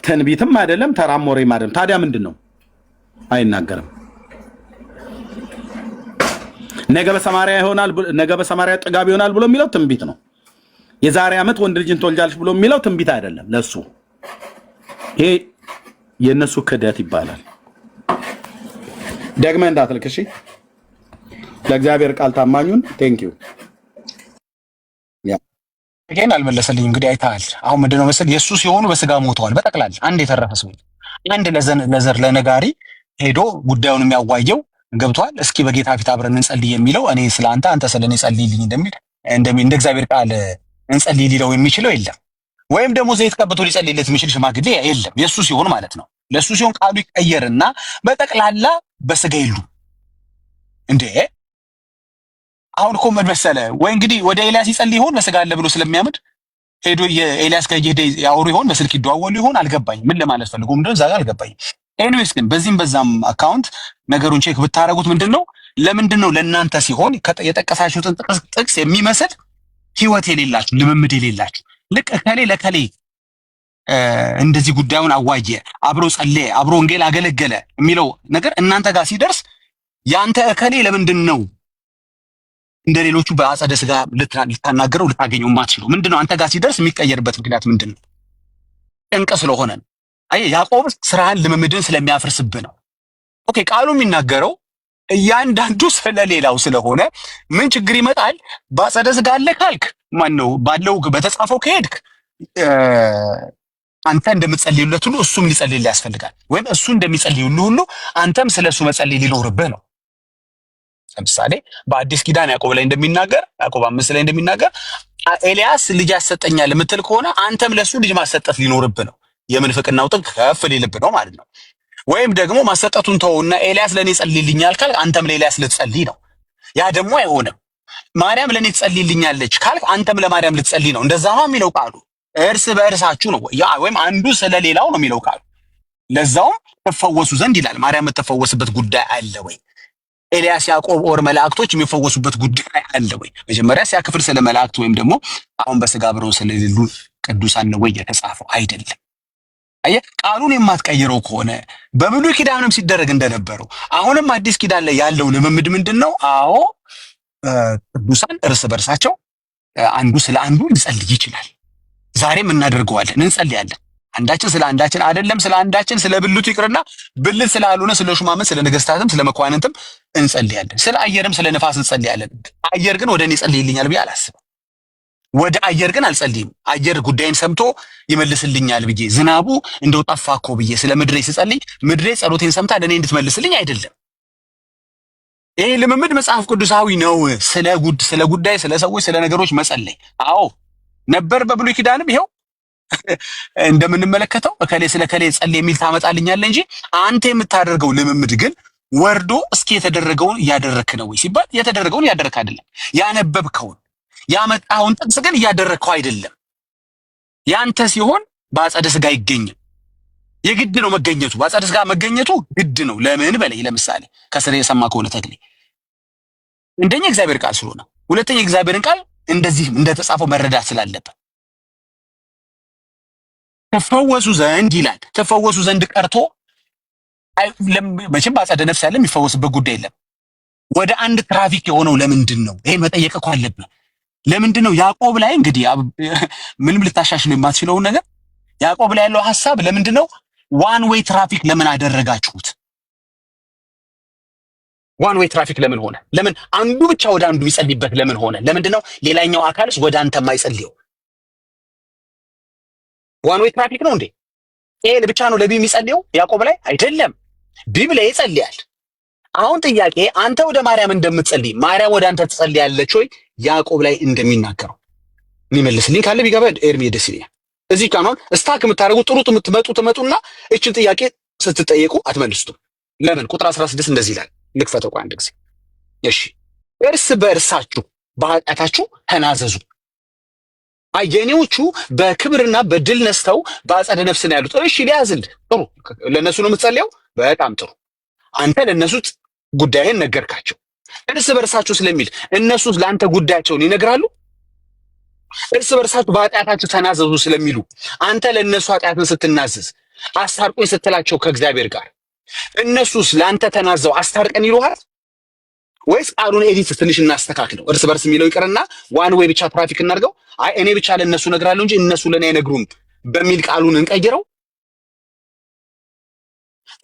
ትንቢትም አይደለም፣ ተራም ወሬም አይደለም። ታዲያ ምንድን ነው? አይናገርም። ነገ በሰማርያ ይሆናል፣ ነገ በሰማርያ ጥጋብ ይሆናል ብሎ የሚለው ትንቢት ነው። የዛሬ ዓመት ወንድ ልጅን ትወልጃለሽ ብሎ የሚለው ትንቢት አይደለም። ለሱ ይሄ የነሱ ክደት ይባላል። ደግመህ እንዳትልክ እሺ። ለእግዚአብሔር ቃል ታማኙን ቴንኪው። ይሄን አልመለሰልኝ። እንግዲህ አይተሃል። አሁን ምንድነው መሰል የእሱ ሲሆኑ በስጋ ሞተዋል። በጠቅላላ አንድ የተረፈ ሰው አንድ ለዘር ለነጋሪ ሄዶ ጉዳዩን የሚያዋየው ገብቷል። እስኪ በጌታ ፊት አብረን እንጸልይ የሚለው እኔ ስለ አንተ ስለ እኔ ጸልይልኝ እንደሚል እንደ እግዚአብሔር ቃል እንጸልይ ሊለው የሚችለው የለም። ወይም ደግሞ ዘይት ቀብቶ ሊጸልይለት የሚችል ሽማግሌ የለም። የእሱ ሲሆን ማለት ነው። ለእሱ ሲሆን ቃሉ ይቀየርና በጠቅላላ በስጋ የሉ እንዴ። አሁን እኮ ምን መሰለህ ወይ እንግዲህ ወደ ኤልያስ ይጸልይ ይሆን በስጋ አለ ብሎ ስለሚያምድ ሄዶ የኤልያስ ጋር ሄደ ያወሩ ይሆን በስልክ ይደዋወሉ ይሆን አልገባኝም። ምን ለማለት ፈልጎ እንደው ዛጋ አልገባኝም። ኤኒዌይስ ግን በዚህም በዛም አካውንት ነገሩን ቼክ ብታረጉት ምንድነው ለምንድነው ለእናንተ ሲሆን የጠቀሳችሁትን ጥቅስ የሚመስል ህይወት የሌላችሁ ልምምድ የሌላችሁ ልክ እከሌ ለከሌ እንደዚህ ጉዳዩን አዋየ አብሮ ጸለየ አብሮ ወንጌል አገለገለ የሚለው ነገር እናንተ ጋር ሲደርስ ያንተ እከሌ ለምንድነው እንደሌሎቹ በአጸደ ስጋ ልታናገረው ልታገኘው ማትችሉ ምንድነው? አንተ ጋር ሲደርስ የሚቀየርበት ምክንያት ምንድነው? ጭንቅ ስለሆነ አይ ያዕቆብ ስራን ልምምድን ስለሚያፈርስብህ ነው። ኦኬ ቃሉ የሚናገረው እያንዳንዱ ስለሌላው ስለሆነ ምን ችግር ይመጣል? በአጸደ ሥጋ አለ ካልክ ማን ነው ባለው በተጻፈው ከሄድክ አንተ እንደምትጸልይለት ሁሉ እሱም ሊጸልይልህ ያስፈልጋል። ወይም እሱ እንደሚጸልይልህ ሁሉ አንተም ስለሱ መጸለይ ሊኖርብህ ነው። ለምሳሌ በአዲስ ኪዳን ያዕቆብ ላይ እንደሚናገር ያዕቆብ 5 ላይ እንደሚናገር ኤልያስ ልጅ ያሰጠኛል የምትል ከሆነ አንተም ለሱ ልጅ ማሰጠት ሊኖርብህ ነው። የምንፍቅናው ጥግ ከፍ ሊልብህ ነው ማለት ነው። ወይም ደግሞ ማሰጠቱን ተውና ኤልያስ ለኔ ጸልይልኛል ካልክ አንተም ለኤልያስ ልትጸልይ ነው። ያ ደግሞ አይሆንም። ማርያም ለኔ ትጸልይልኛለች ካልክ አንተም ለማርያም ልትጸልይ ነው። እንደዛ ነው የሚለው ቃሉ። እርስ በእርሳችሁ ነው ያ ወይም አንዱ ስለሌላው ነው የሚለው ቃሉ። ለዛውም ተፈወሱ ዘንድ ይላል። ማርያም የምትፈወስበት ጉዳይ አለ ወይ? ኤልያስ፣ ያዕቆብ ኦር መላእክቶች የሚፈወሱበት ጉዳይ አለ ወይ? መጀመሪያ ሲያክፍል ስለ መላእክት ወይም ደግሞ አሁን በስጋ አብረው ስለሌሉ ቅዱሳን ነው ወይ የተጻፈው? አይደለም። አየህ፣ ቃሉን የማትቀይረው ከሆነ በብሉይ ኪዳንም ሲደረግ እንደነበረው አሁንም አዲስ ኪዳን ላይ ያለው ልምምድ ምንድነው? አዎ ቅዱሳን እርስ በርሳቸው አንዱ ስለ አንዱ ሊጸልይ ይችላል። ዛሬም እናደርገዋለን፣ እንጸልያለን። አንዳችን ስለ አንዳችን አይደለም ስለ አንዳችን ስለ ብልቱ ይቅርና ብልት ስላልሆነ ስለ ሹማምን ስለ ነገስታትም ስለ መኳንንትም እንጸልያለን። ስለ አየርም ስለ ነፋስ እንጸልያለን። አየር ግን ወደ እኔ ጸልይልኛል ብዬ አላስብም። ወደ አየር ግን አልጸልይም። አየር ጉዳይን ሰምቶ ይመልስልኛል ብዬ ዝናቡ እንደው ጠፋ እኮ ብዬ ስለ ምድሬ ስጸልይ ምድሬ ጸሎቴን ሰምታ ለእኔ እንድትመልስልኝ አይደለም። ይሄ ልምምድ መጽሐፍ ቅዱሳዊ ነው። ስለ ጉዳይ ስለ ሰዎች ስለ ነገሮች መጸለይ አዎ ነበር በብሉይ ኪዳንም። ይሄው እንደምንመለከተው እከሌ ስለ ከሌ ጸልይ የሚል ታመጣልኛለህ እንጂ አንተ የምታደርገው ልምምድ ግን ወርዶ እስኪ የተደረገውን እያደረክ ነው ወይ ሲባል የተደረገውን እያደረክ አይደለም። ያነበብከውን ያመጣውን ጥቅስ ግን እያደረከው አይደለም። ያንተ ሲሆን በአጸደ ሥጋ አይገኝም። የግድ ነው መገኘቱ። በአጸደ ሥጋ መገኘቱ ግድ ነው። ለምን በለኝ። ለምሳሌ ከስር የሰማ ከሆነ ተክሌ እንደኛ እግዚአብሔር ቃል ስለሆነ፣ ሁለተኛ እግዚአብሔርን ቃል እንደዚህ እንደተጻፈው መረዳት ስላለበት ተፈወሱ ዘንድ ይላል። ተፈወሱ ዘንድ ቀርቶ መቼም በአጸደ ነፍስ ያለ የሚፈወስበት ጉዳይ የለም። ወደ አንድ ትራፊክ የሆነው ለምንድን ነው? ይሄን መጠየቅ እኮ አለብን። ለምንድን ነው ያዕቆብ ላይ እንግዲህ ምንም ልታሻሽሉ የማትችለውን ነገር ያዕቆብ ላይ ያለው ሐሳብ ለምንድን ነው ዋን ዌይ ትራፊክ ለምን አደረጋችሁት? ዋን ዌይ ትራፊክ ለምን ሆነ? ለምን አንዱ ብቻ ወደ አንዱ የሚጸልይበት ለምን ሆነ? ለምንድን ነው ሌላኛው አካልስ ወደ አንተ የማይጸልየው? ዋን ዌይ ትራፊክ ነው እንዴ? ኤል ብቻ ነው ለቢ የሚጸልየው ያዕቆብ ላይ አይደለም። ቢብ ላይ ይጸልያል። አሁን ጥያቄ አንተ ወደ ማርያም እንደምትጸልይ ማርያም ወደ አንተ ትጸልያለች ወይ? ያዕቆብ ላይ እንደሚናገረው የሚመልስልኝ ካለ ቢገባ ኤርሚ ደስ ይለኛል። እዚህ ካኖን ስታክ የምታደርጉ ትመጡና እችን ጥያቄ ስትጠየቁ አትመልሱትም። ለምን? ቁጥር 16 እንደዚህ ይላል። ልክፈተው አንድ ጊዜ። እሺ፣ እርስ በእርሳችሁ በኃጢአታችሁ ተናዘዙ። አየኔዎቹ በክብርና በድል ነስተው በአጸደ ነፍስ ነው ያሉት። እሺ ሊያዝልህ ጥሩ። ለነሱ ነው የምትጸልየው? በጣም ጥሩ። አንተ ለነሱ ጉዳይን ነገርካቸው። እርስ በርሳችሁ ስለሚል እነሱ ለአንተ ጉዳያቸውን ይነግራሉ። እርስ በርሳችሁ በኃጢአታችሁ ተናዘዙ ስለሚሉ አንተ ለነሱ ኃጢአትን ስትናዘዝ አስታርቁኝ ስትላቸው ከእግዚአብሔር ጋር እነሱስ ለአንተ ተናዘው አስታርቀን ይሉሃል ወይስ ቃሉን ኤዲት ትንሽ እናስተካክለው? እርስ በርስ የሚለው ይቅርና ዋን ዌይ ብቻ ትራፊክ እናድርገው። አይ እኔ ብቻ ለነሱ እነግራለሁ እንጂ እነሱ ለኔ አይነግሩም በሚል ቃሉን እንቀይረው።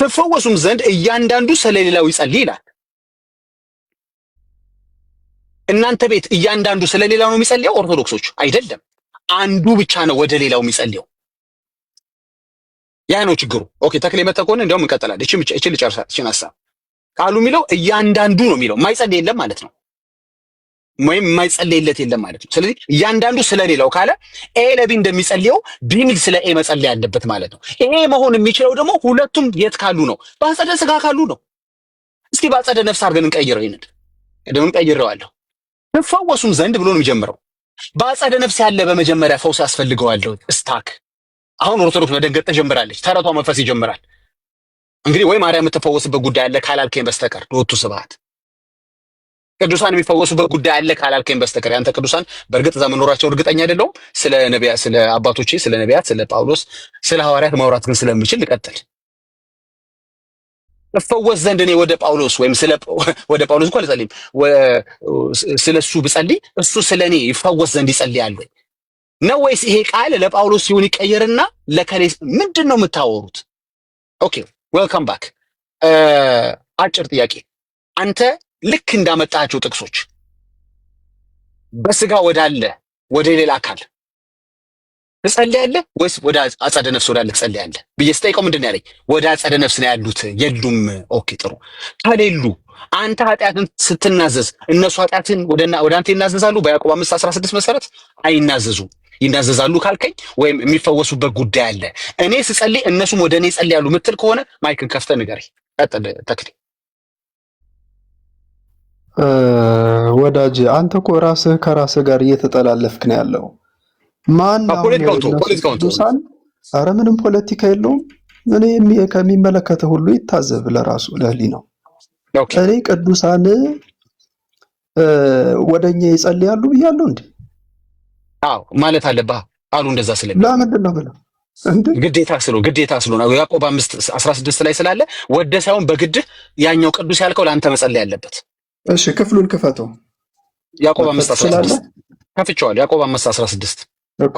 ተፈወሱም ዘንድ እያንዳንዱ ስለሌላው ይጸልይ ይላል። እናንተ ቤት እያንዳንዱ ስለሌላው ነው የሚጸልየው? ኦርቶዶክሶች አይደለም፣ አንዱ ብቻ ነው ወደ ሌላው የሚጸልየው። ያ ነው ችግሩ። ኦኬ ተክሌ መጣ ከሆነ እንደውም እንቀጥላለን። እቺ ልጨርሳት። እቺን ሐሳብ ቃሉ የሚለው እያንዳንዱ ነው የሚለው፣ የማይጸልይ የለም ማለት ነው፣ ወይም የማይጸልይለት የለም ማለት ነው። ስለዚህ እያንዳንዱ ስለሌላው ካለ ኤ ለቢ እንደሚጸልየው ቢ ሚል ስለ ኤ መጸለይ ያለበት ማለት ነው። ይሄ መሆን የሚችለው ደግሞ ሁለቱም የት ካሉ ነው? በአጸደ ሥጋ ካሉ ነው። እስኪ በአጸደ ነፍስ አድርገን እንቀይረው። ይሄንን ቀደም ቀይሬዋለሁ። ተፈወሱም ዘንድ ብሎ ነው የሚጀምረው። በአጸደ ነፍስ ያለ በመጀመሪያ ፈውስ ያስፈልገዋል። ስታክ አሁን ኦርቶዶክስ መደንገጥ ተጀምራለች። ተረቷ መንፈስ ይጀምራል። እንግዲህ ወይ ማርያም የምትፈወስበት ጉዳይ አለ ካላልከኝ በስተቀር ሎቱ ስብሐት፣ ቅዱሳን የሚፈወሱበት ጉዳይ አለ ካላልከኝ በስተቀር ያንተ ቅዱሳን በእርግጥ እዛ መኖራቸው እርግጠኛ አይደለሁም። ስለ ነቢያት፣ ስለ አባቶቼ፣ ስለ ነቢያት፣ ስለ ጳውሎስ፣ ስለ ሐዋርያት ማውራት ግን ስለምችል ልቀጥል። እፈወስ ዘንድ እኔ ወደ ጳውሎስ ወይም ወደ ጳውሎስ እንኳን አልጸልይም፣ ስለሱ ብጸልይ እሱ ስለኔ ይፈወስ ዘንድ ይጸልያል ወይ? ነው ወይስ ይሄ ቃል ለጳውሎስ ሲሆን ይቀየርና ለከሌስ ምንድን ነው የምታወሩት? ኦኬ ዌልካም ባክ። አጭር ጥያቄ፣ አንተ ልክ እንዳመጣቸው ጥቅሶች በስጋ ወዳለ ወደ ሌላ አካል ትጸልያለህ ወይስ ወደ አጸደ ነፍስ ወዳለ ትጸልያለህ ብዬ ስጠይቀው ምንድን ነው ያለኝ? ወደ አጸደ ነፍስ ነው ያሉት። የሉም። ኦኬ ጥሩ። ከሌሉ አንተ ኃጢአትን ስትናዘዝ እነሱ ኃጢአትን ወደ አንተ ይናዘዛሉ? በያዕቆብ 5:16 መሰረት አይናዘዙም። ይናዘዛሉ ካልከኝ ወይም የሚፈወሱበት ጉዳይ አለ። እኔ ስጸልይ እነሱም ወደ እኔ ይጸልያሉ ምትል ከሆነ ማይክን ከፍተህ ንገረኝ። ቀጥል ተክሌ። ወዳጅ አንተ እኮ ራስህ ከራስህ ጋር እየተጠላለፍክ ነው ያለው። ማን ቅዱሳን? አረ ምንም ፖለቲካ የለውም። እኔ ከሚመለከተው ሁሉ ይታዘብ ለራሱ ለህሊናው። እኔ ቅዱሳን ወደኛ ይጸልያሉ ብያለሁ እንዴ? አዎ ማለት አለብህ አሉ። እንደዛ ስለሚል ለምንድን ነው ብለው ግዴታ ስለሆነ ያዕቆብ 5:16 ላይ ስላለ ወደ ሳይሆን በግድህ ያኛው ቅዱስ ያልከው ለአንተ መጸለይ ያለበት። እሺ ክፍሉን ክፈተው። ያዕቆብ 5:16 ከፍቼዋለሁ። ያዕቆብ 5:16 እኮ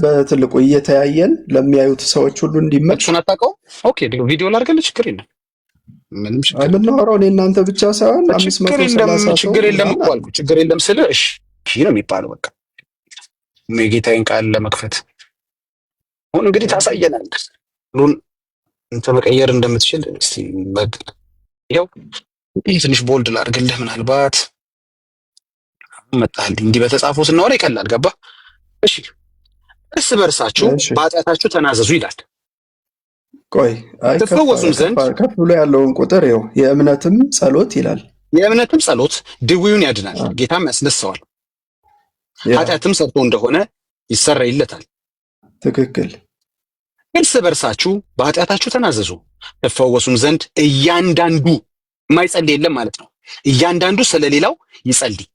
በትልቁ እየተያየን ለሚያዩት ሰዎች ሁሉ እንዲመች። እሱን አታውቀውም? ኦኬ ቪዲዮ ላድርግልህ። ችግር የለም ምንም ችግር የምናወራው እኔ እናንተ ብቻ ሳይሆን 530 ችግር የለም እኮ አልኩ። ችግር የለም ስልህ እሺ ነው የሚባለው። በቃ የጌታዬን ቃል ለመክፈት አሁን እንግዲህ ታሳየናለህ ሁሉን እንተ መቀየር እንደምትችል። እስቲ ይኸው ትንሽ ቦልድ ላድርግልህ። ምናልባት መጣልኝ እንዲህ በተጻፈው ስናወራ ይቀላል። ገባ? እሺ እርስ በርሳችሁ በኃጢአታችሁ ተናዘዙ ይላል። ቆይ ትፈወሱም ዘንድ ከፍ ብሎ ያለውን ቁጥር ይኸው የእምነትም ጸሎት ይላል። የእምነትም ጸሎት ድውዩን ያድናል፣ ጌታም ያስነሳዋል። ኃጢአትም ሰርቶ እንደሆነ ይሰረይለታል። ትክክል። እርስ በርሳችሁ በኃጢአታችሁ ተናዘዙ ትፈወሱም ዘንድ እያንዳንዱ የማይጸልይ የለም ማለት ነው። እያንዳንዱ ስለሌላው ይጸልይ።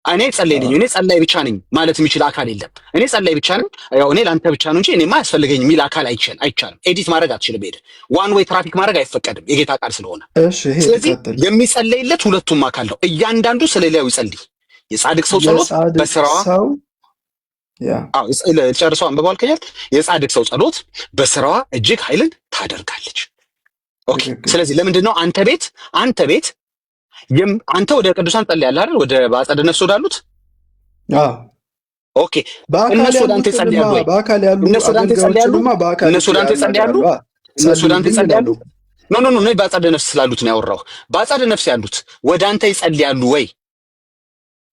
እኔ ጸለይልኝ እኔ ጸላይ ብቻ ነኝ ማለት የሚችል አካል የለም። እኔ ጸላይ ብቻ ነኝ ያው እኔ ላንተ ብቻ ነው እንጂ እኔማ አያስፈልገኝም የሚል አካል አይቻልም። ኤዲት ማድረግ አትችልም። ሄድ ዋን ዌይ ትራፊክ ማድረግ አይፈቀድም የጌታ ቃል ስለሆነ። ስለዚህ የሚጸለይለት ሁለቱም አካል ነው። እያንዳንዱ ስለሌላው ይጸልይ። የጻድቅ ሰው ጸሎት በስራዋ ጨርሰው አንብበዋል ከኛል። የጻድቅ ሰው ጸሎት በስራዋ እጅግ ኃይልን ታደርጋለች። ኦኬ ስለዚህ ለምንድን ነው አንተ ቤት አንተ ወደ ቅዱሳን ጸልያለህ አይደል? ወደ በአጸደ ነፍስ ወዳሉት ኦኬ እነሱ ወደ አንተ ይጸልያሉ ወይ? እነሱ ወደ አንተ ይጸልያሉ? ኖ በአጸደ ነፍስ ስላሉት ነው ያወራው። በአጸደ ነፍስ ያሉት ወደ አንተ ይጸልያሉ ወይ?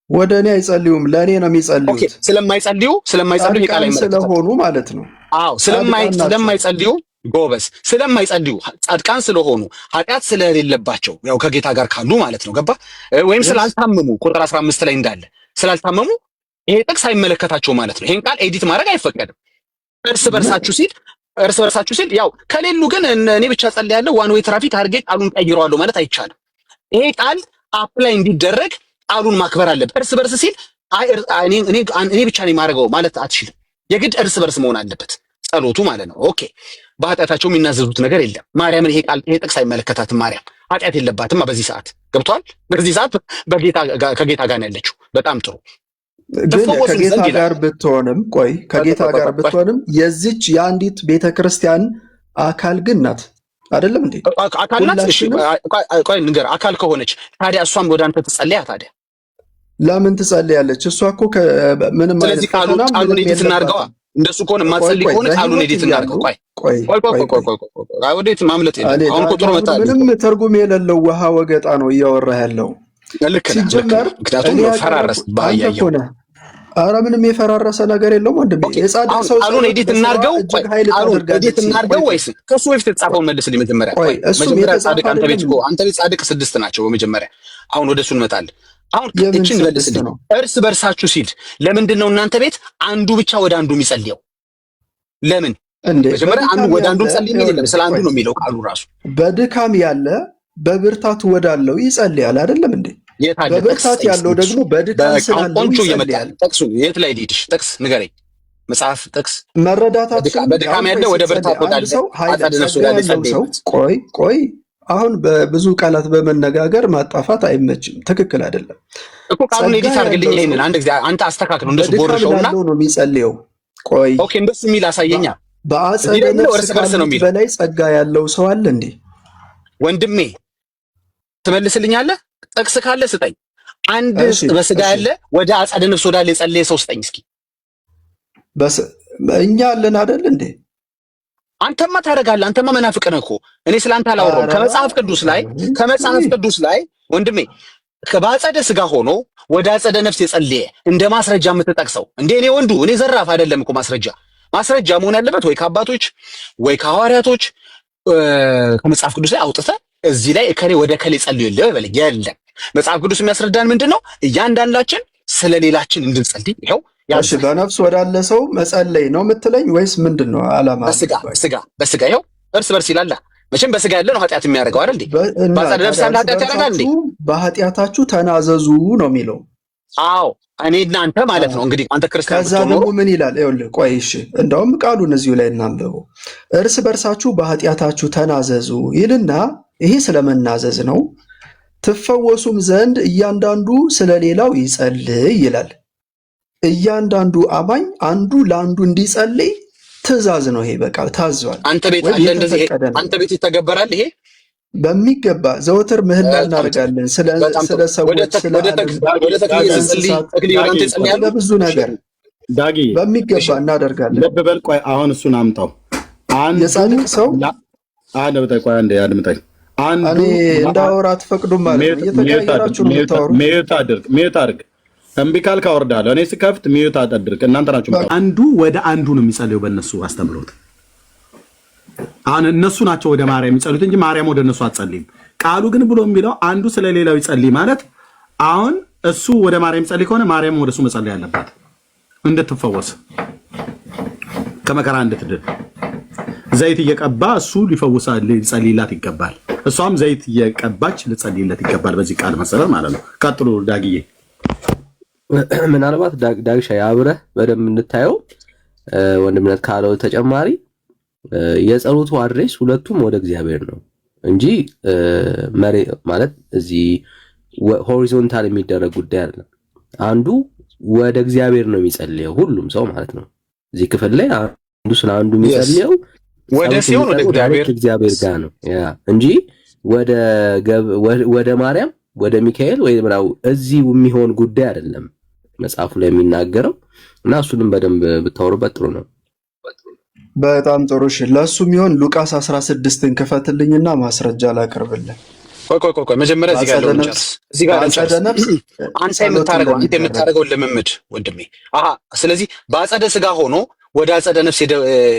ወደ እኔ አይጸልዩም፣ ለእኔ ነው የሚጸልዩት። ኦኬ ስለማይጸልዩ ይቃል ስለሆኑ ማለት ነው። አዎ ስለማይጸልዩ ጎበዝ ስለማይጸልዩ ጻድቃን ስለሆኑ ኃጢአት ስለሌለባቸው ያው ከጌታ ጋር ካሉ ማለት ነው። ገባ? ወይም ስላልታመሙ ቁጥር 15 ላይ እንዳለ ስላልታመሙ ይሄ ጥቅስ አይመለከታቸው ማለት ነው። ይሄን ቃል ኤዲት ማድረግ አይፈቀድም። እርስ በርሳችሁ ሲል ያው ከሌሉ ግን እኔ ብቻ ጸልያለሁ ዋን ዌይ ትራፊክ አድርጌ ቃሉን ቀይረዋለሁ ማለት አይቻልም። ይሄ ቃል አፕላይ እንዲደረግ ቃሉን ማክበር አለበት። እርስ በርስ ሲል እኔ ብቻ ነኝ ማድረገው ማለት አትችልም። የግድ እርስ በርስ መሆን አለበት ጸሎቱ ማለት ነው። ኦኬ በኃጢአታቸው የሚናዘዙት ነገር የለም። ማርያምን ይሄ ጥቅስ አይመለከታትም። ማርያም ኃጢአት የለባትም በዚህ ሰዓት። ገብቷል? በዚህ ሰዓት ከጌታ ጋር ነው ያለችው። በጣም ጥሩ። ግን ከጌታ ጋር ብትሆንም የዚች የአንዲት ቤተክርስቲያን አካል ግን ናት አይደለም እንዴ? አካል ናት። እሺ ቆይ ንገር። አካል ከሆነች ታዲያ እሷም ወደ አንተ ትጸልያ። ታዲያ ለምን ትጸልያለች? እሷ እኮ ምንም አይነት ቃሉን ኤዲት እናድርገዋ። እንደሱ ከሆነ ማጸልይ ከሆነ ቃሉን ኤዲት እናድርገው። ቆይ ወዴት ማምለጥ የለም። አሁን ቁጥሩ መጣ። ምንም ትርጉም የሌለው ውሃ ወገጣ ነው እያወራህ ያለው። ሲጀመር ምክንያቱም ፈራረስ ባያየው። ኧረ ምንም የፈራረሰ ነገር የለውም ወንድሜ። የጻድቅ ሰው ቃሉን ኤዲት እናድርገው ወይስ ከሱ በፊት የተጻፈውን መልስልኝ መጀመሪያ። መጀመሪያ ጻድቅ አንተ ቤት ጻድቅ 6 ናቸው በመጀመሪያ። አሁን ወደሱ እንመጣለን። አሁን እቺን መልስልኝ። እርስ በርሳችሁ ሲል ለምንድን ነው እናንተ ቤት አንዱ ብቻ ወደ አንዱ የሚጸልየው? ለምን መጀመሪያ አንዱ ወደ አንዱ ጸልይ የሚል የለም። ስለ አንዱ ነው የሚለው ቃሉ ራሱ። በድካም ያለ በብርታቱ ወዳለው ይጸልያል አይደለም እንዴ? በብርታት ያለው ደግሞ በድካም ስላለው ይጸልያል። ጥቅሱን የት ላይ ልሂድሽ? ጥቅስ ንገረኝ። መጽሐፍ ጥቅስ መረዳታችን በድካም ያለ ወደ ብርታት ወዳለው አጸደ ነፍስ ወዳለው ይጸልይ። ቆይ አሁን በብዙ ቃላት በመነጋገር ማጣፋት አይመችም። ትክክል አይደለም እኮ። ቃሉን ኤዲት አድርግልኝ። ይሄንን አንድ ጊዜ አንተ አስተካክለው። እንደሱ ቦርሾውና ነው የሚጸልየው። ቆይ ኦኬ እንደሱ የሚል አሳየኛ። በአጸደ ነፍስ ካሉት በላይ ጸጋ ያለው ሰው አለ እንዴ? ወንድሜ ትመልስልኛለህ? ጥቅስ ካለ ስጠኝ። አንድ በስጋ ያለ ወደ አጸደ ነፍስ ወዳለ የጸለየ ሰው ስጠኝ እስኪ። እኛ አለን አይደል እንዴ? አንተማ ታደርጋለህ። አንተማ መናፍቅ ነህ እኮ። እኔ ስላንተ አላወራሁም። ከመጽሐፍ ቅዱስ ላይ ወንድሜ በአጸደ ስጋ ሆኖ ወደ አጸደ ነፍስ የጸለየ እንደ ማስረጃ የምትጠቅሰው እንዴ? እኔ ዘራፍ አይደለም እኮ ማስረጃ መሆን ያለበት ወይ ከአባቶች ወይ ከሐዋርያቶች ከመጽሐፍ ቅዱስ ላይ አውጥተህ እዚህ ላይ እከሌ ወደ እከሌ ጸልዩ ይበለኝ። የለም መጽሐፍ ቅዱስ የሚያስረዳን ምንድነው? እያንዳንዳችን ስለሌላችን እንድንጸልይ ይኸው። እሺ በነፍስ ወዳለ ሰው መጸለይ ነው የምትለኝ ወይስ ምንድነው ዓላማ? በስጋ ይኸው እርስ በርስ ይላል። መቼም በስጋ ያለ ነው ኃጢአት የሚያደርገው አይደል እንዴ? በአጸደ ነፍስ ያለ ኃጢአት ያደርጋል እንዴ? በኃጢአታችሁ ተናዘዙ ነው የሚለው። አዎ እኔ እናንተ ማለት ነው እንግዲህ አንተ ክርስቲያን። ከዛ ደግሞ ምን ይላል? ይኸውልህ ቆይ እሺ፣ እንደውም ቃሉን እዚሁ ላይ እናንብበው። እርስ በርሳችሁ በኃጢአታችሁ ተናዘዙ ይልና ይሄ ስለመናዘዝ ነው። ትፈወሱም ዘንድ እያንዳንዱ ስለሌላው ይጸልይ ይላል። እያንዳንዱ አማኝ አንዱ ለአንዱ እንዲጸልይ ትእዛዝ ነው። ይሄ በቃ ታዟል። አንተ ቤት አለ እንደዚህ? አንተ ቤት ይተገበራል ይሄ በሚገባ ዘወትር ምህላ እናደርጋለን። ስለ ሰዎች ስለ ብዙ ነገር ዳጊ በሚገባ እናደርጋለን። ልብ በል ቆይ፣ አሁን እሱን አምጣው። አንዱ የጻድቅ ሰው አድምጠኝ። እኔ እንዳወራ አትፈቅዱም ማለት ነው። እየተቀያየራችሁ ነው የምታወሩት። ሚዩት አድርግ። እምቢ ካልክ አወርዳለሁ። እኔ ስከፍት ሚዩት አድርግ። እናንተ ናችሁ። አንዱ ወደ አንዱ ነው የሚጸልየው በእነሱ አስተምሮት። አሁን እነሱ ናቸው ወደ ማርያም የሚጸልዩት እንጂ ማርያም ወደ እነሱ አትጸልይም። ቃሉ ግን ብሎ የሚለው አንዱ ስለሌላው ይጸልይ ማለት አሁን እሱ ወደ ማርያም ይጸልይ ከሆነ ማርያም ወደ እሱ መጸለይ አለባት፣ እንድትፈወስ ከመከራ እንድትድን። ዘይት እየቀባ እሱ ሊጸልይላት ይገባል፣ እሷም ዘይት እየቀባች ልጸልይለት ይገባል። በዚህ ቃል መሰረት ማለት ነው። ቀጥሎ ዳግዬ። ምናልባት ዳግሻ አብረህ በደንብ እንድታየው ወንድምነት ካለው ተጨማሪ የጸሎቱ አድሬስ ሁለቱም ወደ እግዚአብሔር ነው እንጂ ማለት እዚህ ሆሪዞንታል የሚደረግ ጉዳይ አይደለም። አንዱ ወደ እግዚአብሔር ነው የሚጸልየው ሁሉም ሰው ማለት ነው። እዚህ ክፍል ላይ አንዱ ስለ አንዱ የሚጸልየው ወደ ሲሆን ወደ እግዚአብሔር ጋር ነው እንጂ ወደ ማርያም ወደ ሚካኤል ወይ ምናው እዚህ የሚሆን ጉዳይ አይደለም መጽሐፉ ላይ የሚናገረው እና እሱንም በደንብ ብታወሩበት ጥሩ ነው። በጣም ጥሩ። እሺ ለሱ የሚሆን ሉቃስ 16ን ክፈትልኝና ማስረጃ ላቀርብልህ። ቆይ መጀመሪያ እዚህ ጋር ልንጨርስ። አንተ የምታደርገው ልምምድ ወንድሜ። ስለዚህ በአጸደ ስጋ ሆኖ ወደ አጸደ ነፍስ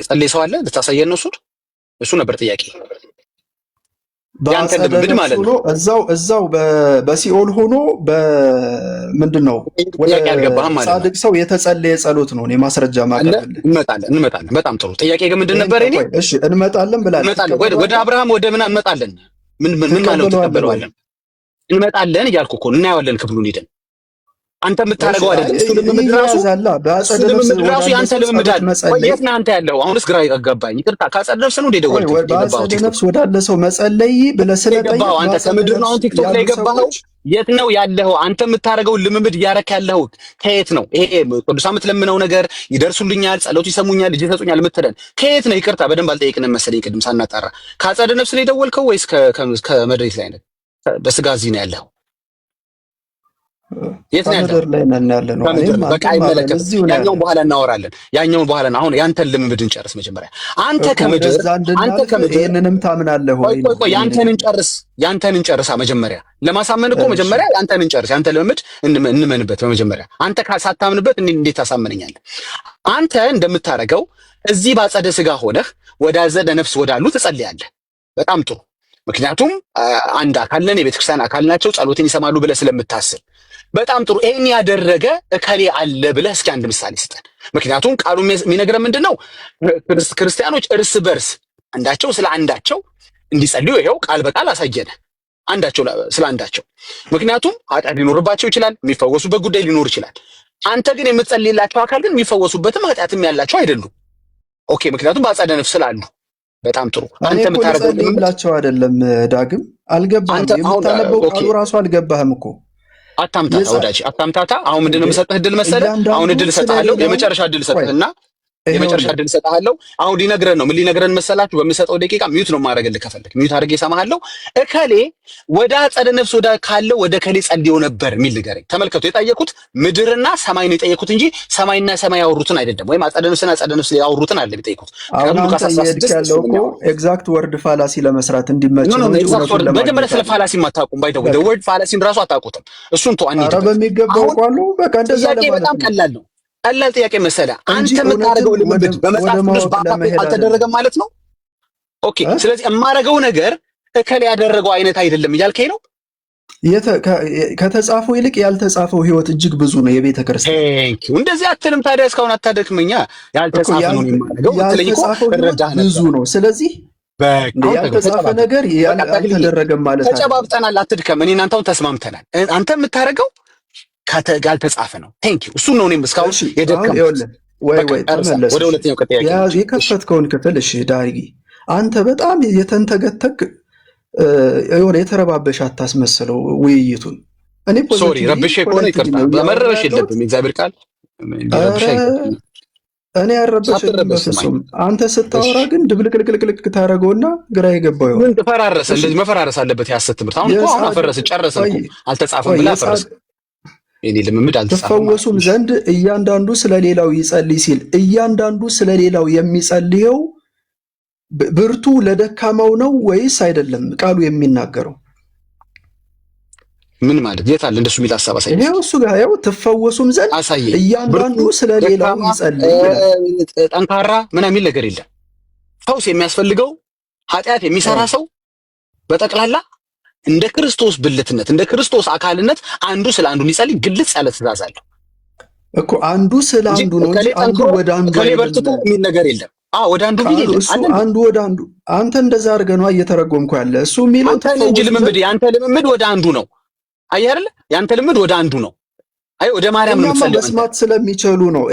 ጸልይ ሰው አለ ልታሳየን ነው? እሱ ነበር ጥያቄ። ያንተ ልምምድ ማለት ነው። እዛው በሲኦል ሆኖ በምንድን ነው ጻድቅ ሰው የተጸለየ ጸሎት ነው። እኔ ማስረጃ ማቀርብልህ። እንመጣለን። በጣም ጥሩ ጥያቄ። ግን ምንድን ነበር? እሺ እንመጣለን ብላለህ። ወደ አብርሃም ወደ ምናምን እንመጣለን። ምን ማለት ተቀበለዋለን? እንመጣለን እያልኩ እኮ እናየዋለን። ክፍሉን ሄደን አንተ የምታደርገው አይደለም። እሱ ልምምድ ራሱ ያንተ ልምምድ አለ። የት ነህ አንተ ያለው? አሁንስ ግራ ይገባኝ። ይቅርታ ከአጸደ ነፍስ ነው እንደ ደወልኩት በአጸደ ነፍስ ወዳለ ሰው መጸለይ ብለህ ስለጠየቅ አንተ ከምድር ነው አሁን ቲክቶክ ላይ የገባኸው? የት ነው ያለኸው? አንተ የምታደርገውን ልምምድ እያረክ ያለኸው ከየት ነው? ይሄ ቅዱሳን የምትለምነው ነገር ይደርሱልኛል፣ ጸሎት ይሰሙኛል፣ ልጅ ይሰጡኛል የምትለን ከየት ነው? ይቅርታ በደንብ አልጠየቅንም መሰለኝ ቅድም ሳናጣራ። ከአጸደ ነፍስ ነው የደወልከው ወይስ ከመድረክ ላይ ነው? በስጋ እዚህ ነው ያለኸው? የት ነው ያለው? በቃ አይመለከትም። ያኛውን በኋላ እናወራለን። አሁን ያንተን ልምምድ እንጨርስ መጀመሪያ። አንተ ከምድር ይሄንንም ታምናለህ ወይ? ቆይ ያንተን እንጨርሳ መጀመሪያ። ለማሳመን እኮ መጀመሪያ ያንተን እንጨርስ። ያንተ ልምምድ እንመንበት በመጀመሪያ። አንተ ሳታምንበት እንዴት ታሳመነኛለህ? አንተ እንደምታረገው እዚህ ባጸደ ስጋ ሆነህ ወደ አጸደ ነፍስ ወዳሉ ትጸልያለህ። በጣም ጥሩ። ምክንያቱም አንድ አካል ነን፣ የቤተክርስቲያን አካል ናቸው፣ ጸሎትን ይሰማሉ ብለህ ስለምታስብ በጣም ጥሩ። ይሄን ያደረገ እከሌ አለ ብለህ እስኪ አንድ ምሳሌ ስጠን። ምክንያቱም ቃሉ የሚነግረን ምንድነው? ክርስቲያኖች እርስ በርስ አንዳቸው ስለ አንዳቸው እንዲጸልዩ ይሄው ቃል በቃል አሳየነ። አንዳቸው ስለ አንዳቸው። ምክንያቱም ኃጢአት ሊኖርባቸው ይችላል፣ የሚፈወሱበት ጉዳይ ሊኖር ይችላል። አንተ ግን የምትጸልይላቸው አካል ግን የሚፈወሱበትም ኃጢአትም ያላቸው አይደሉም። ኦኬ፣ ምክንያቱም በአጸደ ነፍስ ስላሉ። በጣም ጥሩ። አንተ የምታረገው ልምላቸው አይደለም። ዳግም አልገባህም። የምታነበው ቃሉ ራሱ አልገባህም እኮ። አታምታታ ወዳጅ፣ አታምታታ። አሁን ምንድነው የምሰጥህ እድል መሰለህ? አሁን እድል እሰጥሃለሁ፣ የመጨረሻ እድል እሰጥህና የመጨረሻ እድል እሰጥሃለሁ። አሁን ሊነግረን ነው። ምን ሊነግረን መሰላችሁ? በምሰጠው ደቂቃ ሚዩት ነው ማድረግልህ። ከፈለክ ሚዩት አድርጌ እሰማሃለሁ። እከሌ ወደ አጸደ ነፍስ ወደ ካለው ወደ ከሌ ጸልዮ ነበር የሚል ንገረኝ። ተመልከቱ፣ የጠየቁት ምድርና ሰማይ ነው የጠየቁት እንጂ ሰማይና ሰማይ ያወሩትን አይደለም፣ ወይም አጸደ ነፍስና አጸደ ነፍስ ያወሩትን አይደለም የጠየቁት። አሁን አንተ እየሄድክ ያለው እኮ ኤግዛክት ወርድ ፋላሲ ለመስራት እንዲመች ነው። መጀመሪያ ስለ ፋላሲ አታውቁም። ባይተው ወደ ወርድ ፋላሲን ራሱ አታውቁትም። እሱን ተዋኒ ኧረ በሚገባው ቃሉ በቃ እንደዛ ለማለት በጣም ቀላል ነው። ቀላል ጥያቄ መሰለ። አንተ የምታደርገው ልምምድ በመጽሐፍ ቅዱስ በአካል አልተደረገም ማለት ነው። ኦኬ፣ ስለዚህ የማደርገው ነገር እከሌ ያደረገው አይነት አይደለም እያልከኝ ነው። ከተጻፈው ይልቅ ያልተጻፈው ህይወት እጅግ ብዙ ነው። የቤተ ክርስቲያን እንደዚህ አትልም ታዲያ? እስካሁን አታደክመኛ። ያልተጻፈ ነው የማደርገው ብዙ ነው። ስለዚህ ያልተጻፈ ነገር ያልተደረገም ማለት ነው። ተጨባብጠናል፣ አትድከም። እኔ እናንተው ተስማምተናል። አንተ የምታደርገው ያልተጻፈ ነው። ቴንኪው። እሱ ነው እኔም እስካሁን የደከምኩት። ወይ ተመለስ ወደ ሁለተኛው ቀጥያ የከፈትከውን ክፍል። እሺ ዳጊ፣ አንተ በጣም የተንተገተክ የሆነ የተረባበሽ አታስመስለው ውይይቱን። እኔ ሶሪ ረብሼ ከሆነ ይቅርታ። በመረበሽ የለብም እግዚአብሔር ቃል እኔ ያረበሽልኝ በፍጹም። አንተ ስታወራ ግን ድብልቅልቅልቅ ታደርገውና ግራ የገባው ምን ተፈራረሰ። እንደዚህ መፈራረስ አለበት የሐሰት ትምህርት። አሁን እኮ አፈረስ ጨረሰ እኮ አልተጻፈም ብላ አፈረስ። እኔ ልምምድ አልተጻፈም። ትፈወሱም ዘንድ እያንዳንዱ ስለሌላው ይጸልይ ሲል እያንዳንዱ ስለሌላው የሚጸልየው ብርቱ ለደካማው ነው ወይስ አይደለም? ቃሉ የሚናገረው ምን ማለት የት አለ እንደሱ የሚል ሐሳብ አሳየኝ። ይሄው እሱ ጋር ያው ትፈወሱም ዘንድ እያንዳንዱ ስለሌላው ይጸልይ። ጠንካራ ምናምን የሚል ነገር የለም። ፈውስ የሚያስፈልገው ኃጢአት የሚሰራ ሰው በጠቅላላ እንደ ክርስቶስ ብልትነት እንደ ክርስቶስ አካልነት አንዱ ስለ አንዱ ይጸልይ። ግልጽ ያለ ትእዛዝ አለው እኮ አንዱ ስለ አንዱ ነው እንጂ አንዱ ወደ አንዱ በርትቶ የሚል ነገር የለም። ወደ አንዱ ቢል አንዱ ወደ አንዱ አንተ እንደዛ አድርገህ ነው እየተረጎምኩ ያለ። እሱ የሚለው አንተ እንጂ ልምምድ ያንተ ልምምድ ወደ አንዱ ነው። አየህ አይደል? ያንተ ልምምድ ወደ አንዱ ነው። አይ ወደ ማርያም ነው የምትጸልየው መስማት ስለሚችሉ ነው።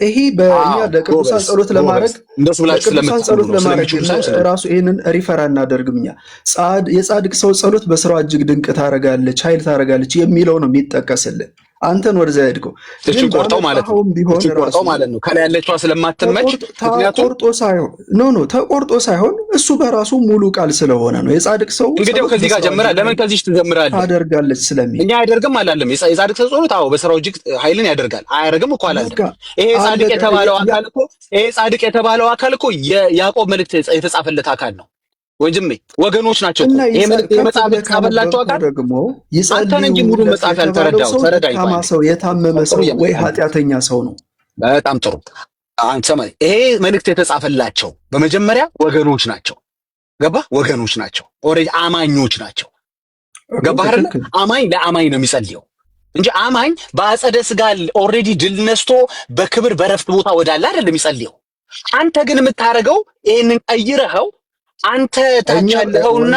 ይሄ በእኛ ለቅዱሳን ጸሎት ለማድረግ እንደሱ ብላችሁ ስለምትጸልዩ ራሱ ይሄንን ሪፈር አናደርግም እኛ። የጻድቅ ሰው ጸሎት በስራው እጅግ ድንቅ ታረጋለች፣ ኃይል ታረጋለች የሚለው ነው የሚጠቀስልን። አንተን ወደዛ ሄድከው እቺን ቆርጠው ማለት ነው። ከላይ ያለችዋ ስለማትመች ተቆርጦ ሳይሆን ተቆርጦ ሳይሆን እሱ በራሱ ሙሉ ቃል ስለሆነ ነው። የጻድቅ ሰው እንግዲህ ከዚህ ጋር ጀምራ ለምን ከዚህ ትጀምራለህ? ታደርጋለች ስለሚል እኛ አያደርግም አላለም። የጻድቅ ሰው ጸሎት በስራው እጅግ ኃይልን ያደርጋል። አያደርግም እኮ አላለም። ይሄ ጻድቅ የተባለው አካል እኮ የያዕቆብ መልእክት የተጻፈለት አካል ነው። ወንድሜ ወገኖች ናቸው። ይሄ መልእክት የመጽሐፍ የተጻፈላቸው አካል ደግሞ አንተን እንጂ ሙሉ መጽሐፍ ያልተረዳው ተረዳኝ። የታመመ ሰው ወይ ኃጢአተኛ ሰው ነው። በጣም ጥሩ። ይሄ መልእክት የተጻፈላቸው በመጀመሪያ ወገኖች ናቸው። ገባ? ወገኖች ናቸው። ኦሬዲ አማኞች ናቸው። ገባ አይደል? አማኝ ለአማኝ ነው የሚጸልየው እንጂ አማኝ በአጸደ ስጋ ኦሬዲ ድል ነስቶ በክብር በረፍት ቦታ ወዳለ አይደለም የሚጸልየው። አንተ ግን የምታረገው ይሄንን ቀይረኸው አንተ ታች ያለውና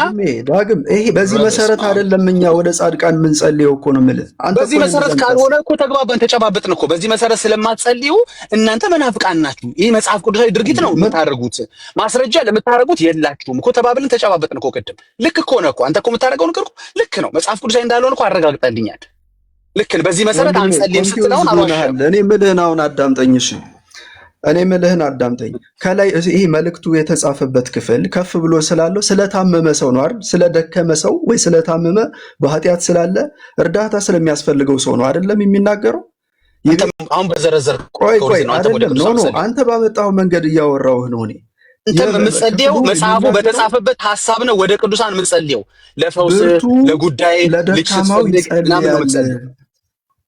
ዳግም ይሄ በዚህ መሰረት አይደለም እኛ ወደ ጻድቃን ምን ጸልየው እኮ ነው የምልህ። በዚህ መሰረት ካልሆነ እኮ ተግባባን፣ ተጨባበጥን እኮ። በዚህ መሰረት ስለማትጸልዩ እናንተ መናፍቃን ናችሁ። ይሄ መጽሐፍ ቅዱሳዊ ድርጊት ነው የምታደርጉት። ማስረጃ ለምታደርጉት የላችሁም እኮ ተባብልን፣ ተጨባበጥን እኮ። ቅድም ልክ እኮ ነው እኮ አንተ እኮ የምታደርገው ነገር እኮ ልክ ነው። መጽሐፍ ቅዱሳዊ እንዳልሆነ እኮ አረጋግጠልኛል። ልክ ነው። በዚህ መሰረት አንጸልይም ስትለውን አልዋሽም። እኔ የምልህን አሁን አዳምጠኝ እሺ። እኔ ምልህን አዳምጠኝ። ከላይ ይሄ መልእክቱ የተጻፈበት ክፍል ከፍ ብሎ ስላለው ስለታመመ ሰው ነው አይደል? ስለደከመ ሰው ወይ ስለታመመ በኃጢአት ስላለ እርዳታ ስለሚያስፈልገው ሰው ነው አይደለም የሚናገረው። አሁን በዘረዘር ቆይ አይደለም ኖ አንተ ባመጣው መንገድ እያወራሁህ ነው። እኔ አንተ የምትጸልየው መጽሐፉ በተጻፈበት ሐሳብ ነው። ወደ ቅዱሳን የምትጸልየው ለፈውስ፣ ለጉዳይ፣ ለደካማው ይጸልያል።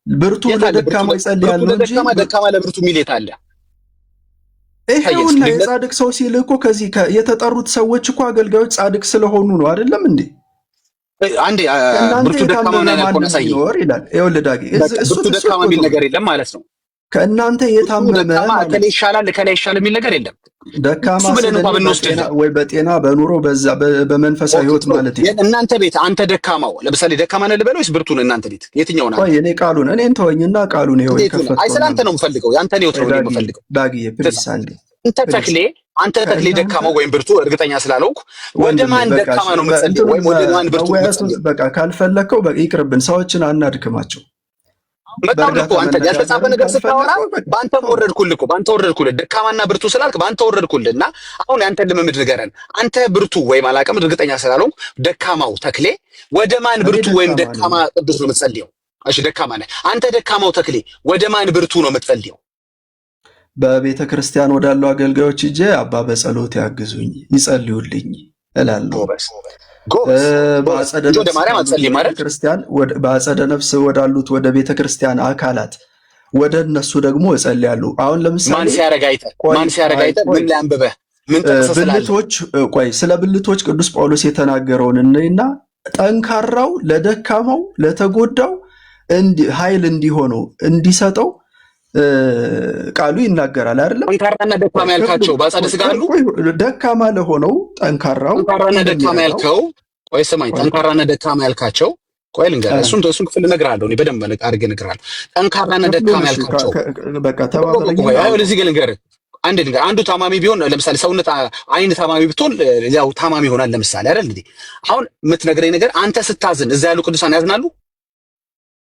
ብርቱ ለደካማው ይጸልያል ነው እንጂ ደካማ ለብርቱ ሚሌት አለ። ይሄውና የጻድቅ ሰው ሲል እኮ ከዚህ የተጠሩት ሰዎች እኮ አገልጋዮች ጻድቅ ስለሆኑ ነው አይደለም እንዴ? አንዴ ብርቱ ደካማ ምን ያቆና ሳይኖር ይላል። ይኸውልህ ዳጊ ብርቱ ደካማ የሚል ነገር የለም ማለት ነው። ከእናንተ የታመመ ከላይ ይሻላል ከላይ ይሻላል የሚል ነገር የለም። ደካማ ወይ በጤና በኑሮ በዛ በመንፈሳዊ ህይወት ማለት ነው። እናንተ ቤት አንተ ደካማው ለምሳሌ ደካማ ነህ ልበለው ወይስ ብርቱ ነህ? እናንተ ቤት የትኛው ነው? ቆይ እኔ ቃሉን እኔን ተወኝና ቃሉን ይኸው ይከፈት። አይ ስለ አንተ ነው የምፈልገው። ያንተ ነው ነው የምፈልገው። ዳጊ ፕሊስ አንዴ አንተ ተክሌ ደካማው ወይም ብርቱ እርግጠኛ ስላልሆንኩ ወደ ማን ደካማ ነው የምትጸልየው ወይም ወደ ማን ብርቱ ነው? በቃ ካልፈለከው በቃ ይቅርብን። ሰዎችን አናድክማቸው። መጣሁ እኮ አንተ ያልተጻፈ ነገር ስታወራ በአንተ ወረድኩልህ እኮ በአንተ ወረድኩልህ። ደካማና ብርቱ ስላልክ በአንተ ወረድኩልህ እና አሁን ያንተን ልምምድ ንገረን። አንተ ብርቱ ወይም አላውቅም እርግጠኛ ስላልሆንኩ ደካማው ተክሌ ወደ ማን ብርቱ ወይም ደካማ ቅዱስ ነው የምትጸልየው? እሺ ደካማ ነህ አንተ። ደካማው ተክሌ ወደ ማን ብርቱ ነው የምትጸልየው? በቤተ ክርስቲያን ወዳሉ አገልጋዮች ሂጄ አባ በጸሎት ያግዙኝ ይጸልዩልኝ እላለሁ። በአጸደ ነፍስ ወዳሉት ወደ ቤተ ክርስቲያን አካላት ወደ እነሱ ደግሞ እጸልያለሁ። አሁን ለምሳሌ ማን ሲያረጋይተ ምን ላይ አንብበህ ምን ብልቶች ስለ ብልቶች ቅዱስ ጳውሎስ የተናገረውን እና ጠንካራው ለደካማው ለተጎዳው ኃይል እንዲሆነው እንዲሰጠው ቃሉ ይናገራል አይደለም? ጠንካራና ደካማ ያልካቸው በአጸደ ሥጋ አሉ። ደካማ ለሆነው ጠንካራው ጠንካራና ደካማ ያልከው ቆይ ስማኝ፣ ጠንካራና ደካማ ያልካቸው ቆይ ልንገርህ፣ እሱን ክፍል እነግርሃለሁ። እኔ በደንብ አድርጌ እነግርሃለሁ። ጠንካራና ደካማ ያልካቸው በቃ ተባበረኝ። እዚህ ግን ልንገርህ አንዱ ታማሚ ቢሆን ለምሳሌ ሰውነት አይን ታማሚ ብትሆን ያው ታማሚ ይሆናል ለምሳሌ አይደል እንዴ? አሁን የምትነግረኝ ነገር አንተ ስታዝን እዛ ያሉ ቅዱሳን ያዝናሉ?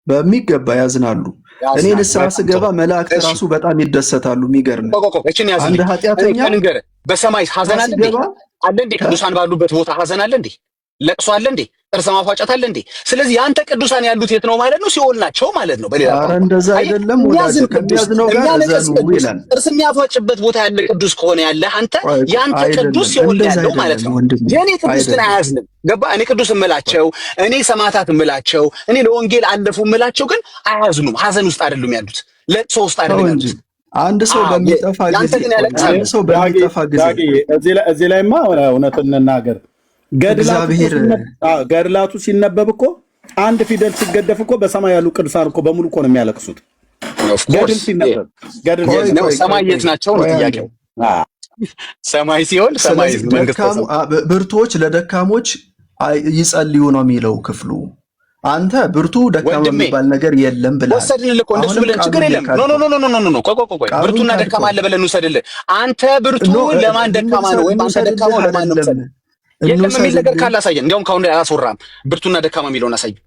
በሚገባ ያዝናሉ። እኔ ንስሐ ስገባ መላእክት ራሱ በጣም ይደሰታሉ። የሚገርም አንድ ኃጢአተኛ በሰማይ ሐዘን አለ እንዴ? ቅዱሳን ባሉበት ቦታ ሐዘን አለ እንዴ? ለቅሶ አለ እንዴ? ጥርስ ማፋጨት አለ እንዴ? ስለዚህ ያንተ ቅዱሳን ያሉት የት ነው ማለት ነው? ሲኦል ናቸው ማለት ነው። በሌላ ኧረ እንደዛ አይደለም። ከሚያዝነው ጋር እዘኑ ይላል። ጥርስ የሚያፋጭበት ቦታ ያለ ቅዱስ ከሆነ ያለ አንተ ያንተ ቅዱስ ሲኦል ያለው ማለት ነው። የኔ ቅዱስ ግን አያዝንም። ገባ? እኔ ቅዱስ እምላቸው፣ እኔ ሰማዕታት እምላቸው፣ እኔ ለወንጌል አለፉ እምላቸው ግን አያዝኑም። ሐዘን ውስጥ አይደሉም ያሉት፣ ለቅሶ ውስጥ አይደለም ያሉት። አንድ ሰው በሚጠፋ ጊዜ እዚህ ላይማ እውነቱን እንናገር ገድላቱ ሲነበብ እኮ አንድ ፊደል ሲገደፍ እኮ በሰማይ ያሉ ቅዱሳን እኮ በሙሉ እኮ ነው የሚያለቅሱት። ገድል ሲነበብ ሰማይ የት ናቸው ነው ጥያቄው። ሰማይ ሲሆን ሰማይ መንግስት ብርቶች ለደካሞች ይጸልዩ ነው የሚለው ክፍሉ። አንተ ብርቱ ደካማ የሚባል ነገር የለም ብለህ ወሰድንልህ እኮ እንደሱ ብለን ችግር የለም። ኖ ቆይ ብርቱና ደካማ አለ ብለን እንውሰድልህ። አንተ ብርቱ ለማን ደካማ ነው ወይም አንተ ደካማው ለማን ነው ሰድ የለም የሚል ነገር ካለ አሳየን። እንዲያውም ካሁን አላስወራም። ብርቱና ደካማ የሚለውን አሳየን።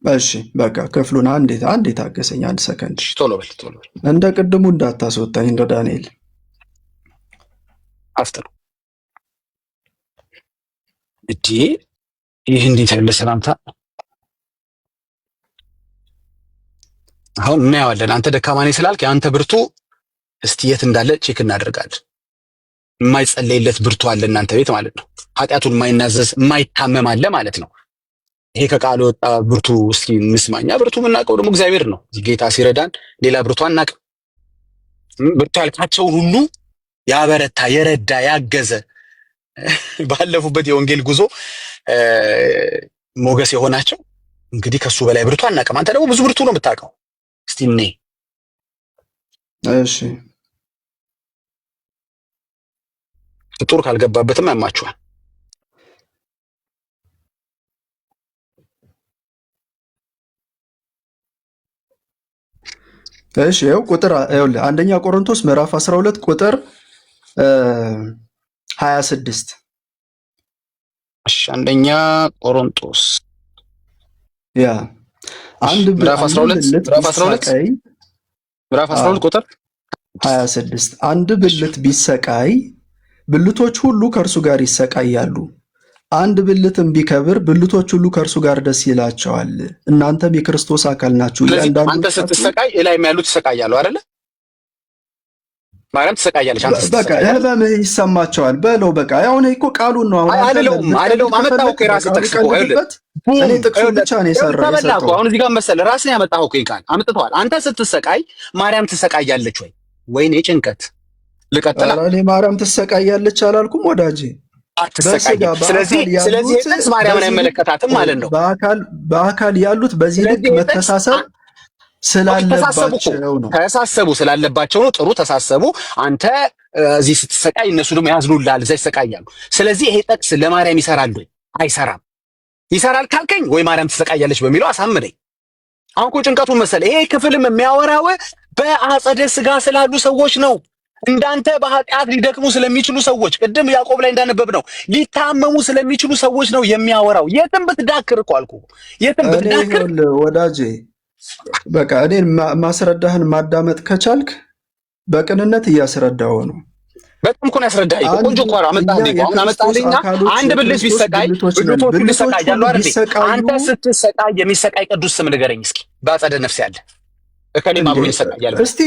እሺ በቃ ክፍሉን አንዴ ታገሰኝ፣ አንድ ሰከንድ። ቶሎ በል እንደ ቅድሙ እንዳታስወጣኝ እንደ ዳንኤል አፍጥሩ። ይህ እንዴት ያለ ሰላምታ! አሁን እናየዋለን። አንተ ደካማ ነኝ ስላልክ የአንተ ብርቱ እስቲ የት እንዳለ ቼክ እናደርጋለን። የማይጸለይለት ብርቱ አለ እናንተ ቤት ማለት ነው። ኃጢአቱን የማይናዘዝ የማይታመም አለ ማለት ነው። ይሄ ከቃሉ ወጣ ብርቱ እስኪ እንስማኛ። ብርቱ የምናውቀው ደግሞ እግዚአብሔር ነው። ጌታ ሲረዳን ሌላ ብርቱ አናውቅም። ብርቱ ያልካቸውን ሁሉ ያበረታ፣ የረዳ፣ ያገዘ ባለፉበት የወንጌል ጉዞ ሞገስ የሆናቸው እንግዲህ ከሱ በላይ ብርቱ አናውቅም። አንተ ደግሞ ብዙ ብርቱ ነው የምታውቀው። እስቲ እኔ እሺ ፍጡር ካልገባበትም ያማችኋል። እሺ ይኸው ቁጥር ይኸውልህ አንደኛ ቆሮንቶስ ምዕራፍ 12 ቁጥር 26። እሺ አንደኛ ቆሮንቶስ ምዕራፍ 12 ቁጥር 26 አንድ ብልት ቢሰቃይ ብልቶች ሁሉ ከእርሱ ጋር ይሰቃያሉ። አንድ ብልትም ቢከብር ብልቶች ሁሉ ከእርሱ ጋር ደስ ይላቸዋል። እናንተም የክርስቶስ አካል ናችሁ። እያንዳንዱ አንተ ስትሰቃይ እላይም ያሉት ይሰቃያሉ አይደለ? ማርያም ትሰቃያለች። አንተ በቃ ህመምህ ይሰማቸዋል በለው። በቃ አሁን እኮ ቃሉን ነው። አሁን አይደለም አመጣው እኮ የራስህ ጥቅስ እኮ እኔ ጥቅሱ ብቻ ነው የሰራው። አሁን እዚህ ጋር መሰለህ ራስህን ያመጣኸው እኮ ቃል አምጥተዋል። አንተ ስትሰቃይ ማርያም ትሰቃያለች ወይ? ወይኔ ጭንቀት ልቀጥላ። እኔ ማርያም ትሰቃያለች አላልኩም ወዳጄ። ስለዚህ ጥቅስ ማርያምን አይመለከታትም ማለት ነው። በአካል ያሉት በዚህ ልክ መተሳሰብ ስላለባቸው ነው። ተሳሰቡ ስላለባቸው ነው። ጥሩ ተሳሰቡ። አንተ እዚህ ስትሰቃይ እነሱ ደግሞ ያዝኑልሃል፣ እዛ ይሰቃያሉ። ስለዚህ ይሄ ጥቅስ ለማርያም ይሰራል ወይ? አይሰራም። ይሰራል ካልከኝ ወይ ማርያም ትሰቃያለች በሚለው አሳምነኝ። አሁን እኮ ጭንቀቱን መሰለህ። ይሄ ክፍልም የሚያወራው በአጸደ ሥጋ ስላሉ ሰዎች ነው። እንዳንተ በኃጢአት ሊደክሙ ስለሚችሉ ሰዎች፣ ቅድም ያዕቆብ ላይ እንዳነበብ ነው ሊታመሙ ስለሚችሉ ሰዎች ነው የሚያወራው። የትም ብትዳክር እኮ አልኩህ፣ የትም ብትዳክር ወዳጄ በቃ እኔን ማስረዳህን ማዳመጥ ከቻልክ በቅንነት እያስረዳው ነው። በጣም እኮ ነው ያስረዳኸኝ። ቆንጆ እኮ አመጣልኝ። አሁን አመጣልኝና አንድ ብልት ቢሰቃይ ብልቶቹ ሊሰቃያሉ አይደል? አንተ ስትሰቃይ የሚሰቃይ ቅዱስ ስም ንገረኝ እስኪ። በአጸደ ነፍስ ያለ እከሌም አብሮ ይሰቃያል። እስቲ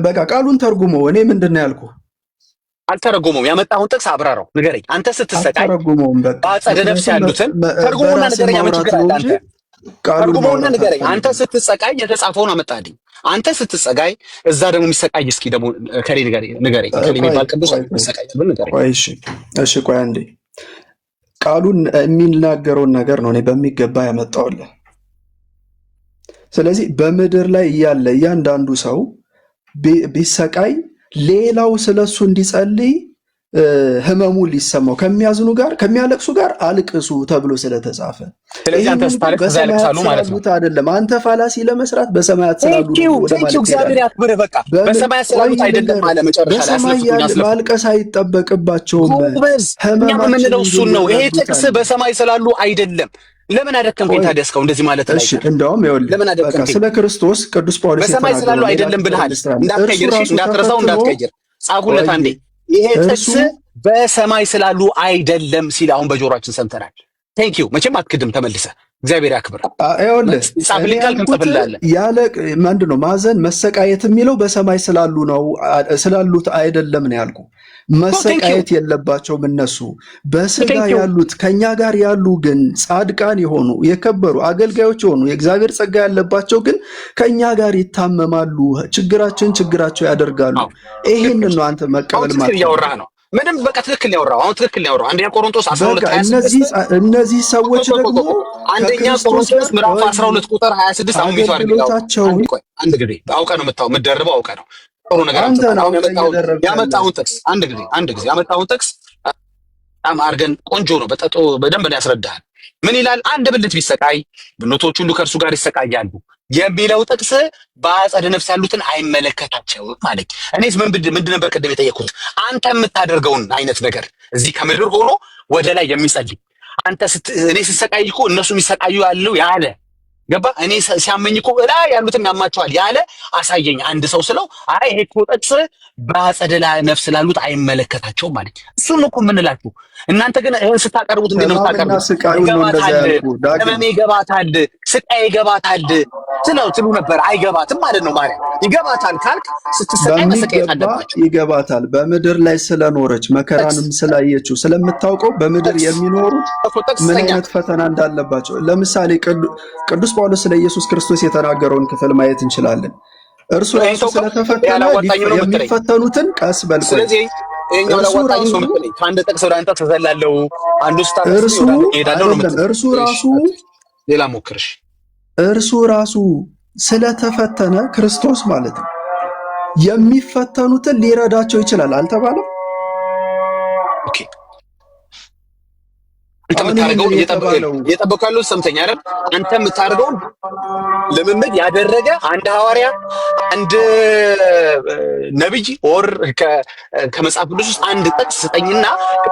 በቃ ቃሉን ተርጉሞ። እኔ ምንድን ነው ያልኩህ? አልተረጎመውም። ያመጣሁን ጥቅስ አብራራው ንገረኝ። አንተ ስትሰቃይ በአጸደ ነፍስ ያሉትን ተርጉሞና ንገረኝ። ምን ችግር አለ? አንተ ተርጉሞና ንገረኝ። አንተ ስትሰቃይ የተጻፈውን አመጣልኝ። አንተ ስትሰቃይ እዛ ደግሞ የሚሰቃይ እስኪ ደግሞ ከሌ ንገረኝ። ከሌ የሚባል ቅዱስ ይሰቃያል ብለህ ንገረኝ። እሺ ቆይ አንዴ። ቃሉን የሚናገረውን ነገር ነው እኔ በሚገባ ያመጣውልህ። ስለዚህ በምድር ላይ እያለ እያንዳንዱ ሰው ቢሰቃይ ሌላው ስለሱ እንዲጸልይ ህመሙ ሊሰማው ከሚያዝኑ ጋር ከሚያለቅሱ ጋር አልቅሱ ተብሎ ስለተጻፈ፣ ስለዚህ አንተ ስታለቅስ እዛ ያለቅሳሉ ማለት ነው አይደለም። አንተ ፋላሲ ለመስራት በሰማያት ስላሉ እግዚአብሔር ያክብር። በቃ በሰማያት ስላሉት አይደለም አለ መጨረሻ ላይ ማልቀስ አይጠበቅባቸውም። እኛ የምንለው እሱን ነው። ይሄ ጥቅስ በሰማይ ስላሉ አይደለም። ለምን አደከምከኝ ታዲያ? እስካሁን እንደዚህ ማለት ላይ እንደውም ለምን አደከምከኝ? ስለ ክርስቶስ ቅዱስ ጳውሎስ በሰማይ ስላሉ አይደለም ብለሃል። እንዳትቀይር፣ እንዳትረሳው፣ እንዳትቀይር። ጻፉለት አንዴ። ይሄ ጥቅስ በሰማይ ስላሉ አይደለም ሲል አሁን በጆሮአችን ሰምተናል። ቴንክ ዩ። መቼም አትክድም ተመልሰህ። እግዚአብሔር ያክብር። ጻፍልኝ ካልክ እንጽፍልሃለን። ያለ ምንድን ነው ማዘን መሰቃየት የሚለው በሰማይ ስላሉ ነው ስላሉት አይደለም ነው ያልኩ። መሰቃየት የለባቸውም እነሱ በስጋ ያሉት። ከኛ ጋር ያሉ ግን ጻድቃን የሆኑ የከበሩ አገልጋዮች የሆኑ የእግዚአብሔር ጸጋ ያለባቸው ግን ከኛ ጋር ይታመማሉ፣ ችግራቸው ያደርጋሉ። ይሄንን ነው አንተ መቀበል ማለት ነው። ምንም በቃ ትክክል ያወራው። አሁን ትክክል ያወራው አንደኛ ቆሮንቶስ 12:26 እነዚህ ሰዎች ደግሞ አንደኛ ቆሮንቶስ ምዕራፍ 12 ቁጥር 26 አሁን ቢቷር አንድ ጊዜ አውቀህ ነው የምትደርበው፣ አውቀህ ነው ጥሩ ነገር ያመጣሁን ጥቅስ አንድ ጊዜ ያመጣሁን ጥቅስ በጣም አድርገን ቆንጆ ነው። በደንብ ነው ያስረዳሃል። ምን ይላል? አንድ ብልት ቢሰቃይ ብልቶች ሁሉ ከእርሱ ጋር ይሰቃያሉ የሚለው ጥቅስ በአጸደ ነፍስ ያሉትን አይመለከታቸውም ማለት። እኔስ ምንድን ነበር ቅድም የጠየኩት? አንተ የምታደርገውን አይነት ነገር እዚህ ከምድር ሆኖ ወደ ላይ የሚጸልይ አንተ እኔ ስሰቃይ እኮ እነሱ የሚሰቃዩ ያለው ያለ ገባ። እኔ ሲያመኝ እኮ ላይ ያሉትም ያማቸዋል ያለ አሳየኝ አንድ ሰው ስለው፣ አይ ይሄ እኮ ጥቅስ በአጸደ ነፍስ ላሉት አይመለከታቸውም ማለት። እሱን እኮ የምንላችሁ እናንተ ግን ይሄን ስታቀርቡት እንዴት ነው የምታቀርቡት? ህመሜ ይገባታል፣ ስቃይ ይገባታል ትሉ ነበር። አይገባትም ማለት ነው ማለት። ይገባታል ካልክ ስትሰቃይ መሰቃየት አለባችሁ። ይገባታል በምድር ላይ ስለኖረች መከራንም ስላየችው ስለምታውቀው በምድር የሚኖሩት ምን አይነት ፈተና እንዳለባቸው። ለምሳሌ ቅዱስ ጳውሎስ ስለ ኢየሱስ ክርስቶስ የተናገረውን ክፍል ማየት እንችላለን። እርሱ ራሱ ስለተፈተነ የሚፈተኑትን ቀስ በል ቆይ። ስለዚህ እኛው ለወጣኝ ሰው ምትለኝ ከአንድ ጥቅስ ወደ አንተ ተዘላለው አንዱ እርሱ ራሱ ሌላ ሞክርሽ እርሱ ራሱ ስለተፈተነ ክርስቶስ ማለት ነው የሚፈተኑትን ሊረዳቸው ይችላል አልተባለም? ኦኬ አንተ የምታደርገውን እየጠበቁ ያሉት ሰምተኛ አይደል? አንተ የምታደርገውን ልምምድ ያደረገ አንድ ሐዋርያ አንድ ነብይ ወር ከመጽሐፍ ቅዱስ ውስጥ አንድ ጥቅስ ስጠኝና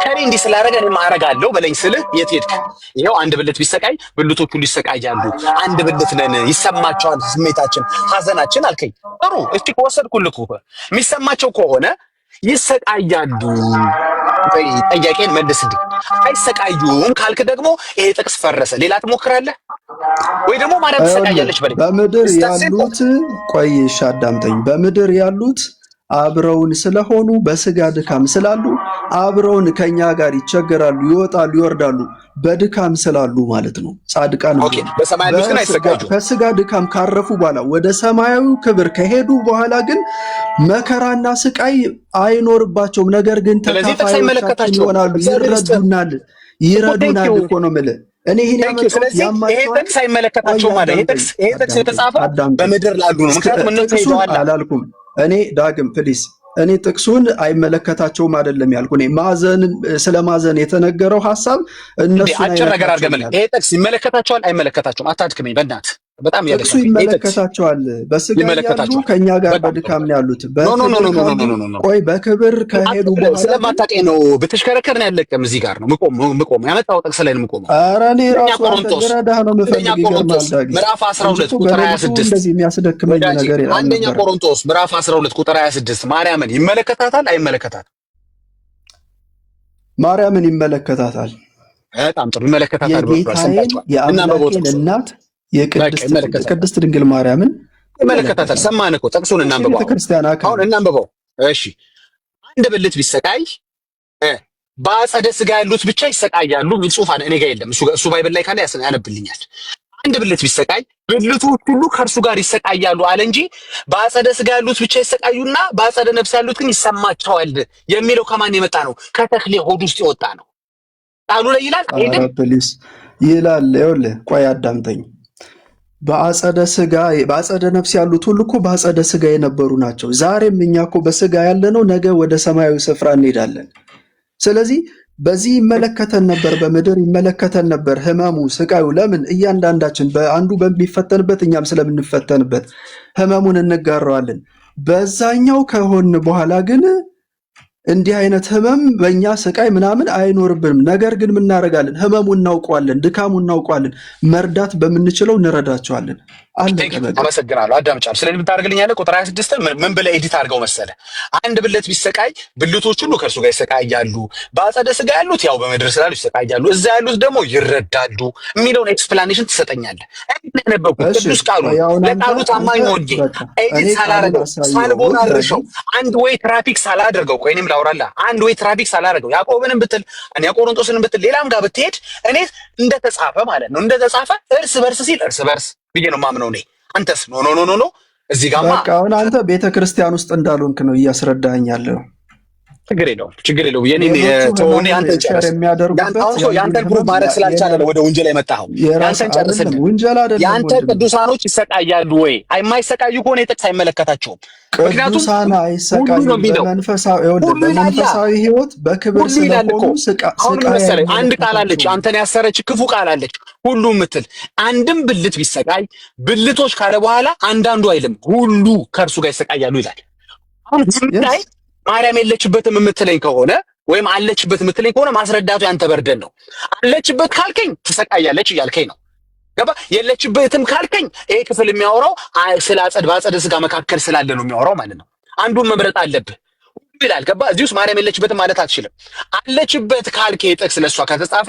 ከኔ እንዲህ ስላደረገ እኔም አደርጋለሁ በለኝ ስልህ የት ሄድክ? ይኸው አንድ ብልት ቢሰቃይ ብልቶቹ ሊሰቃያሉ። አንድ ብልት ነን፣ ይሰማቸዋል ስሜታችን፣ ሐዘናችን አልከኝ። ጥሩ እስቲ ከወሰድኩልህ የሚሰማቸው ከሆነ ይሰቃያሉ። ጥያቄን መልስልኝ። አይሰቃዩም ካልክ ደግሞ ይሄ ጥቅስ ፈረሰ። ሌላ ትሞክራለህ ወይ ደግሞ ማርያም ትሰቃያለች በለኝ። በምድር ያሉት ቆይ እሺ አዳምጠኝ። በምድር ያሉት አብረውን ስለሆኑ በስጋ ድካም ስላሉ አብረውን ከኛ ጋር ይቸገራሉ፣ ይወጣሉ፣ ይወርዳሉ በድካም ስላሉ ማለት ነው። ጻድቃን ከስጋ ድካም ካረፉ በኋላ ወደ ሰማያዊ ክብር ከሄዱ በኋላ ግን መከራና ስቃይ አይኖርባቸውም። ነገር ግን ተካፋዮቻችን ይሆናሉ፣ ይረዱናል እኮ ነው የምልህ። እኔ ይሄን ይሄ ጥቅስ አይመለከታቸውም ማለት ይሄ ጥቅስ የተጻፈው በምድር ላሉ ነው። ምክንያቱም እነሱ ሄደዋል አላልኩም እኔ ዳግም ፕሊስ እኔ ጥቅሱን አይመለከታቸውም አይደለም ያልኩ። እኔ ማዘን ስለማዘን የተነገረው ሐሳብ እነሱ አጭር ነገር አድርገህ ይሄ ጥቅስ ይመለከታቸዋል አይመለከታቸውም አታድክመኝ በእናትህ። በጣም ጥቅሱ ያደክማል። ይመለከታቸዋል። በስጋ ያሉ ይመለከታቸዋል። ከኛ ጋር በጣም በድካም ነው ያሉት። ኖ ኖ ኖ በክብር ኖ ኖ ካሉ ኖ ኖ ኖ ቆይ በክብር ከሄዱ በኋላ ግን ስለማታውቀኝ ነው። ብትሽከረከር ነው ያለቀም። እዚህ ጋር ነው ምቆም ያመጣው ጥቅስ ላይ ነው ምቆም። ኧረ እኔ አንደኛ ራሱ አንተ ቆሮንቶስ ልረዳህ ነው አንደኛ የምፈልግ። ቆሮንቶስ ይገርማል ዳጊ ምዕራፍ እንጂ 12 እኮ ቁጥር በሌሊቱ 26 እንደዚህ የሚያስደክመኝ ወዳጄ፣ ነገር አንደኛ አልነበረም። ቆሮንቶስ ምዕራፍ 12 ቁጥር 26 ማርያምን ይመለከታታል አይመለከታትም? ማርያምን ይመለከታታል። በጣም ጥሩ ይመለከታታል ብሏል። የጌታዬን ሰምታችኋል። እና የአምላኬን በቦታው እናት በቃ ይመለከታታል የቅድስት ድንግል ማርያምን ይመለከታታል። ሰማን እኮ ጥቅሱን እሺ፣ እናንብበው። ቤተክርስቲያን አካል አሁን ነች። እናንብበው። እሺ አንድ ብልት ቢሰቃይ በአጸደ ስጋ ያሉት ብቻ ይሰቃያሉ የሚል ጽሑፍ እኔ ጋር የለም። እሱ ባይብል ላይ ካለ ያነብልኛል። አንድ ብልት ቢሰቃይ ብልቶች ሁሉ ከእርሱ ጋር ይሰቃያሉ አለ እንጂ በአጸደ ስጋ ያሉት ብቻ ይሰቃዩና በአጸደ ነፍስ ያሉት ግን ይሰማቸዋል የሚለው ከማን የመጣ ነው? ከተክሌ ሆድ ውስጥ የወጣ ነው። ቃሉ ላይ ይላል አይደል? ፕሊስ ይላል። ይኸውልህ ቆይ አዳምጠኝ። በአጸደ ስጋ በአጸደ ነፍስ ያሉት ሁሉ እኮ በአጸደ ስጋ የነበሩ ናቸው። ዛሬም እኛ እኮ በስጋ ያለነው ነገ ወደ ሰማያዊ ስፍራ እንሄዳለን። ስለዚህ በዚህ ይመለከተን ነበር፣ በምድር ይመለከተን ነበር ህመሙ፣ ስቃዩ። ለምን እያንዳንዳችን በአንዱ በሚፈተንበት እኛም ስለምንፈተንበት ህመሙን እንጋራዋለን። በዛኛው ከሆን በኋላ ግን እንዲህ አይነት ህመም በእኛ ስቃይ ምናምን አይኖርብንም። ነገር ግን ምናደርጋለን? ህመሙ እናውቀዋለን፣ ድካሙ እናውቀዋለን። መርዳት በምንችለው እንረዳቸዋለን። አለቀ በቃ። አመሰግናለሁ። አዳምጫለሁ። ስለዚህ ብታደርግልኛለህ ቁጥር 26 ምን ብለህ ኤዲት አድርገው መሰለ? አንድ ብልት ቢሰቃይ ብልቶች ሁሉ ከእርሱ ጋር ይሰቃያሉ፣ በአጸደ ስጋ ያሉት ያው በምድር ስላሉ ይሰቃያሉ፣ እዛ ያሉት ደግሞ ይረዳሉ የሚለውን ኤክስፕላኔሽን ትሰጠኛለህ። ያነበብኩት ቅዱስ ቃሉ ለቃሉ ታማኝ ሆኜ ኤዲት ሳላደርገው ሳልቦናርሸው አንድ ወይ ትራፊክ ሳላደርገው ቆይ እኔም ላውራልህ አንድ ወይ ትራፊክ ሳላደርገው ያዕቆብንም ብትል እኔ ቆሮንቶስንም ብትል ሌላም ጋር ብትሄድ እኔ እንደተጻፈ ማለት ነው እንደተጻፈ እርስ በርስ ሲል እርስ በርስ ብዬ ነው ማምነው። እኔ አንተስ ኖ ኖ ኖ ኖ እዚህ ጋማ በቃ አሁን አንተ ቤተክርስቲያን ውስጥ እንዳልሆንክ ነው እያስረዳኸኝ ያለው። ችግር የለውም የኔ ተወኔ አንተን ጨርስ። ያንተን ፕሩፍ ማድረግ ስላልቻለ ነው ወደ ውንጀላ የመጣኸው። ያንተን ጨርስልን። ውንጀላ አይደለም። ያንተ ቅዱሳኖች ይሰቃያሉ ወይ? የማይሰቃዩ ከሆነ የጥቅስ አይመለከታቸውም። ቅዱሳን አይሰቃዩም። በመንፈሳዊ ህይወት በክብር ስለሆኑ አሁን መሰለኝ አንድ ቃል አለች፣ አንተን ያሰረች ክፉ ቃል አለች ሁሉ የምትል አንድም ብልት ቢሰቃይ ብልቶች ካለ በኋላ አንዳንዱ አይልም ሁሉ ከእርሱ ጋር ይሰቃያሉ ይላል። አሁን ላይ ማርያም የለችበትም የምትለኝ ከሆነ ወይም አለችበት የምትለኝ ከሆነ ማስረዳቱ ያንተ በርደን ነው። አለችበት ካልከኝ ትሰቃያለች እያልከኝ ነው። ገባ? የለችበትም ካልከኝ ይሄ ክፍል የሚያወራው ስለ በአጸደ ስጋ መካከል ስላለ ነው የሚያወራው ማለት ነው። አንዱን መምረጥ አለብህ ይላል። ገባ? እዚህ ውስጥ ማርያም የለችበትም ማለት አትችልም። አለችበት ካልከ ጥቅስ ለሷ ከተጻፈ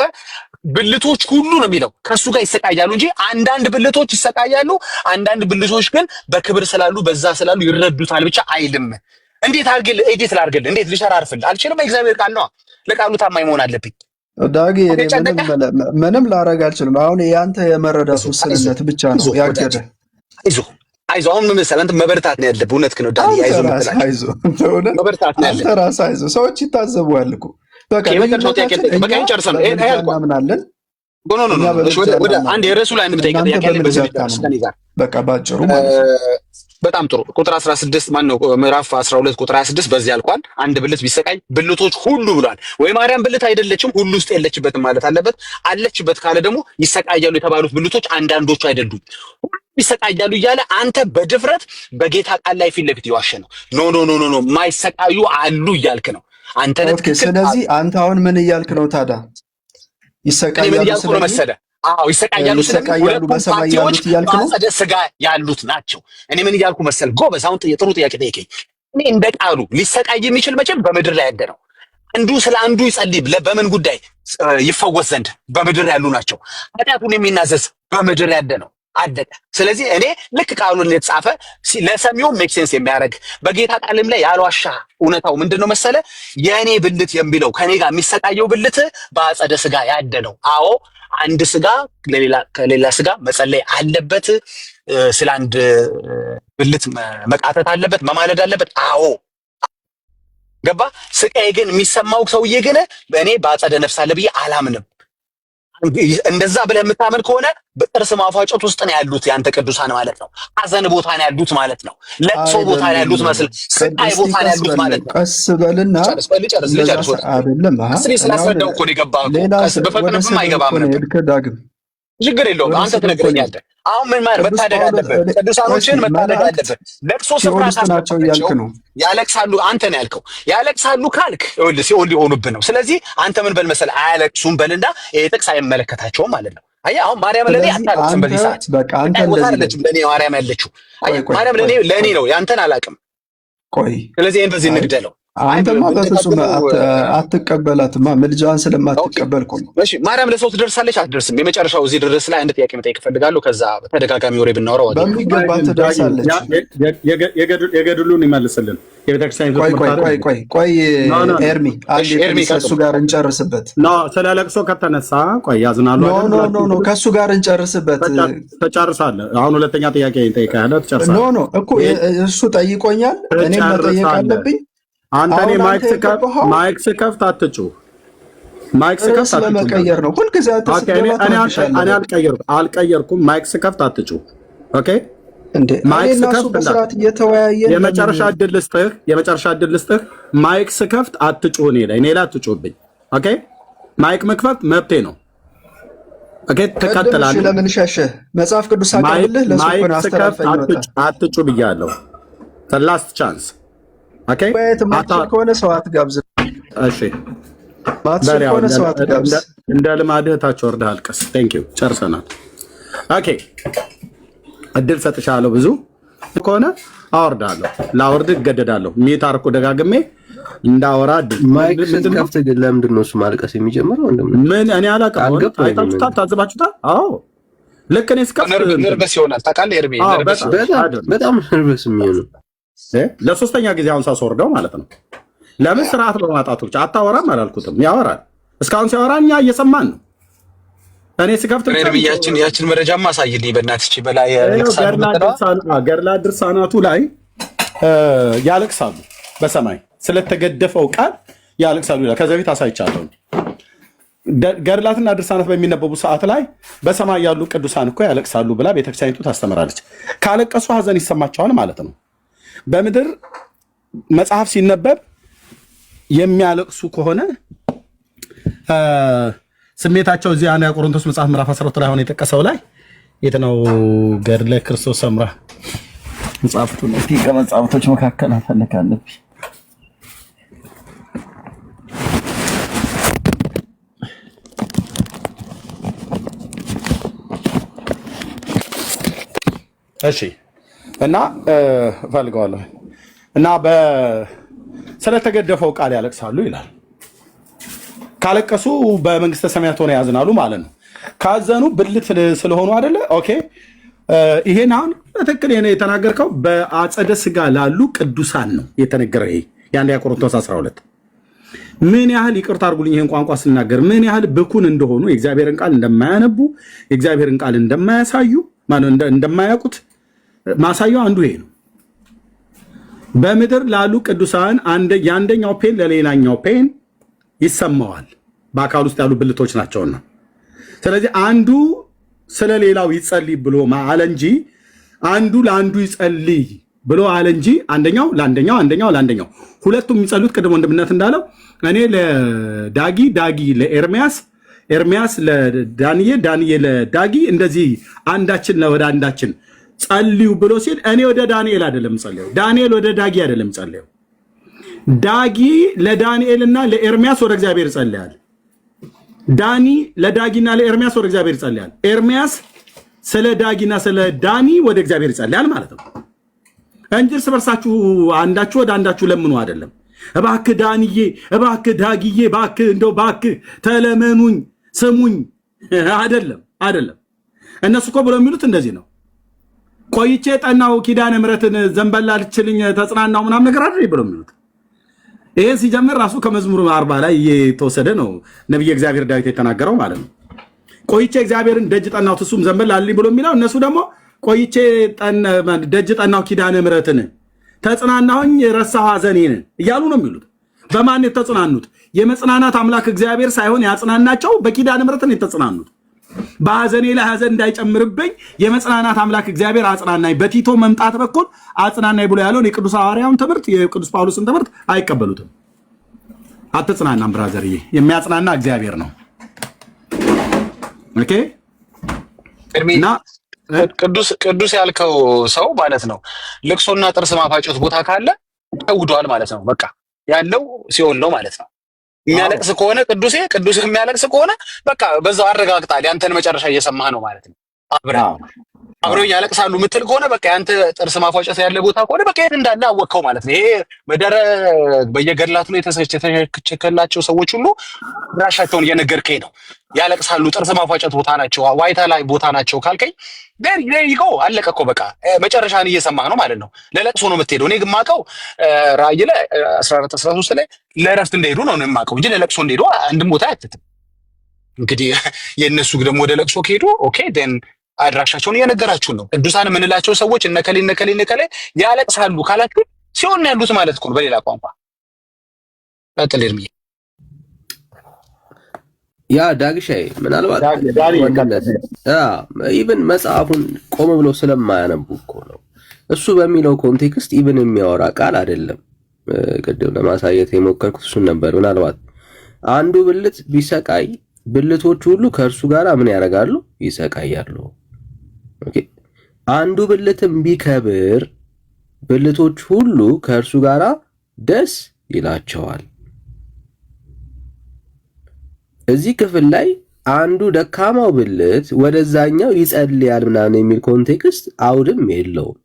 ብልቶች ሁሉ ነው የሚለው ከሱ ጋር ይሰቃያሉ እንጂ አንዳንድ ብልቶች ይሰቃያሉ፣ አንዳንድ ብልቶች ግን በክብር ስላሉ በዛ ስላሉ ይረዱታል ብቻ አይልም። እንዴት አድርግልህ ኤዲት ላድርግልህ? እንዴት ልሸራርፍልህ? አልችልም። እግዚአብሔር ቃል ነው። ለቃሉ ታማኝ መሆን አለብኝ። ዳጊ ምንም ላረግ አልችልም። አሁን ያንተ የመረዳት ውስንነት ብቻ ነው ያገደ። አይዞህ አሁን ምን መሰለህ አንተ መበርታት ነው ያለብህ። እውነትህን ነው ዳኒ። አይዞህ መበርታት ነው ያለብህ። አንተ ራስህ አይዞህ። ሰዎች ይታዘቡሃል እኮ በቃ የመጨረሻው ጥያቄ በቃ ጨርሰህ ነው ይሄን እናምናለን። ወደ አንድ የርዕሱ ላይ እንድጠይቅ ጥያቄ ያለኝ በዚህ ጋር በቃ ባጭሩ ማለት ነው። በጣም ጥሩ። ቁጥር 16 ማን ነው? ምዕራፍ 12 ቁጥር 26 በዚህ ያልቋል። አንድ ብልት ቢሰቃይ ብልቶች ሁሉ ብሏል። ወይ ማርያም ብልት አይደለችም፣ ሁሉ ውስጥ የለችበትም ማለት አለበት። አለችበት ካለ ደግሞ ይሰቃያሉ የተባሉት ብልቶች አንዳንዶቹ አይደሉም፣ ሁሉ ይሰቃያሉ እያለ አንተ በድፍረት በጌታ ቃል ላይ ፊት ለፊት የዋሸ ነው። ኖ ኖ ኖ ኖ ማይሰቃዩ አሉ እያልክ ነው አንተ። ስለዚህ አንተ አሁን ምን እያልክ ነው ታዲያ? ይሰቃያሉ ነው መሰለህ? አዎ ይሰቃያሉ። ስለዚህ በሰማይ ያሉት እያልክ ነው። በአጸደ ስጋ ያሉት ናቸው። እኔ ምን እያልኩ መሰል? ጎበዝ፣ አሁን ጥሩ ጥያቄ ጠይቀኝ። እኔ እንደ ቃሉ ሊሰቃይ የሚችል መቼም በምድር ላይ ያለ ነው። አንዱ ስለ አንዱ ይጸልይ በምን ጉዳይ ይፈወስ ዘንድ በምድር ያሉ ናቸው። ኃጢአቱን የሚናዘዝ በምድር ያለ ነው። አደቀ። ስለዚህ እኔ ልክ ቃሉን የተጻፈ ለሰሚው ሜክ ሴንስ የሚያደርግ በጌታ ቃልም ላይ ያልዋሻ እውነታው ምንድነው መሰለ? የእኔ ብልት የሚለው ከኔ ጋር የሚሰቃየው ብልት በአጸደ ስጋ ያደ ነው። አዎ አንድ ስጋ ከሌላ ስጋ መጸለይ አለበት። ስለ አንድ ብልት መቃተት አለበት፣ መማለድ አለበት። አዎ ገባ። ስቃይ ግን የሚሰማው ሰውዬ ግን እኔ በአጸደ ነፍስ አለ ብዬ አላምንም። እንደዛ ብለህ የምታመን ከሆነ በጥርስ ማፋጨት ውስጥ ነው ያሉት ያንተ ቅዱሳን ማለት ነው። ሐዘን ቦታ ነው ያሉት ማለት ነው። ለቅሶ ቦታ ነው ያሉት መስል ስቃይ ቦታ ነው ያሉት ማለት ነው። ቀስ በልና ልጨርስ አይደለም። ስላስረዳው እኮ ነው የገባኸው። በፈቅድም አይገባም ነበር። ዳግም ችግር የለውም። አንተ ትነግረኛለህ። አሁን ምን ማለት መታደግ አለብህ፣ ቅዱሳኖችን መታደግ አለብህ። ለቅሶ ስፍራ ታስቀምጣቸው ነው ያለቅሳሉ። አንተ ነው ያልከው ያለቅሳሉ ካልክ ይኸውልህ ሲኦል ሊሆኑብህ ነው። ስለዚህ አንተ ምን በል መሰለህ አያለቅሱም በልና ይሄ ጥቅስ አይመለከታቸውም ማለት ነው። አየህ አሁን ማርያም ለኔ አታለቅስም በዚህ ሰዓት። በቃ አንተ እንደዚህ ለኔ ማርያም ያለችው አየህ ማርያም ለኔ ነው ያንተን አላውቅም። ቆይ ስለዚህ ይሄን በዚህ እንግደለው። አንተማ በፍጹም አትቀበላትማ፣ ምልጃዋን ስለማትቀበል እኮ ነው። እሺ ማርያም ለሰው ትደርሳለች አትደርስም? የመጨረሻው እዚህ ድረስ ላይ አንድ ጥያቄ መጠየቅ እፈልጋለሁ። ከዛ በተደጋጋሚ ወሬ ብናወራው በሚገባ ትደርሳለች። የገድሉን ይመልስልን። የቤተክርስቲያን ቆይ ኤርሚ ከእሱ ጋር እንጨርስበት። ስለ ለቅሶ ከተነሳ ቆይ ያዝናሉ። ኖ ከእሱ ጋር እንጨርስበት። ተጨርሳለህ። አሁን ሁለተኛ ጥያቄ ጠይቀሃለሁ። ትጨርሳለህ። ኖ እኮ እሱ ጠይቆኛል፣ እኔም መጠየቅ አለብኝ። አንተ እኔ ማይክ ስከፍት አትጩህ። ማይክ ስከፍት ለመቀየር ነው ሁልጊዜ አልቀየርኩም። ማይክ ስከፍት አትጩህ። ኦኬ እንዴ ማይክ ስከፍት በስርዓት እየተወያየን የመጨረሻ ዕድል ልስጥህ። ማይክ ስከፍት አትጩህ። እኔ ላይ አትጩህብኝ። ኦኬ ማይክ መክፈት መብቴ ነው። ኦኬ ተከተላለህ። ለምን ሸሸህ? መጽሐፍ ቅዱስ አቀብልህ ለሱን አስተላልፈኝ አትጩህ ብያለሁ። ላስት ቻንስ ኦኬ ማትችል ከሆነ ሰው አትጋብዝ። እሺ ማትችል ከሆነ ሰው አትጋብዝ። እንደ ልማድህ ታች ወርደህ አልቀስ። ቴንክ ዩ ጨርሰናል። ኦኬ እድል ሰጥሻለሁ። ብዙ ከሆነ አወርዳለሁ፣ ላወርድ እገደዳለሁ። ሚት አርኩ ደጋግሜ እንዳወራ ማይክ ከፍት ግን ለምንድን ነው እሱ ማልቀስ የሚጀምረው? ምን እኔ አላውቅም። አይታችሁታል፣ ታዝባችሁታል። አዎ ልክ እኔ እስከ ነርቨስ ይሆናል። ታውቃለህ ኤርሚ በጣም ነርቨስ የሚሆነው ለሶስተኛ ጊዜ አሁን ሳስወርደው ማለት ነው። ለምን ስርዓት በማጣቱ ብቻ አታወራም አላልኩትም። ያወራል። እስካሁን ሲያወራ እኛ እየሰማን ነው። እኔ ስከፍት ያችን መረጃማ አሳይልኝ በእናትህ። በላይ ገድላ ድርሳናቱ ላይ ያለቅሳሉ። በሰማይ ስለተገደፈው ቃል ያለቅሳሉ ይላል። ከዚህ በፊት አሳይቻለሁ። ገድላትና ድርሳናት በሚነበቡ ሰዓት ላይ በሰማይ ያሉ ቅዱሳን እኮ ያለቅሳሉ ብላ ቤተክርስቲያኒቱ ታስተምራለች። ካለቀሱ ሀዘን ይሰማቸዋል ማለት ነው። በምድር መጽሐፍ ሲነበብ የሚያለቅሱ ከሆነ ስሜታቸው እዚህ አንደኛ ቆሮንቶስ መጽሐፍ ምዕራፍ 12 ላይ ሆነ የጠቀሰው ላይ የት ነው? ገድለ ክርስቶስ ሰምራ መጽሐፍቱን እስኪ ከመጽሐፍቶች መካከል አፈልግ አለብኝ። እሺ እና እፈልገዋለሁ እና ስለተገደፈው ቃል ያለቅሳሉ ይላል። ካለቀሱ በመንግስተ ሰማያት ሆነ ያዝናሉ ማለት ነው። ካዘኑ ብልት ስለሆኑ አይደለ? ኦኬ ይሄን አሁን በትክክል የተናገርከው በአጸደ ስጋ ላሉ ቅዱሳን ነው የተነገረው። ይሄ የአንደኛ ቆሮንቶስ 12 ምን ያህል ይቅርታ አድርጉልኝ፣ ይህን ቋንቋ ስናገር ምን ያህል ብኩን እንደሆኑ፣ የእግዚአብሔርን ቃል እንደማያነቡ፣ የእግዚአብሔርን ቃል እንደማያሳዩ፣ እንደማያውቁት ማሳያው አንዱ ይሄ ነው። በምድር ላሉ ቅዱሳን የአንደኛው ፔን ለሌላኛው ፔን ይሰማዋል። በአካል ውስጥ ያሉ ብልቶች ናቸውና፣ ስለዚህ አንዱ ስለ ሌላው ይጸልይ ብሎ አለ እንጂ አንዱ ለአንዱ ይጸልይ ብሎ አለ እንጂ አንደኛው ለአንደኛው ሁለቱም የሚጸሉት ቅድሞ ወንድምነት እንዳለው እኔ ለዳጊ፣ ዳጊ ለኤርሚያስ፣ ኤርሚያስ ለዳንዬ፣ ዳንዬ ለዳጊ እንደዚህ አንዳችን ወደ አንዳችን ጸልዩ ብሎ ሲል እኔ ወደ ዳንኤል አይደለም ጸልየው፣ ዳንኤል ወደ ዳጊ አይደለም ጸልየው፣ ዳጊ ለዳንኤልና ለኤርሚያስ ወደ እግዚአብሔር ጸልያል። ዳኒ ለዳጊና ለኤርሚያስ ወደ እግዚአብሔር ጸልያል። ኤርሚያስ ስለ ዳጊና ስለ ዳኒ ወደ እግዚአብሔር ጸልያል ማለት ነው እንጂ እርስ በርሳችሁ አንዳችሁ ወደ አንዳችሁ ለምኑ አይደለም። እባክህ ዳንዬ፣ እባክህ ዳጊዬ፣ እባክህ እንደው እባክህ ተለመኑኝ ስሙኝ አይደለም። እነሱ እኮ ብለው የሚሉት እንደዚህ ነው። ቆይቼ ጠናው ኪዳነ ምሕረትን ዘንበል አልችልኝ ተጽናናው ምናምን ነገር አይደል ብለው የሚሉት። ይሄ ሲጀምር ራሱ ከመዝሙር 40 ላይ የተወሰደ ነው። ነብይ እግዚአብሔር ዳዊት የተናገረው ማለት ነው። ቆይቼ እግዚአብሔርን ደጅ ጠናው እሱም ዘንበል አልልኝ ብሎ የሚለው፣ እነሱ ደግሞ ቆይቼ ደጅ ጠናው ኪዳነ ምሕረትን ተጽናናሁኝ ረሳሁ ሐዘኔን እያሉ ነው የሚሉት። በማን የተጽናኑት? የመጽናናት አምላክ እግዚአብሔር ሳይሆን ያጽናናቸው በኪዳነ ምሕረትን የተጽናኑት። በሐዘኔ ላይ ሐዘን እንዳይጨምርብኝ የመጽናናት አምላክ እግዚአብሔር አጽናናኝ፣ በቲቶ መምጣት በኩል አጽናናኝ ብሎ ያለውን የቅዱስ ሐዋርያውን ትምህርት የቅዱስ ጳውሎስን ትምህርት አይቀበሉትም። አትጽናናም ብራዘርዬ፣ የሚያጽናና እግዚአብሔር ነው። ኦኬ እና ቅዱስ ያልከው ሰው ማለት ነው ልቅሶና ጥርስ ማፋጨት ቦታ ካለ ተውዷል ማለት ነው። በቃ ያለው ሲኦል ነው ማለት ነው። የሚያለቅስ ከሆነ ቅዱስ የሚያለቅስ ከሆነ በቃ በዛው አረጋግጣል። ያንተን መጨረሻ እየሰማህ ነው ማለት ነው። አብረው ያለቅሳሉ ምትል ከሆነ በቃ ያንተ ጥርስ ማፋጨት ያለ ቦታ ከሆነ በቃ የት እንዳለ አወቅከው ማለት ነው። ይሄ በየገድላቱ ላይ የተቸከላቸው ሰዎች ሁሉ አድራሻቸውን እየነገርከኝ ነው። ያለቅሳሉ፣ ጥርስ ማፋጨት ቦታ ናቸው፣ ዋይታ ላይ ቦታ ናቸው ካልከኝ ይቆ አለቀ እኮ በቃ መጨረሻን እየሰማህ ነው ማለት ነው። ለለቅሶ ነው የምትሄደው። እኔ ግማቀው ራእይ ላይ 14 13 ላይ ለእረፍት እንደሄዱ ነው የማውቀው እንጂ ለለቅሶ እንደሄዱ አንድም ቦታ አያትትም። እንግዲህ የእነሱ ደግሞ ወደ ለቅሶ ከሄዱ ኦኬ ደን አድራሻቸውን እየነገራችሁ ነው። ቅዱሳን የምንላቸው ሰዎች እነከሌ ያለቅሳሉ ካላችሁ ሲሆን ያሉት ማለት እኮ ነው በሌላ ቋንቋ። ቀጥል እርምዬ። ያ ዳግሻይ ምናልባት ኢቭን መጽሐፉን ቆም ብለው ስለማያነቡ እኮ ነው። እሱ በሚለው ኮንቴክስት ኢቭን የሚያወራ ቃል አይደለም። ቅድም ለማሳየት የሞከርኩት እሱን ነበር። ምናልባት አንዱ ብልት ቢሰቃይ ብልቶች ሁሉ ከእርሱ ጋር ምን ያደርጋሉ? ይሰቃያሉ። ኦኬ። አንዱ ብልትም ቢከብር ብልቶች ሁሉ ከእርሱ ጋር ደስ ይላቸዋል። እዚህ ክፍል ላይ አንዱ ደካማው ብልት ወደዛኛው ይጸልያል ምናምን የሚል ኮንቴክስት አውድም የለውም።